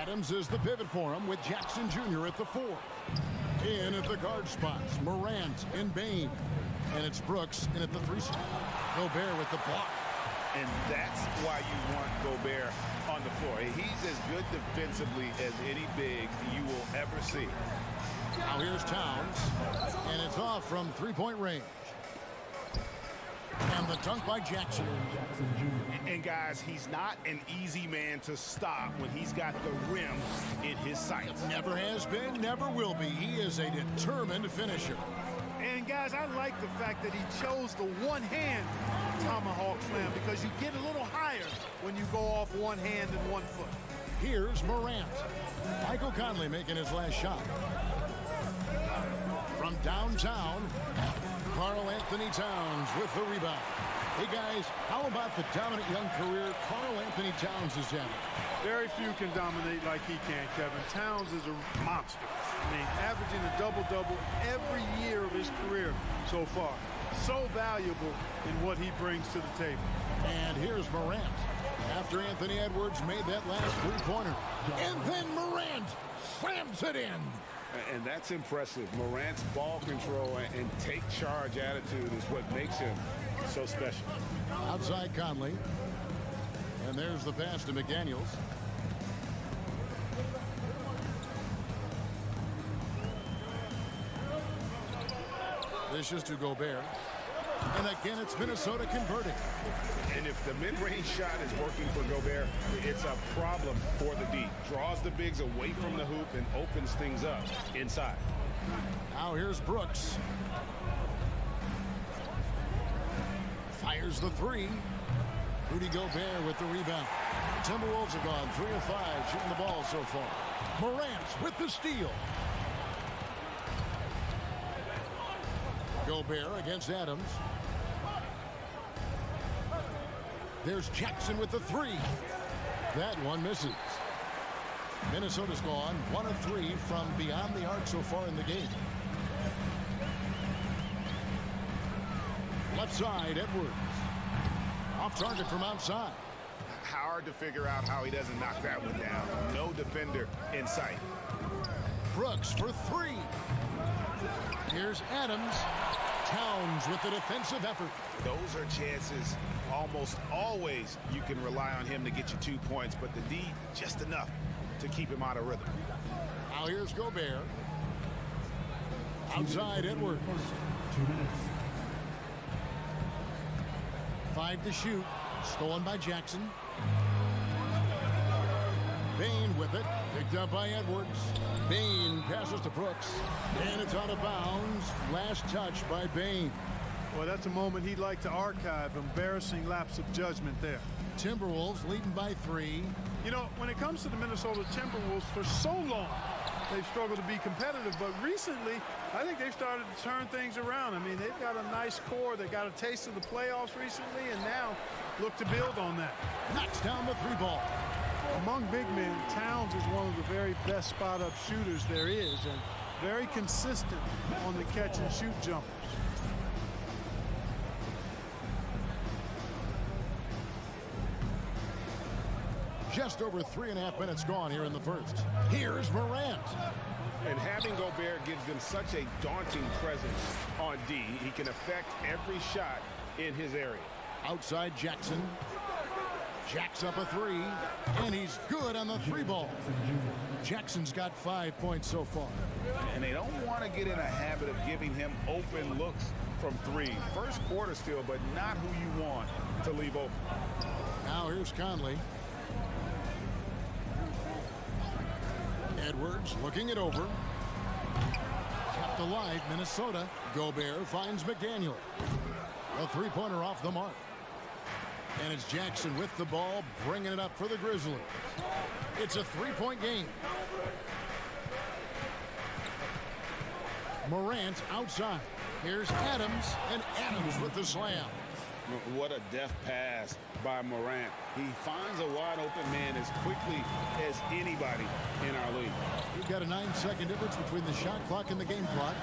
Adams is the pivot for him with Jackson Jr. at the 4. In at the guard spots, Morant and Bane. And it's Brooks in at the 3 spot. Gobert with the block. And that's why you want Gobert on the floor. He's as good defensively as any big you will ever see. Now here's Towns, and it's off from three-point range. And the dunk by Jackson. And guys, he's not an easy man to stop when he's got the rim in his sights. Never has been, never will be. He is a determined finisher. And guys, I like the fact that he chose the one-hand tomahawk slam because you get a little higher when you go off one hand and 1 foot. Here's Morant. Michael Conley making his last shot. From downtown, Karl Anthony Towns with the rebound. Hey guys, how about the dominant young career Karl Anthony Towns is having? Very few can dominate like he can, Kevin. Towns is a monster. I mean, averaging a double-double every year of his career so far. So valuable in what he brings to the table. And here's Morant. After Anthony Edwards made that last three-pointer. And then Morant slams it in. And that's impressive. Morant's ball control and take charge attitude is what makes him so special. Outside Conley. And there's the pass to McDaniels. This is to Gobert. And again, it's Minnesota converting. And if the mid-range shot is working for Gobert, it's a problem for the D. Draws the bigs away from the hoop and opens things up inside. Now here's Brooks. Fires the 3. Rudy Gobert with the rebound. Timberwolves have gone 3 of 5 shooting the ball so far. Morant with the steal. Gobert against Adams. There's Jackson with the 3. That one misses. Minnesota's gone 1 of 3 from beyond the arc so far in the game. Left side, Edwards. Off target from outside. Hard to figure out how he doesn't knock that one down. No defender in sight. Brooks for 3. Here's Adams. Towns with the defensive effort. Those are chances almost always you can rely on him to get you 2 points, but the D just enough to keep him out of rhythm. Now here's Gobert. Outside Edwards. 2 minutes. 5 to shoot. Stolen by Jackson. Bane with it. Picked up by Edwards. Bane passes to Brooks. And it's out of bounds. Last touch by Bane. Well, that's a moment he'd like to archive. Embarrassing lapse of judgment there. Timberwolves leading by 3. You know, when it comes to the Minnesota Timberwolves, for so long, they've struggled to be competitive. But recently, I think they've started to turn things around. I mean, they've got a nice core. They got a taste of the playoffs recently, and now look to build on that. Knocks down the 3 ball. Among big men, Towns is one of the very best spot-up shooters there is, and very consistent on the catch-and-shoot jumpers. Just over 3.5 minutes gone here in the first. Here's Morant. And having Gobert gives them such a daunting presence on D. He can affect every shot in his area. Outside Jackson. Jacks up a 3. And he's good on the 3 ball. Jackson's got 5 points so far. And they don't want to get in a habit of giving him open looks from three. First quarter still, but not who you want to leave open. Now here's Conley. Edwards looking it over. Kept alive, Minnesota. Gobert finds McDaniel. A three-pointer off the mark. And it's Jackson with the ball, bringing it up for the Grizzlies. It's a three-point game. Morant outside. Here's Adams, and Adams with the slam. What a deft pass by Morant. He finds a wide-open man as quickly as anybody in our league. You've got a 9-second difference between the shot clock and the game clock.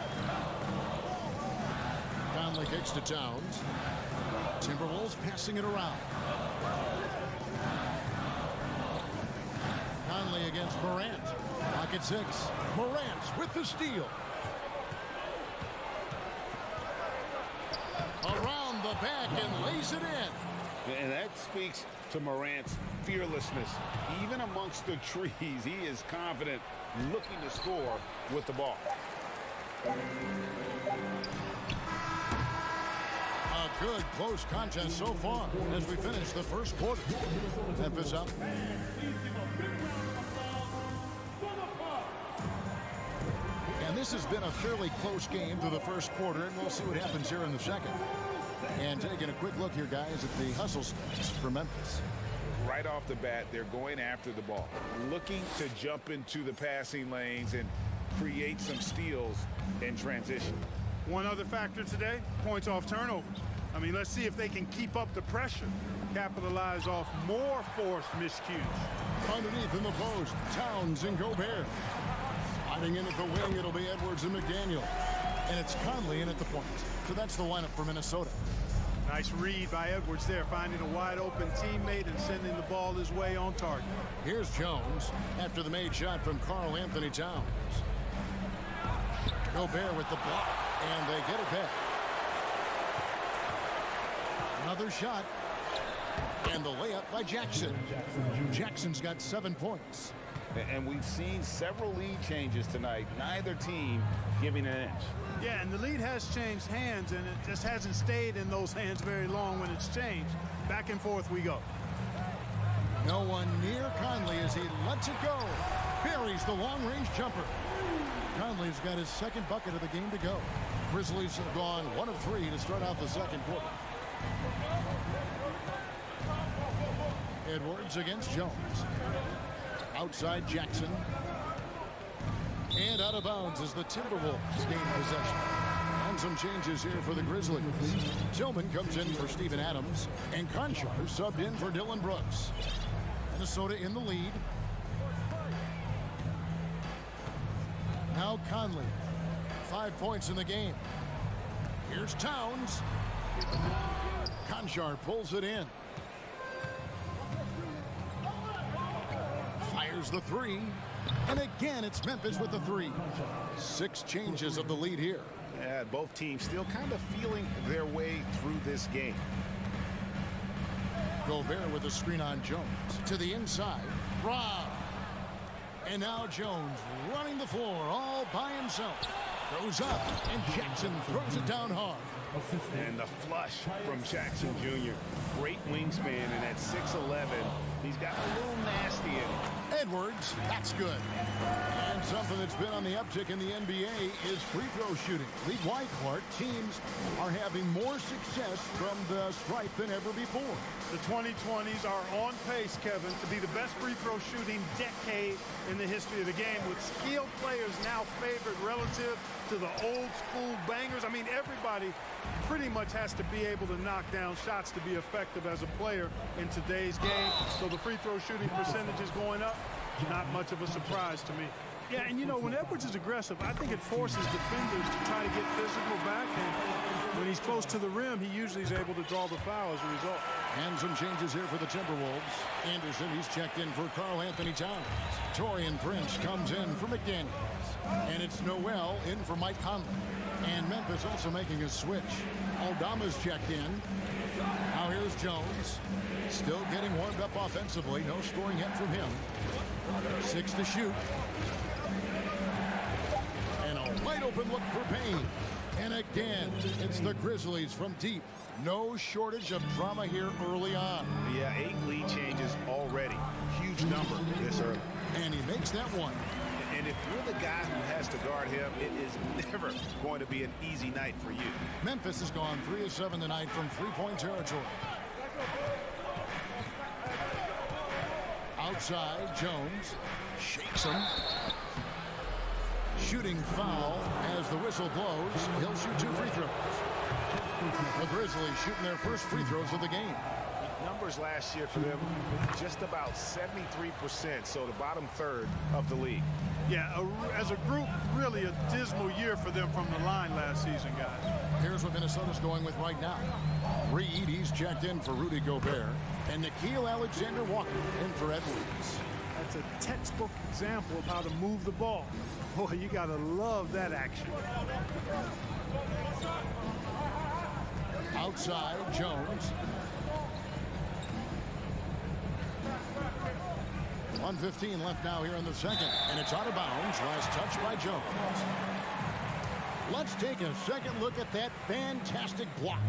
Conley kicks to Towns. Timberwolves passing it around. Conley against Morant. Clock at 6. Morant with the steal. Around the back and lays it in. And that speaks to Morant's fearlessness. Even amongst the trees, he is confident, looking to score with the ball. A good close contest so far as we finish the first quarter. Memphis up. And this has been a fairly close game through the first quarter, and we'll see what happens here in the second. And taking a quick look here, guys, at the hustle stats for Memphis. Right off the bat, they're going after the ball, looking to jump into the passing lanes and create some steals in transition. One other factor today, points off turnovers. I mean, let's see if they can keep up the pressure, capitalize off more forced miscues. Underneath in the post, Towns and Gobert. Sliding in at the wing, it'll be Edwards and McDaniel. And it's Conley in at the point. So that's the lineup for Minnesota. Nice read by Edwards there, finding a wide-open teammate and sending the ball his way on target. Here's Jones after the made shot from Karl Anthony Towns. Gobert with the block, and they get it back. Another shot, and the layup by Jackson. Jackson's got 7 points. And we've seen several lead changes tonight, neither team giving an inch. Yeah, and the lead has changed hands, and it just hasn't stayed in those hands very long when it's changed. Back and forth we go. No one near Conley as he lets it go. Buries the long-range jumper. Conley's got his second bucket of the game to go. Grizzlies have gone 1 of 3 to start out the second quarter. Edwards against Jones. Outside Jackson. And out of bounds as the Timberwolves gain possession. And some changes here for the Grizzlies. Tillman comes in for Steven Adams. And Conchar subbed in for Dylan Brooks. Minnesota in the lead. Now Conley. 5 points in the game. Here's Towns. Conchar pulls it in. Fires the three. And again, it's Memphis with the 3. 6 changes of the lead here. Yeah, both teams still kind of feeling their way through this game. Gobert with a screen on Jones. To the inside. Rob. And now Jones running the floor all by himself. Goes up, and Jackson throws it down hard. And the flush from Jackson Jr. Great wingspan, and at 6'11", he's got a little nasty in him. Edwards, that's good. And something that's been on the uptick in the NBA is free throw shooting. League-wide, Clark, teams are having more success from the stripe than ever before. The 2020s are on pace, Kevin, to be the best free throw shooting decade in the history of the game, with skilled players now favored relative to the old school bangers. I mean, everybody pretty much has to be able to knock down shots to be effective as a player in today's game. So the free throw shooting percentage is going up. Not much of a surprise to me. Yeah, and you know, when Edwards is aggressive, I think it forces defenders to try to get physical back. And when he's close to the rim, he usually is able to draw the foul as a result. And some changes here for the Timberwolves. Anderson, he's checked in for Karl Anthony Towns. Torian Prince comes in for McDaniels. And it's Noel in for Mike Conley. And Memphis also making a switch. Aldama's checked in. Now here's Jones. Still getting warmed up offensively. No scoring yet from him. 6 to shoot. And a wide open look for Payne. And again, it's the Grizzlies from deep. No shortage of drama here early on. Yeah, 8 lead changes already. Huge number this early. And he makes that one. And if you're the guy who has to guard him, it is never going to be an easy night for you. Memphis has gone 3 of 7 tonight from three-point territory. Outside, Jones shakes him. Shooting foul as the whistle blows. He'll shoot 2 free throws. The Grizzlies shooting their first free throws of the game. Numbers last year for them, just about 73%, so the bottom third of the league. Yeah, as a group, really a dismal year for them from the line last season, guys. Here's what Minnesota's going with right now. Reed, he's checked in for Rudy Gobert. And Nickeil Alexander-Walker in for Edwards. That's a textbook example of how to move the ball. Boy, you got to love that action. Outside, Jones. 1:15 left now here in the second. And it's out of bounds. Last touch by Jones. Let's take a second look at that fantastic block.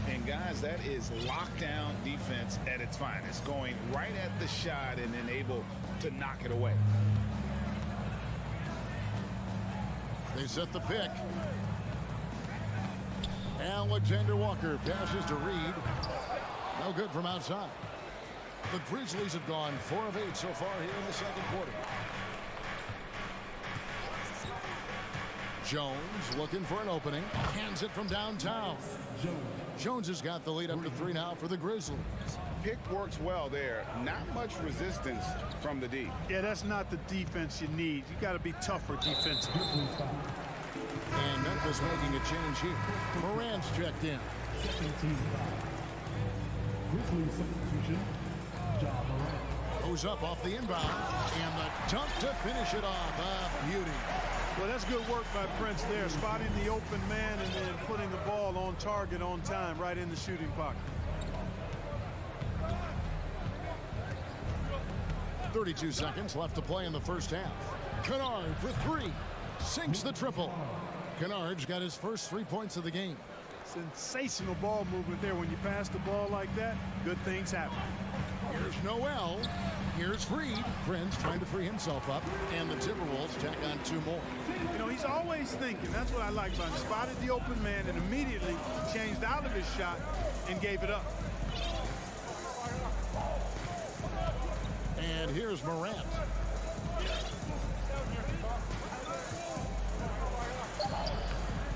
And guys, that is lockdown defense at its finest. Going right at the shot and then able to knock it away. They set the pick. Alexander Walker passes to Reed. No good from outside. The Grizzlies have gone 4 of 8 so far here in the second quarter. Jones looking for an opening. Hands it from downtown. Jones has got the lead up to 3 now for the Grizzlies. Pick works well there. Not much resistance from the D. Yeah, that's not the defense you need. You got to be tougher defensively. And Memphis making a change here. Morant's checked in. Grizzlies substitution, Ja Morant. Goes up off the inbound. And the dunk to finish it off. A beauty. Well, that's good work by Prince there, spotting the open man and then putting the ball on target on time right in the shooting pocket. 32 seconds left to play in the first half. Kennard for 3. Sinks the triple. Kennard's got his first 3 points of the game. Sensational ball movement there. When you pass the ball like that, good things happen. Here's Noel. Here's Reed. Prince trying to free himself up. And the Timberwolves tack on 2 more. You know, he's always thinking. That's what I like about him. Spotted the open man and immediately changed out of his shot and gave it up. And here's Morant.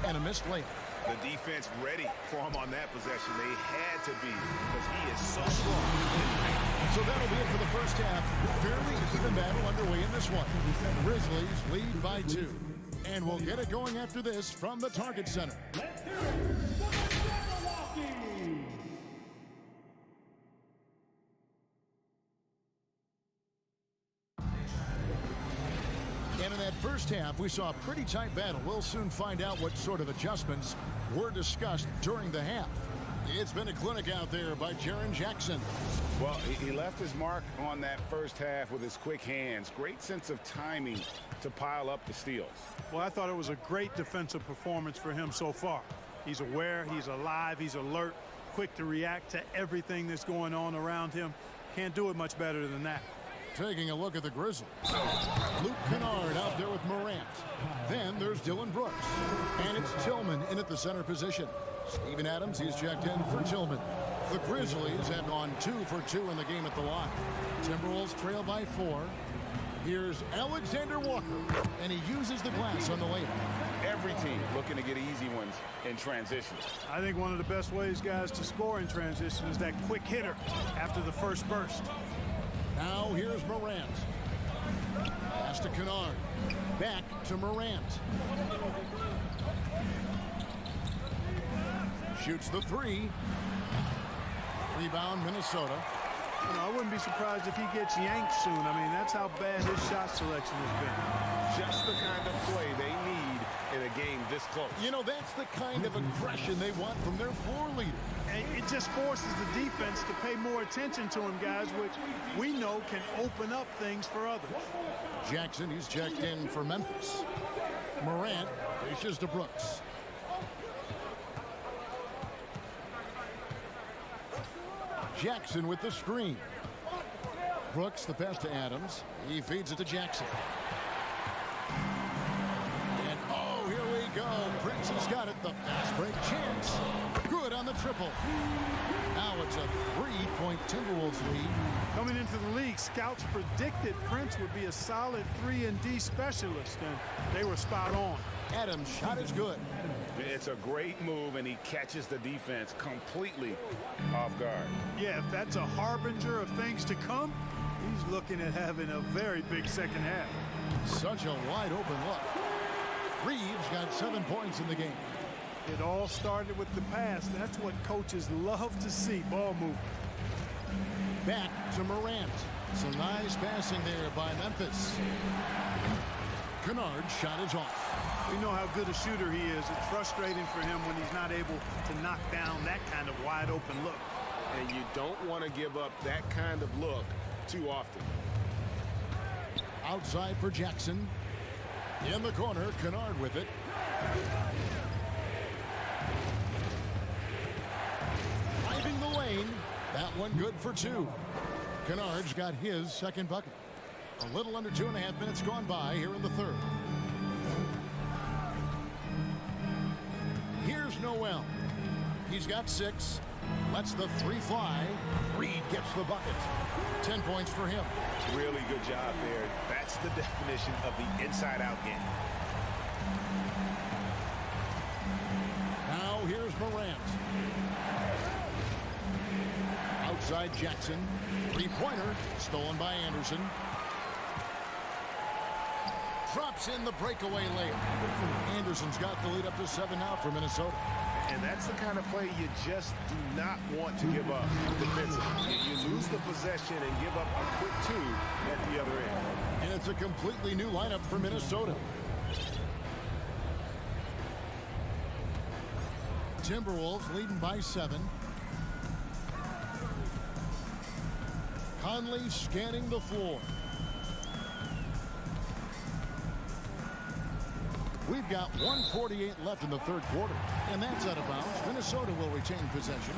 And a missed layup. The defense ready for him on that possession. They had to be because he is so strong. So that'll be it for the first half. Fairly even battle underway in this one. Grizzlies lead by 2. And we'll get it going after this from the Target Center. And in that first half, we saw a pretty tight battle. We'll soon find out what sort of adjustments were discussed during the half. It's been a clinic out there by Jaren Jackson. Well, he left his mark on that first half with his quick hands. Great sense of timing to pile up the steals. Well, I thought it was a great defensive performance for him so far. He's aware, he's alive, he's alert, quick to react to everything that's going on around him. Can't do it much better than that. Taking a look at the Grizzlies. Luke Kennard out there with Morant. Then there's Dylan Brooks. And it's Tillman in at the center position. Steven Adams, he's checked in for Tillman. The Grizzlies have gone 2 for 2 in the game at the line. Timberwolves trail by 4. Here's Alexander Walker. And he uses the glass on the layup. Every team looking to get easy ones in transition. I think one of the best ways, guys, to score in transition is that quick hitter after the first burst. Now here's Morant. Pass to Kennard. Back to Morant. Shoots the 3. Rebound, Minnesota. You know, I wouldn't be surprised if he gets yanked soon. I mean, that's how bad his shot selection has been. Just the kind of play they need in a game this close. You know, that's the kind of aggression they want from their floor leader. And it just forces the defense to pay more attention to him, guys, which we know can open up things for others. Jackson, he's checked in for Memphis. Morant dishes to Brooks. Jackson with the screen. Brooks, the pass to Adams. He feeds it to Jackson. And oh, here we go. Prince has got it. The fast break chance. Good on the triple. Now it's a 3-point Timberwolves lead. Coming into the league, scouts predicted Prince would be a solid 3-and-D specialist, and they were spot on. Adams' shot is good. It's a great move, and he catches the defense completely off guard. Yeah, if that's a harbinger of things to come, he's looking at having a very big second half. Such a wide open look. Reeves got 7 points in the game. It all started with the pass. That's what coaches love to see, ball movement. Back to Morant. Some nice passing there by Memphis. Kennard's shot is off. We know how good a shooter he is. It's frustrating for him when he's not able to knock down that kind of wide open look. And you don't want to give up that kind of look too often. Outside for Jackson. In the corner, Kennard with it. Driving the lane. That one good for 2. Kennard's got his second bucket. A little under 2.5 minutes gone by here in the third. Here's Noel. He's got 6. Lets the 3 fly. Reed gets the bucket. 10 points for him. Really good job there. That's the definition of the inside-out game. Now here's Morant. Outside Jackson. 3-pointer. Stolen by Anderson. Drops in the breakaway layup. Anderson's got the lead up to 7 now for Minnesota. And that's the kind of play you just do not want to give up defensively. You lose the possession and give up a quick 2 at the other end. And it's a completely new lineup for Minnesota. Timberwolves leading by 7. Conley scanning the floor. We've got 1:48 left in the third quarter, and that's out of bounds. Minnesota will retain possession.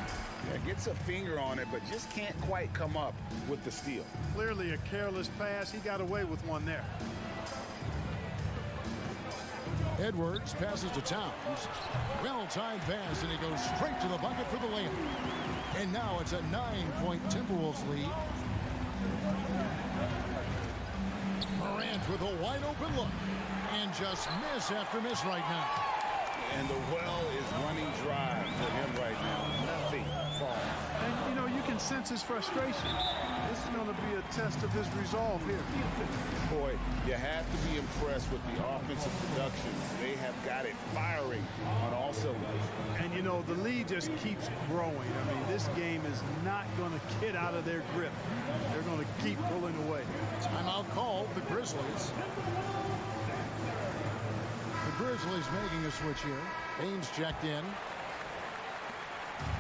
Yeah, gets a finger on it, but just can't quite come up with the steal. Clearly a careless pass. He got away with one there. Edwards passes to Towns. Well-timed pass, and he goes straight to the bucket for the layup. And now it's a 9-point Timberwolves lead. Morant with a wide-open look. And just miss after miss right now. And the well is running dry for him right now. Nothing falls. And, you know, you can sense his frustration. This is going to be a test of his resolve here. Boy, you have to be impressed with the offensive production. They have got it firing on all cylinders. And, you know, the lead just keeps growing. I mean, this game is not going to get out of their grip. They're going to keep pulling away. Timeout called, the Grizzlies. Grizzlies making a switch here. Baines checked in.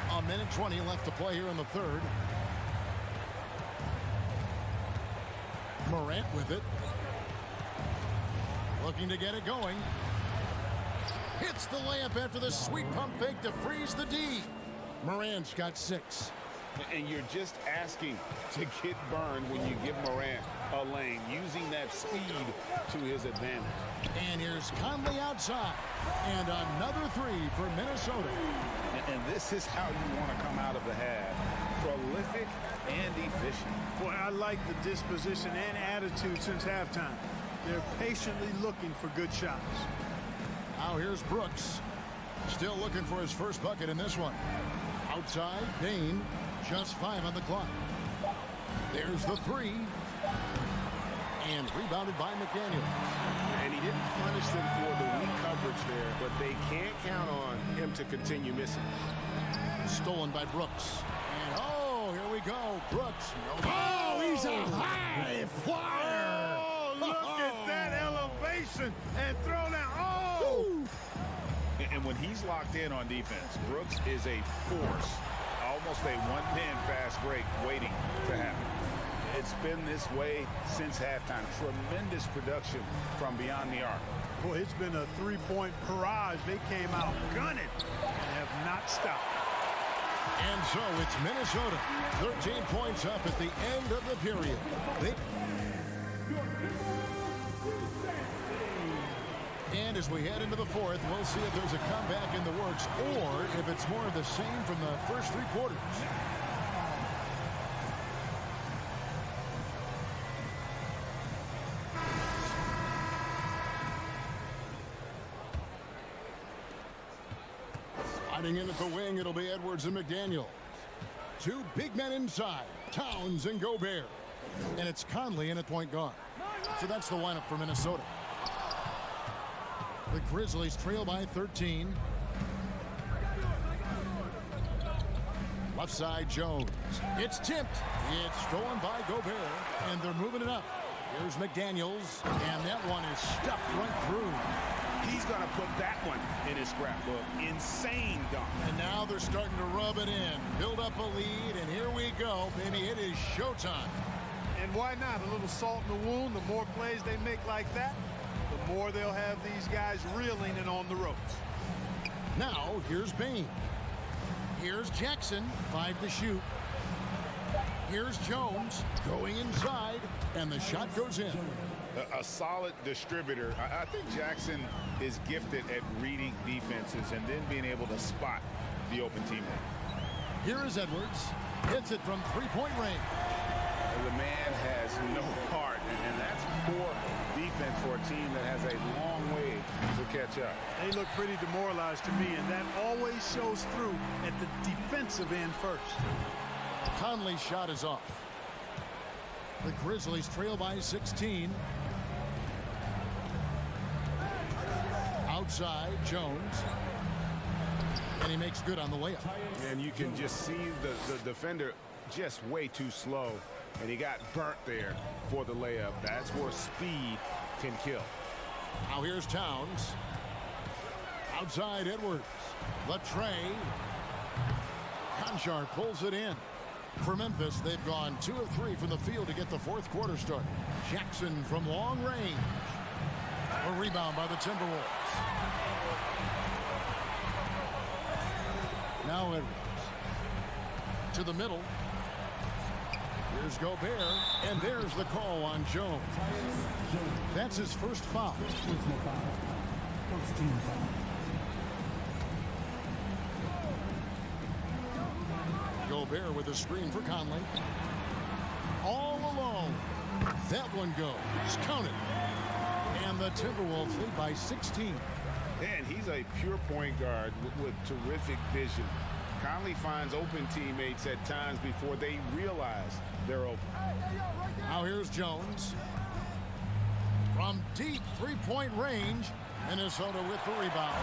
1:20 left to play here in the third. Morant with it. Looking to get it going. Hits the layup after the sweet pump fake to freeze the D. Morant's got 6. And you're just asking to get burned when you give Morant a lane, using that speed to his advantage. And here's Conley outside. And another 3 for Minnesota. And this is how you want to come out of the half. Prolific and efficient. Boy, I like the disposition and attitude since halftime. They're patiently looking for good shots. Now here's Brooks. Still looking for his first bucket in this one. Outside, Dane. Just 5 on the clock. There's the 3. And rebounded by McDaniel. And he didn't punish them for the weak coverage there, but they can't count on him to continue missing. Stolen by Brooks. And oh, here we go. Brooks. Oh, he's a high flyer. Oh, look at that elevation and throw down. Oh, And when he's locked in on defense, Brooks is a force, almost a one-man fast break waiting to happen. It's been this way since halftime. Tremendous production from beyond the arc. Boy, it's been a three-point barrage. They came out gunning and have not stopped. And so it's Minnesota, 13 points up at the end of the period. And as we head into the fourth, we'll see if there's a comeback in the works or if it's more of the same from the first three quarters. Sliding in at the wing, it'll be Edwards and McDaniel. Two big men inside, Towns and Gobert. And it's Conley in at point guard. So that's the lineup for Minnesota. The Grizzlies trail by 13. Left side, Jones. It's tipped. It's stolen by Gobert, and they're moving it up. Here's McDaniels, and that one is stuffed right through. He's going to put that one in his scrapbook. Insane dunk. And now they're starting to rub it in. Build up a lead, and here we go, baby. It is showtime. And why not? A little salt in the wound. The more plays they make like that, the more they'll have these guys reeling and on the ropes. Now, here's Bain. Here's Jackson, 5 to shoot. Here's Jones going inside, and the shot goes in. A solid distributor. I think Jackson is gifted at reading defenses and then being able to spot the open teammate. Here is Edwards. Hits it from three-point range. The man has no heart, and that's poor defense for a team that has a long way to catch up. They look pretty demoralized to me, and that always shows through at the defensive end first. Conley's shot is off. The Grizzlies trail by 16. Outside, Jones. And he makes good on the layup. And you can just see the defender just way too slow. And he got burnt there for the layup. That's where speed can kill. Now here's Towns. Outside, Edwards. Latrey. Conchar pulls it in. For Memphis, they've gone 2 of 3 from the field to get the fourth quarter started. Jackson from long range. A rebound by the Timberwolves. Now Edwards. To the middle. Here's Gobert, and there's the call on Jones. That's his first foul. Gobert with a screen for Conley. All alone. That one goes. Counted. And the Timberwolves lead by 16. And he's a pure point guard with terrific vision. Conley finds open teammates at times before they realize they're open. Now here's Jones. From deep three-point range, Minnesota with the rebound.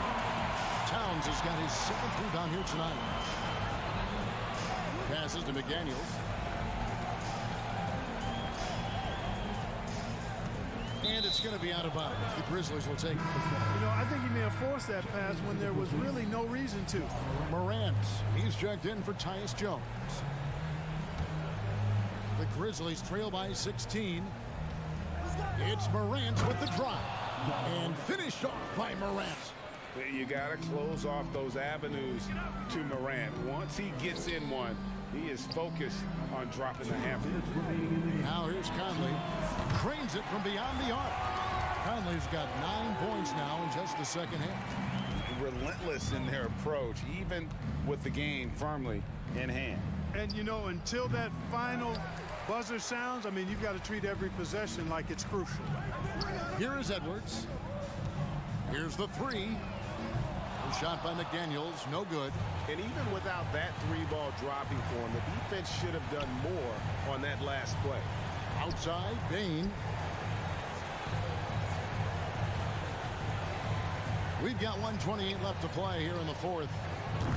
Towns has got his 7th rebound here tonight. Passes to McDaniels. And it's going to be out of bounds. The Grizzlies will take it. You know, I think he may have forced that pass when there was really no reason to. Morant, he's checked in for Tyus Jones. The Grizzlies trail by 16. It's Morant with the drive. And finished off by Morant. You got to close off those avenues to Morant. Once he gets in one, he is focused on dropping the hammer. Now here's Conley. Cranes it from beyond the arc. Conley's got 9 points now in just the second half. Relentless in their approach, even with the game firmly in hand. And, you know, until that final buzzer sounds, I mean, you've got to treat every possession like it's crucial. Here is Edwards. Here's the three. Shot by McDaniels, no good. And even without that 3-ball dropping for him, the defense should have done more on that last play. Outside, Bain. We've got 1:28 left to play here in the fourth.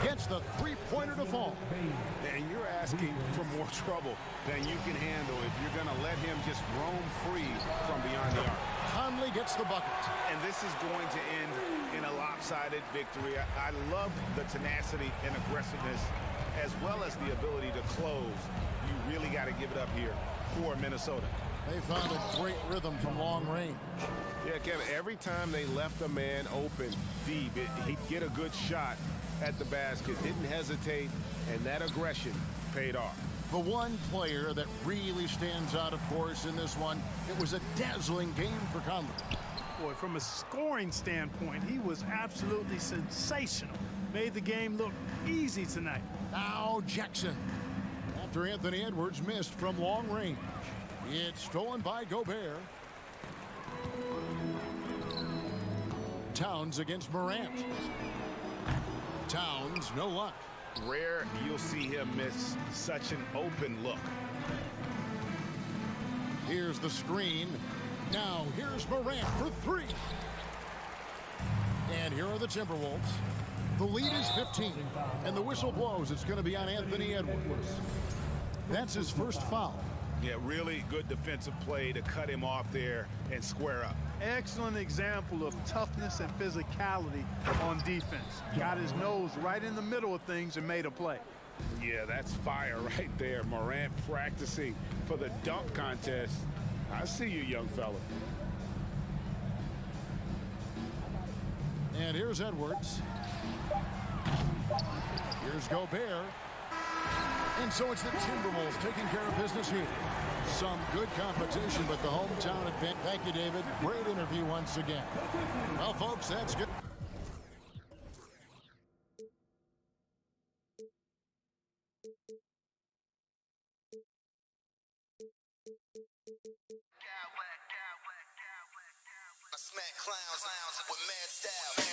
Gets the three-pointer to fall. And you're asking for more trouble than you can handle if you're going to let him just roam free from beyond the arc. Conley gets the bucket. And this is going to end in a lopsided victory. I love the tenacity and aggressiveness as well as the ability to close. You really got to give it up here for Minnesota. They found a great rhythm from long range. Yeah, Kevin, every time they left a man open deep, he'd get a good shot at the basket, didn't hesitate, and that aggression paid off. The one player that really stands out, of course, in this one, it was a dazzling game for Conley. Boy, from a scoring standpoint, he was absolutely sensational. Made the game look easy tonight. Now Jackson. After Anthony Edwards missed from long range. It's stolen by Gobert. Towns against Morant. Towns, no luck. Rare you'll see him miss such an open look. Here's the screen. Now here's Morant for three. And here are the Timberwolves. The lead is 15. And the whistle blows. It's going to be on Anthony Edwards. That's his first foul. Yeah, really good defensive play to cut him off there and square up. Excellent example of toughness and physicality on defense. Got his nose right in the middle of things and made a play. Yeah, that's fire right there. Morant practicing for the dunk contest. I see you, young fella. And here's Edwards. Here's Gobert. And so it's the Timberwolves taking care of business here. Some good competition, but the hometown advantage. Thank you, David. Great interview once again. Well, folks, that's good. I smack clowns with mad style.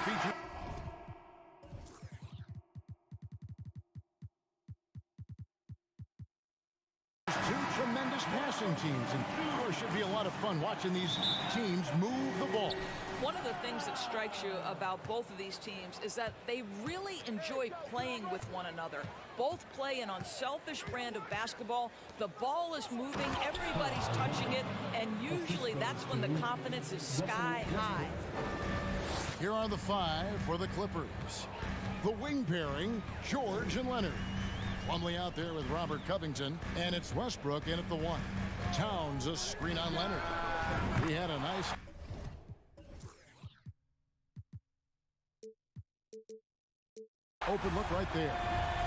Feature two tremendous passing teams, and it should be a lot of fun watching these teams move the ball. One of the things that strikes you about both of these teams is that they really enjoy playing with one another. Both play an unselfish brand of basketball. The ball is moving, everybody's touching it, and usually that's when the confidence is sky high. Here are the five for the Clippers. The wing pairing, George and Leonard. Plumlee out there with Robert Covington, and it's Westbrook in at the one. Towns a screen on Leonard. He had a nice... open look right there.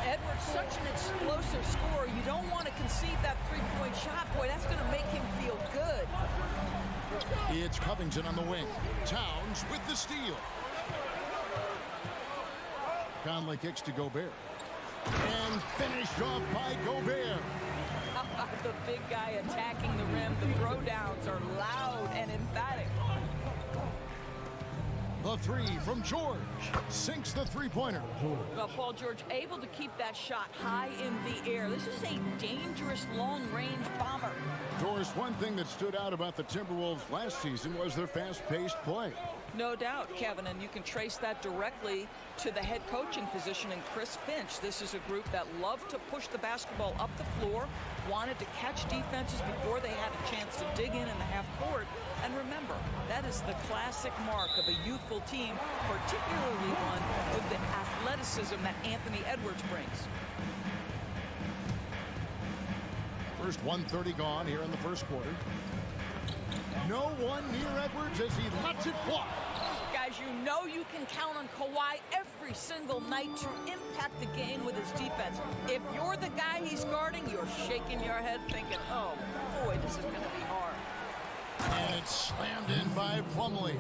Edwards, such an explosive scorer. You don't want to concede that three-point shot. Boy, that's going to make him feel good. It's Covington on the wing. Towns with the steal. Conley kicks to Gobert. And finished off by Gobert. How about the big guy attacking the rim? The throwdowns are loud and emphatic. The three from George. Sinks the three-pointer. Well, Paul George able to keep that shot high in the air. This is a dangerous long-range bomber. Doris, one thing that stood out about the Timberwolves last season was their fast-paced play. No doubt, Kevin, and you can trace that directly to the head coaching position in Chris Finch. This is a group that loved to push the basketball up the floor, wanted to catch defenses before they had a chance to dig in the half court. And remember, that is the classic mark of a youthful team, particularly one with the athleticism that Anthony Edwards brings. First 1:30 gone here in the first quarter. No one near Edwards as he lets it fly. Guys, you know you can count on Kawhi every single night to impact the game with his defense. If you're the guy he's guarding, you're shaking your head thinking, oh boy, this is going to be hard. And it's slammed in by Plumlee.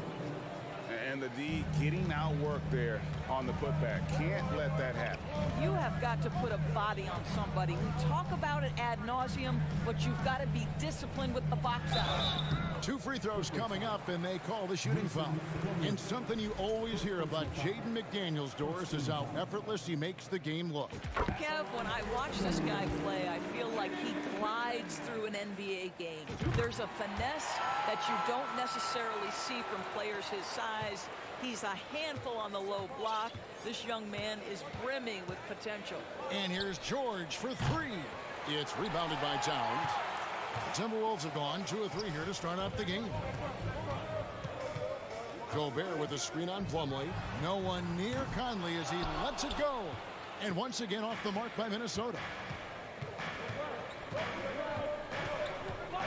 And the D getting outworked there on the putback. Can't let that happen. You have got to put a body on somebody. We talk about it ad nauseum, but you've got to be disciplined with the box out. Two free throws coming up, and they call the shooting foul. And something you always hear about Jaden McDaniels, Doris, is how effortless he makes the game look. Kev, when I watch this guy play, I feel like he glides through an NBA game. There's a finesse that you don't necessarily see from players his size. He's a handful on the low block. This young man is brimming with potential. And here's George for three. It's rebounded by Towns. The Timberwolves have gone 2 of 3 here to start out the game. Gobert with a screen on Plumlee. No one near Conley as he lets it go. And once again off the mark by Minnesota.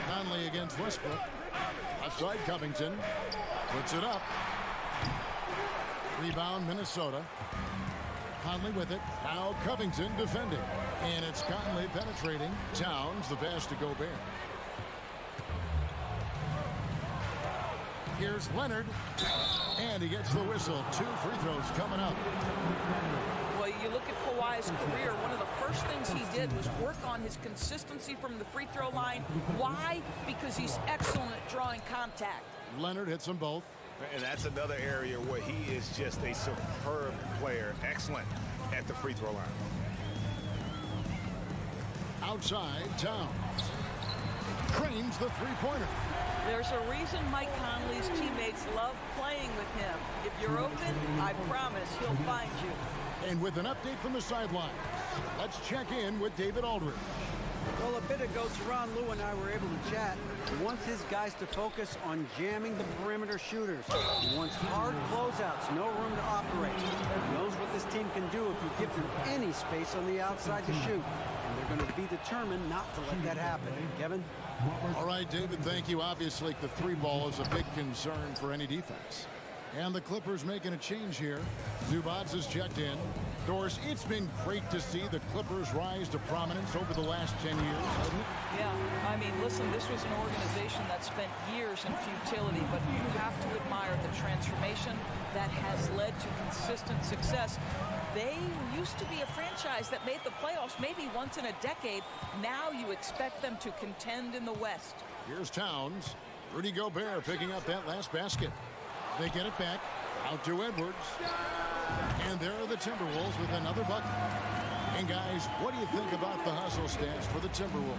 Conley against Westbrook. Left side Covington. Puts it up. Rebound Minnesota. Conley with it. Now Covington defending. And it's Conley penetrating. Towns the pass to Gobert. Here's Leonard. And he gets the whistle. 2 free throws coming up. Well, you look at Kawhi's career, one of the first things he did was work on his consistency from the free throw line. Why? Because he's excellent at drawing contact. Leonard hits them both. And that's another area where he is just a superb player. Excellent at the free throw line. Outside, Towns. Trains the three-pointer. There's a reason Mike Conley's teammates love playing with him. If you're open, I promise he'll find you. And with an update from the sidelines, let's check in with David Aldridge. Well, a bit ago, Tyronn Lue and I were able to chat. He wants his guys to focus on jamming the perimeter shooters. He wants hard closeouts, no room to operate. He knows what this team can do if you give them any space on the outside to shoot. And they're going to be determined not to let that happen. Kevin? All right, David, thank you. Obviously, the three ball is a big concern for any defense. And the Clippers making a change here. Zubac has checked in. Doris, it's been great to see the Clippers rise to prominence over the last 10 years, hasn't it? Yeah, I mean, listen, this was an organization that spent years in futility, but you have to admire the transformation that has led to consistent success. They used to be a franchise that made the playoffs maybe once in a decade. Now you expect them to contend in the West. Here's Towns. Rudy Gobert picking up that last basket. They get it back. Out to Edwards. And there are the Timberwolves with another bucket. And guys, what do you think about the hustle stats for the Timberwolves?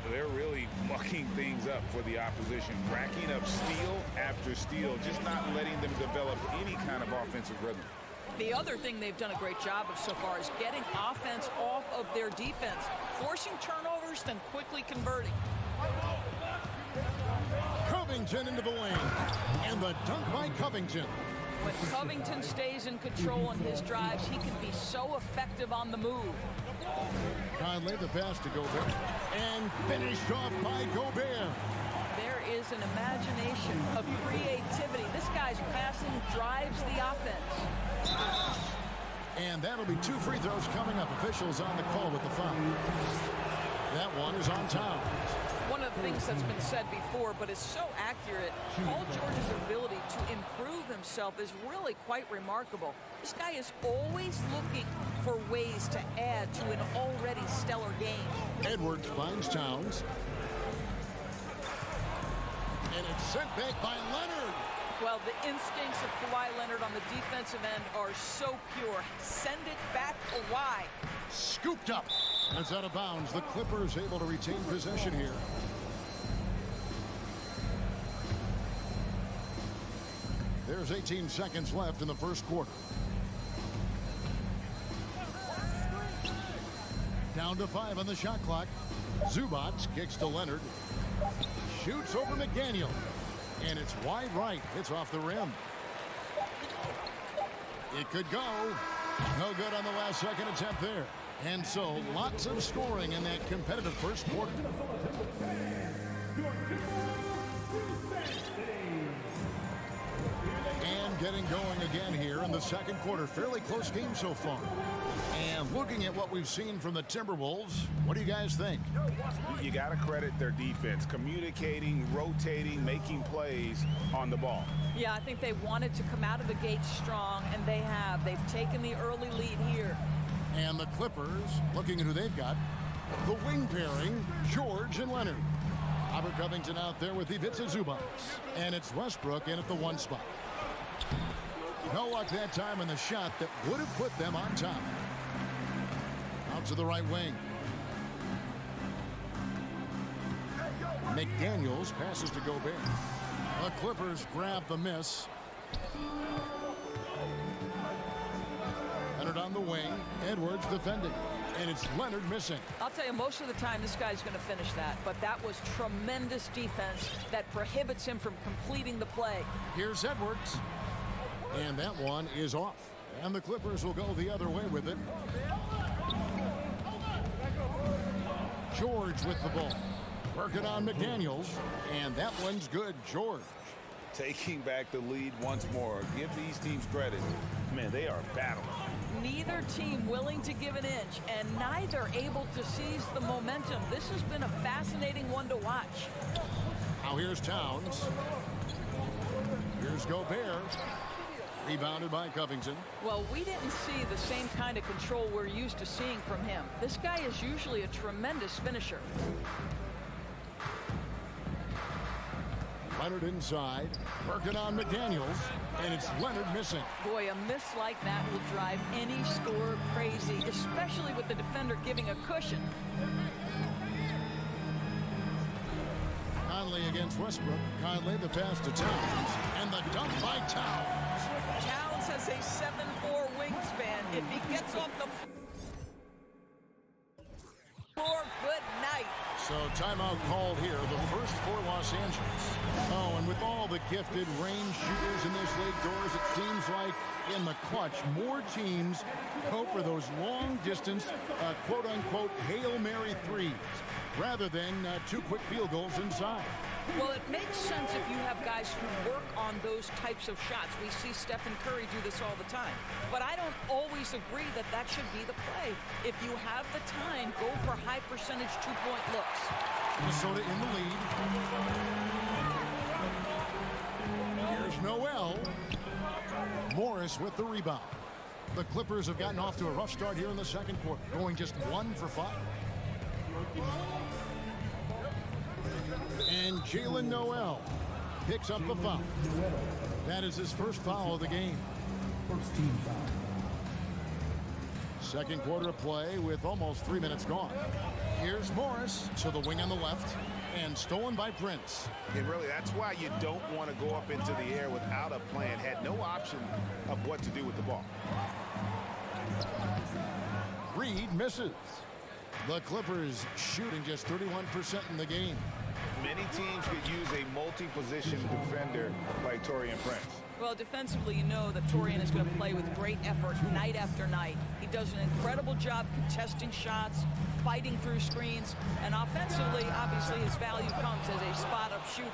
They're really mucking things up for the opposition, racking up steal after steal, just not letting them develop any kind of offensive rhythm. The other thing they've done a great job of so far is getting offense off of their defense, forcing turnovers, then quickly converting. Covington into the lane. And the dunk by Covington. When Covington stays in control on his drives, he can be so effective on the move. Conley the pass to Gobert. And finished off by Gobert. There is an imagination, a creativity. This guy's passing drives the offense. And that'll be 2 free throws coming up. Officials on the call with the foul. That one is on Towns. One of the things that's been said before, but is so accurate, Paul George's ability to improve himself is really quite remarkable. This guy is always looking for ways to add to an already stellar game. Edwards finds Towns. And it's sent back by Leonard. Well, the instincts of Kawhi Leonard on the defensive end are so pure. Send it back Kawhi. Scooped up. It's out of bounds. The Clippers able to retain possession here. There's 18 seconds left in the first quarter. Down to 5 on the shot clock. Zubac kicks to Leonard. Shoots over McDaniel. And it's wide right. It's off the rim. It could go. No good on the last second attempt there. And so lots of scoring in that competitive first quarter. And getting going again here in the second quarter. Fairly close game so far. And looking at what we've seen from the Timberwolves, what do you guys think? You got to credit their defense, communicating, rotating, making plays on the ball. Yeah, I think they wanted to come out of the gate strong, and they have. They've taken the early lead here. And the Clippers, looking at who they've got, the wing pairing, George and Leonard. Robert Covington out there with Ivica Zubac. And it's Westbrook in at the 1 spot. No luck that time in the shot that would have put them on top. Out to the right wing. McDaniels passes to Gobert. The Clippers grab the miss. Leonard on the wing. Edwards defending. And it's Leonard missing. I'll tell you, most of the time this guy's going to finish that. But that was tremendous defense that prohibits him from completing the play. Here's Edwards. And that one is off. And the Clippers will go the other way with it. George with the ball. Working on McDaniels. And that one's good. George. Taking back the lead once more. Give these teams credit. Man, they are battling. Neither team willing to give an inch, and neither able to seize the momentum. This has been a fascinating one to watch. Now here's Towns. Here's Gobert. Rebounded by Covington. Well, we didn't see the same kind of control we're used to seeing from him. This guy is usually a tremendous finisher. Leonard inside, working on McDaniels, and it's Leonard missing. Boy, a miss like that will drive any scorer crazy, especially with the defender giving a cushion. Conley against Westbrook. Conley the pass to Towns, and the dunk by Towns. Towns has a 7'4" wingspan. If he gets off the floor, good night. So timeout called here, the first for Los Angeles. Oh, and with all the gifted range shooters in this league, doors, it seems like in the clutch, more teams go for those long-distance, quote-unquote, Hail Mary threes, rather than 2 quick field goals inside. Well, it makes sense if you have guys who work on those types of shots. We see Stephen Curry do this all the time. But I don't always agree that that should be the play. If you have the time, go for high-percentage 2-point looks. Minnesota in the lead. Here's Noel. Morris with the rebound. The Clippers have gotten off to a rough start here in the second quarter, going just 1 for 5. And Jalen Noel picks up the foul. That is his first foul of the game. First team foul. Second quarter of play with almost 3 minutes gone. Here's Morris to the wing on the left and stolen by Prince. And really, that's why you don't want to go up into the air without a plan. Had no option of what to do with the ball. Reed misses. The Clippers shooting just 31% in the game. Many teams could use a multi-position defender like Taurean Prince. Well, defensively, you know that Taurean is going to play with great effort night after night. He does an incredible job contesting shots, fighting through screens, and offensively, obviously, his value comes as a spot-up shooter.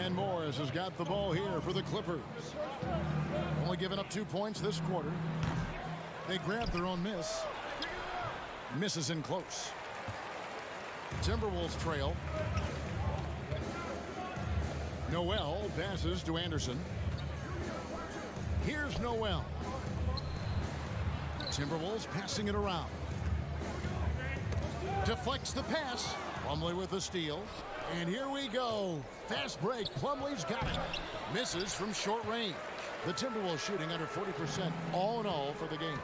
And Morris has got the ball here for the Clippers. Only giving up 2 points this quarter. They grab their own miss. Misses in close. Timberwolves trail. Noel passes to Anderson. Here's Noel. Timberwolves passing it around. Deflects the pass. Plumlee with the steal. And here we go. Fast break. Plumlee's got it. Misses from short range. The Timberwolves shooting under 40% all in all for the game.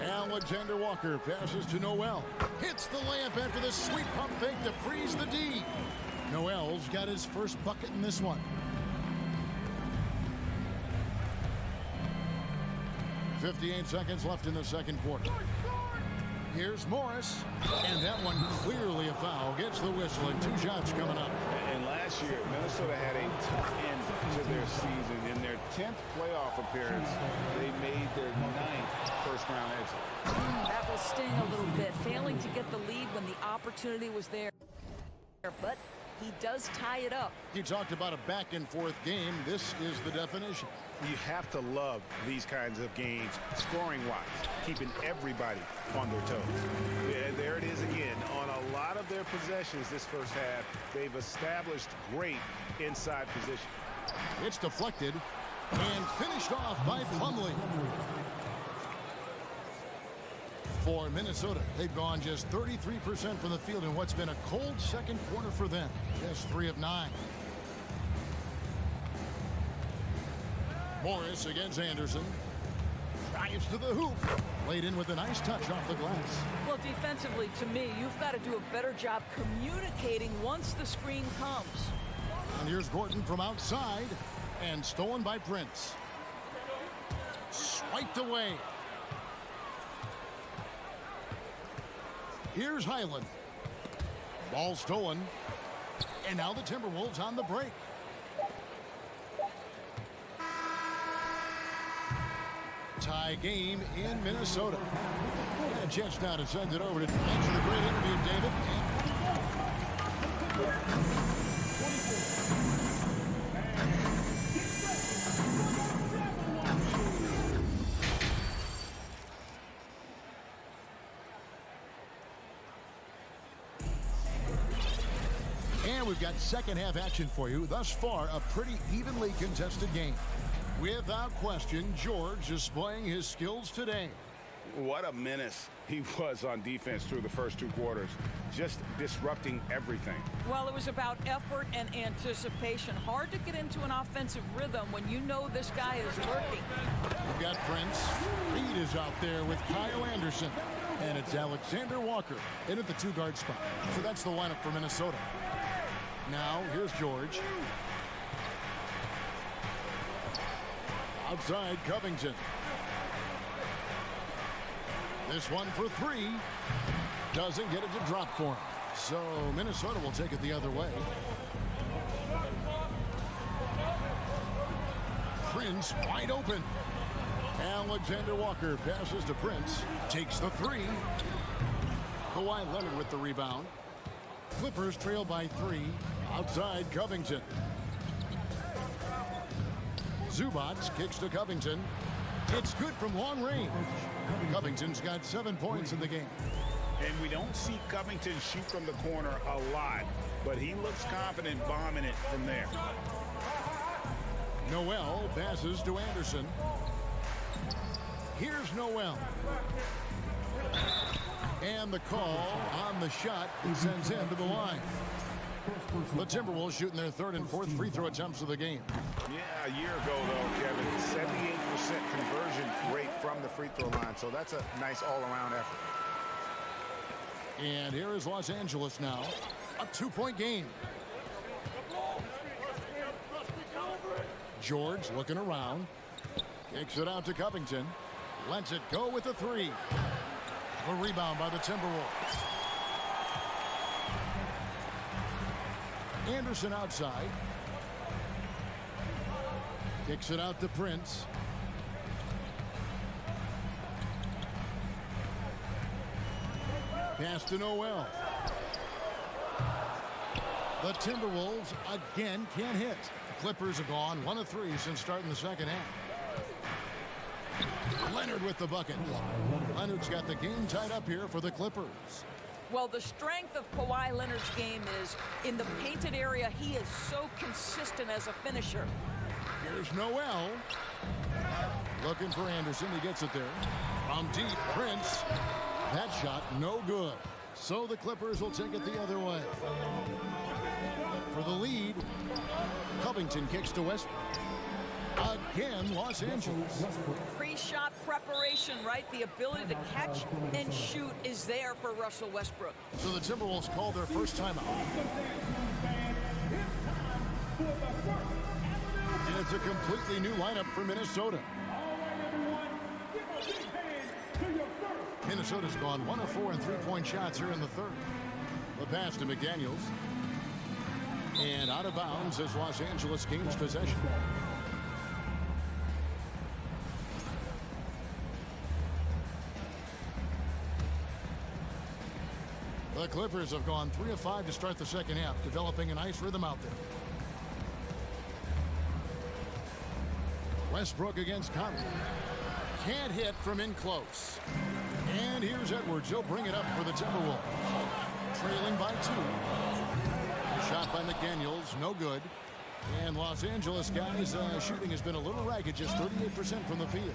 Alexander Walker passes to Noel. Hits the layup after the sweet pump fake to freeze the D. Noel's got his first bucket in this one. 58 seconds left in the second quarter. Here's Morris. And that one clearly a foul. Gets the whistle and 2 shots coming up. And last year, Minnesota had a tough end to their season. In their 10th playoff appearance, they made their 9th first-round exit. That will sting a little bit. Failing to get the lead when the opportunity was there. But he does tie it up. You talked about a back-and-forth game. This is the definition. You have to love these kinds of games, scoring-wise, keeping everybody on their toes. Yeah, there it is again. On a lot of their possessions this first half, they've established great inside position. It's deflected and finished off by Plumlee. For Minnesota, they've gone just 33% from the field in what's been a cold second quarter for them. Just 3 of 9. Morris against Anderson. Drives to the hoop. Laid in with a nice touch off the glass. Well, defensively, to me, you've got to do a better job communicating once the screen comes. And here's Gordon from outside. And stolen by Prince. Swiped away. Here's Highland. Ball stolen. And now the Timberwolves on the break. Tie game in Minnesota. And a chance now to send it over to thanks for the great interview, David. And we've got second half action for you. Thus far, a pretty evenly contested game. Without question, George displaying his skills today. What a menace he was on defense through the first 2 quarters, just disrupting everything. Well, it was about effort and anticipation. Hard to get into an offensive rhythm when you know this guy is lurking. We've got Prince. Reed is out there with Kyle Anderson. And it's Alexander Walker in at the 2-guard spot. So that's the lineup for Minnesota. Now, here's George. Outside Covington. This one for 3. Doesn't get it to drop for him. So Minnesota will take it the other way. Prince wide open. Alexander Walker passes to Prince. Takes the 3. Kawhi Leonard with the rebound. Clippers trail by 3. Outside Covington. Zubats kicks to Covington. It's good from long range. Covington's got 7 points in the game. And we don't see Covington shoot from the corner a lot, but he looks confident bombing it from there. Noel passes to Anderson. Here's Noel. And the call on the shot sends him to the line. The Timberwolves shooting their third and fourth free throw attempts of the game. Yeah, a year ago, though, Kevin, 78% conversion rate from the free throw line. So that's a nice all-around effort. And here is Los Angeles now. A 2-point game. George looking around. Kicks it out to Covington. Lets it go with a three. A rebound by the Timberwolves. Anderson outside. Kicks it out to Prince. Pass to Noel. The Timberwolves again can't hit. The Clippers have gone 1 of 3 since starting the second half. Leonard with the bucket. Leonard's got the game tied up here for the Clippers. Well, the strength of Kawhi Leonard's game is in the painted area. He is so consistent as a finisher. Here's Noel. Looking for Anderson. He gets it there. From deep, Prince. That shot no good. So the Clippers will take it the other way. For the lead, Covington kicks to Westbrook. Again, Los Angeles. Pre-shot preparation, right? The ability to catch and shoot is there for Russell Westbrook. So the Timberwolves call their first timeout. And it's a completely new lineup for Minnesota. Minnesota's gone 1 of 4 in three-point shots here in the third. The pass to McDaniels. And out of bounds as Los Angeles gains possession. The Clippers have gone 3 of 5 to start the second half, developing a nice rhythm out there. Westbrook against Conley. Can't hit from in close. And here's Edwards. He'll bring it up for the Timberwolves. Trailing by 2. A shot by McDaniels, no good. And Los Angeles guys, shooting has been a little ragged, just 38% from the field.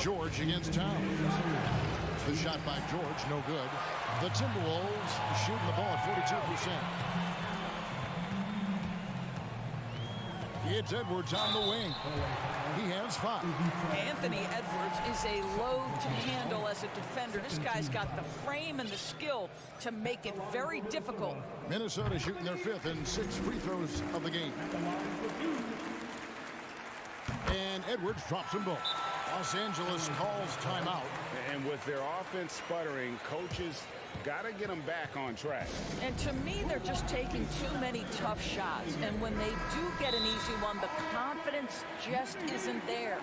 George against Towns. The shot by George, no good. The Timberwolves shooting the ball at 42%. It's Edwards on the wing. He has 5. Anthony Edwards is a load to handle as a defender. This guy's got the frame and the skill to make it very difficult. Minnesota shooting their 5th and 6th free throws of the game. And Edwards drops them both. Los Angeles calls timeout. And with their offense sputtering, coaches got to get them back on track. And to me, they're just taking too many tough shots. And when they do get an easy one, the confidence just isn't there.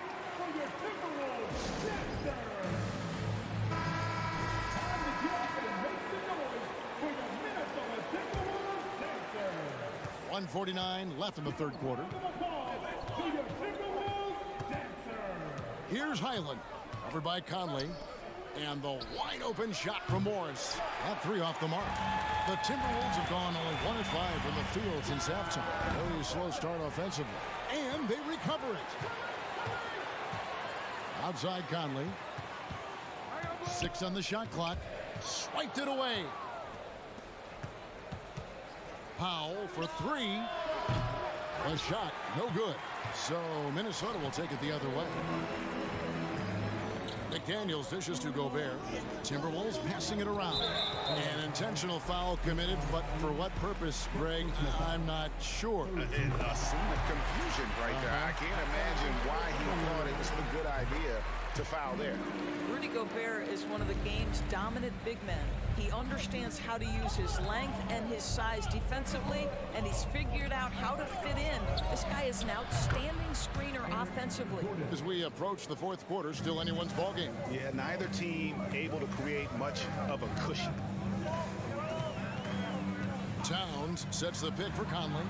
1:49 left in the third quarter. Here's Highland, covered by Conley, and the wide open shot from Morris. That 3 off the mark. The Timberwolves have gone only 1 of 5 from the field since halftime. Very slow start offensively, and they recover it. Outside Conley. 6 on the shot clock. Swiped it away. Powell for 3. A shot, no good. So Minnesota will take it the other way. McDaniels dishes to Gobert. Timberwolves passing it around. An intentional foul committed, but for what purpose, Greg? I'm not sure. A scene of confusion right there. I can't imagine why he thought it was a good idea to foul there. Rudy Gobert is one of the game's dominant big men. He understands how to use his length and his size defensively, and he's figured out how to fit in. This guy is an outstanding screener offensively. As we approach the fourth quarter, still anyone's ballgame. Yeah, neither team able to create much of a cushion. Towns sets the pick for Conley.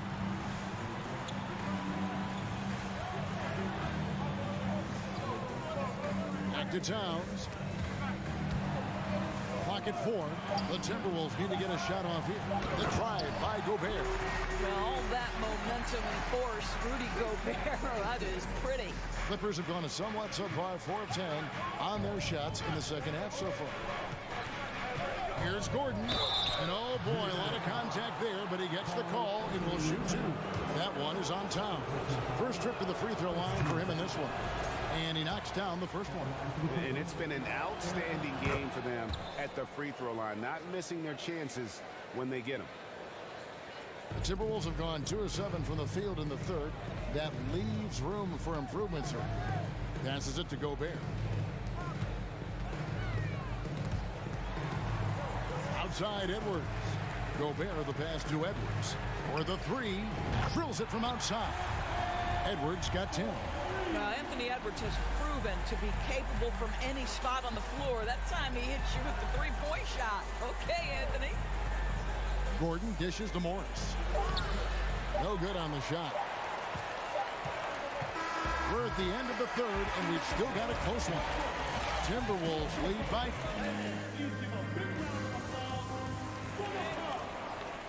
Back to Towns. Clock clock at 4. The Timberwolves need to get a shot off here. The drive by Gobert. Well, all that momentum and force, Rudy Gobert, that is pretty. Clippers have gone a somewhat subpar 4 of 10 on their shots in the second half so far. Here's Gordon. And oh boy, a lot of contact there, but he gets the call and will shoot 2. That one is on Towns. First trip to the free throw line for him in this one. And he knocks down the first one. And it's been an outstanding game for them at the free throw line, not missing their chances when they get them. The Timberwolves have gone 2 of 7 from the field in the third. That leaves room for improvements here. Passes it to Gobert. Outside Edwards. Gobert the pass to Edwards. For the 3. Drills it from outside. Edwards got 10. Now, Anthony Edwards has proven to be capable from any spot on the floor. That time he hits you with the three-point shot. Okay, Anthony. Gordon dishes to Morris. No good on the shot. We're at the end of the third, and we've still got a close one. Timberwolves lead by.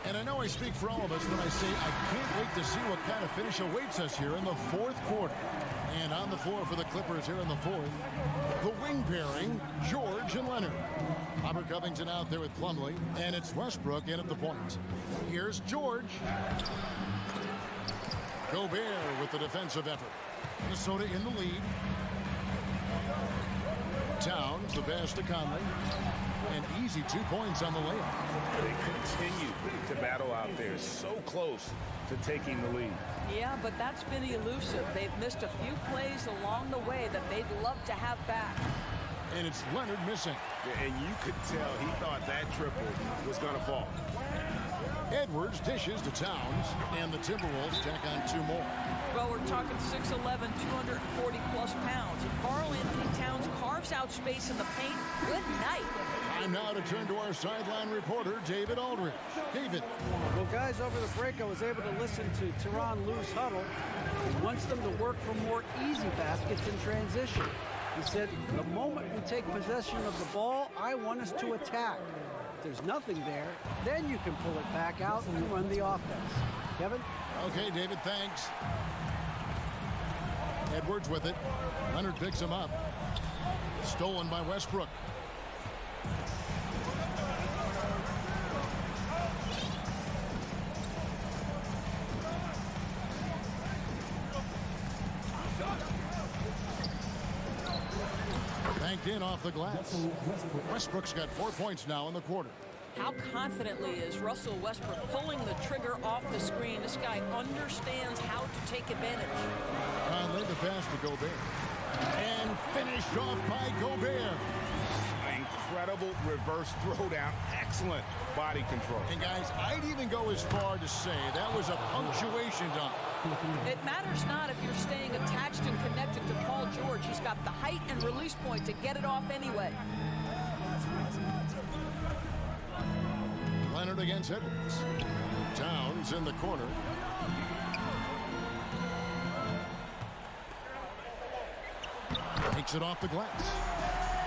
And I know I speak for all of us when I say I can't wait to see what kind of finish awaits us here in the fourth quarter. And on the floor for the Clippers here in the fourth, the wing pairing, George and Leonard. Robert Covington out there with Plumlee, and it's Westbrook in at the point. Here's George. Gobert with the defensive effort. Minnesota in the lead. Towns, the pass to Conley. And easy 2 points on the layup. They continue to battle out there, so close to taking the lead. Yeah, but that's been elusive. They've missed a few plays along the way that they'd love to have back. And it's Leonard missing. And you could tell he thought that triple was going to fall. Edwards dishes to Towns, and the Timberwolves tack on 2 more. Well, we're talking 6'11", 240-plus pounds. If Karl Anthony Towns carves out space in the paint, good night. Time now to turn to our sideline reporter, David Aldridge. David. Well, guys, over the break, I was able to listen to Tyronn Lue's huddle. He wants them to work for more easy baskets in transition. He said, the moment we take possession of the ball, I want us to attack. If there's nothing there, then you can pull it back out and run the offense. Kevin? Okay, David, thanks. Edwards with it. Leonard picks him up. Stolen by Westbrook. Banked in off the glass. Westbrook's got 4 points now in the quarter. How confidently is Russell Westbrook pulling the trigger off the screen? This guy understands how to take advantage. Conley the pass to Gobert. And finished off by Gobert. Incredible reverse throwdown. Excellent body control. And guys, I'd even go as far to say that was a punctuation dunk. It matters not if you're staying attached and connected to Paul George. He's got the height and release point to get it off anyway. Leonard against Edwards. Towns in the corner. Takes it off the glass.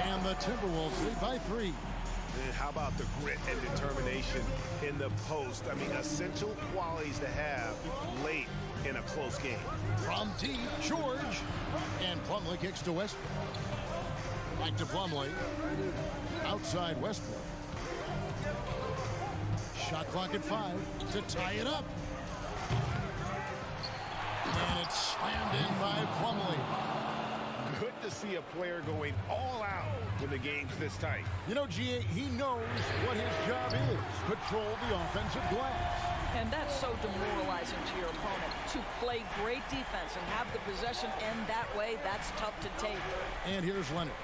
And the Timberwolves lead by 3. And how about the grit and determination in the post? I mean, essential qualities to have late in a close game. From deep, George. And Plumlee kicks to Westbrook. Back to Plumlee. Outside Westbrook. Shot clock at 5 to tie it up. And it's slammed in by Plumlee. Good to see a player going all out when the game's this tight. You know, GA, he knows what his job is. Control the offensive glass. And that's so demoralizing to your opponent. To play great defense and have the possession end that way, that's tough to take. And here's Leonard.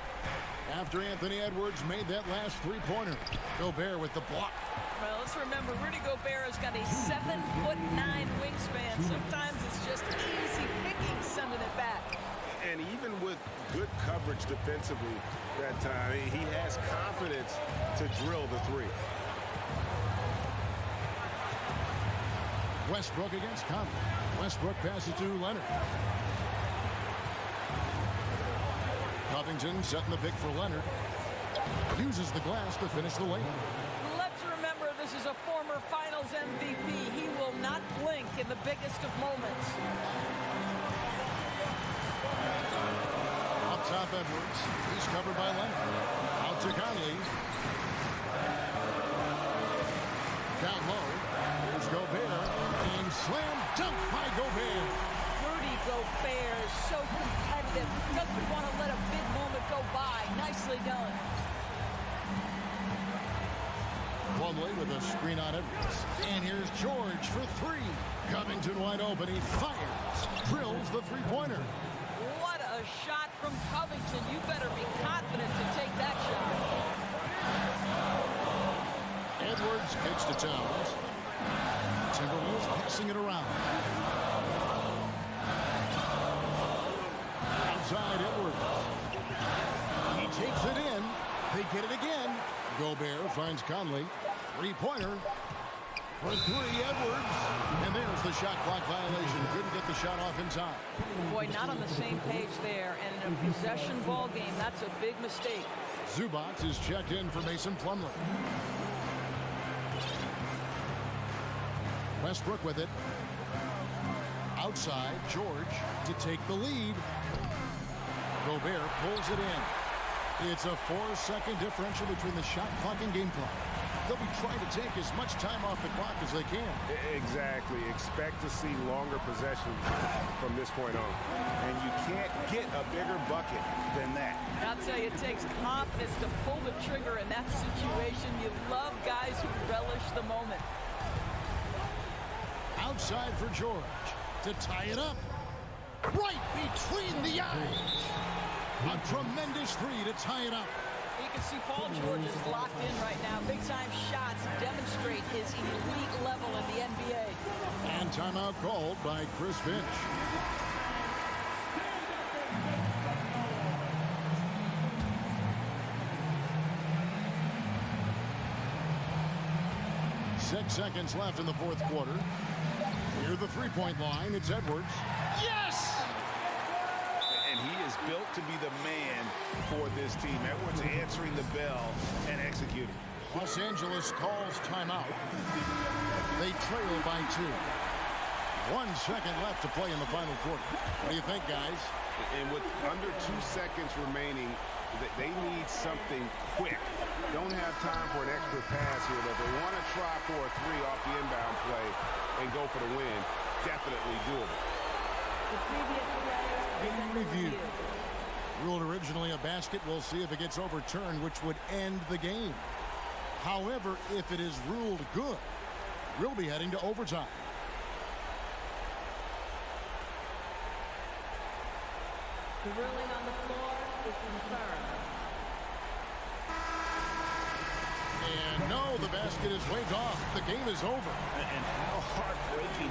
After Anthony Edwards made that last three-pointer, Gobert with the block. Well, let's remember, Rudy Gobert has got a 7'9" wingspan. Sometimes it's just easy picking sending it back. And even with good coverage defensively that time, he has confidence to drill the 3. Westbrook against Conley. Westbrook passes to Leonard. Covington setting the pick for Leonard. uses the glass to finish the layup. Let's remember, this is a former Finals MVP. He will not blink in the biggest of moments. Up top, Edwards. He's covered by Leonard. Out to Conley. Down low. Here's Gobert. And slam dunk by Gobert. Rudy Gobert is so competitive. Doesn't want to let a big moment go by. Nicely done. Plumlee with a screen on Edwards. And here's George for three. Covington wide open. He fires. Drills the three-pointer. What a shot from Covington. You better be confident to take that shot. Edwards kicks to Towns. Timberwolves passing it around. Outside Edwards. He takes it in. They get it again. Gobert finds Conley. Three-pointer. For three, Edwards. And there's the shot clock violation. Couldn't get the shot off in time. Boy, not on the same page there. And in a possession ball game, that's a big mistake. Zubac is checked in for Mason Plumlee. Westbrook with it. Outside, George to take the lead. Gobert pulls it in. It's a 4-second differential between the shot clock and game clock. They'll be trying to take as much time off the clock as they can. Exactly. Expect to see longer possessions from this point on. And you can't get a bigger bucket than that. I'll tell you, it takes confidence to pull the trigger in that situation. You love guys who relish the moment. Outside for George to tie it up. Right between the eyes. A tremendous three to tie it up. You can see Paul George is locked in right now. Big-time shots demonstrate his elite level in the NBA. And timeout called by Chris Finch. Six seconds left in the fourth quarter. Near the three-point line, it's Edwards. Yes! And he is built to be the man for this team. Edwards answering the bell and executing. Los Angeles calls timeout. They trail by 2. 1 second left to play in the final quarter. What do you think, guys? And with under 2 seconds remaining, they need something quick. Don't have time for an extra pass here, but they want to try for a three off the inbound play and go for the win. Definitely doable. The previous play in review. Ruled originally a basket. We'll see if it gets overturned, which would end the game. However, if it is ruled good, we'll be heading to overtime. The ruling on the floor is confirmed. And no, the basket is waved off. The game is over. And how heartbreaking.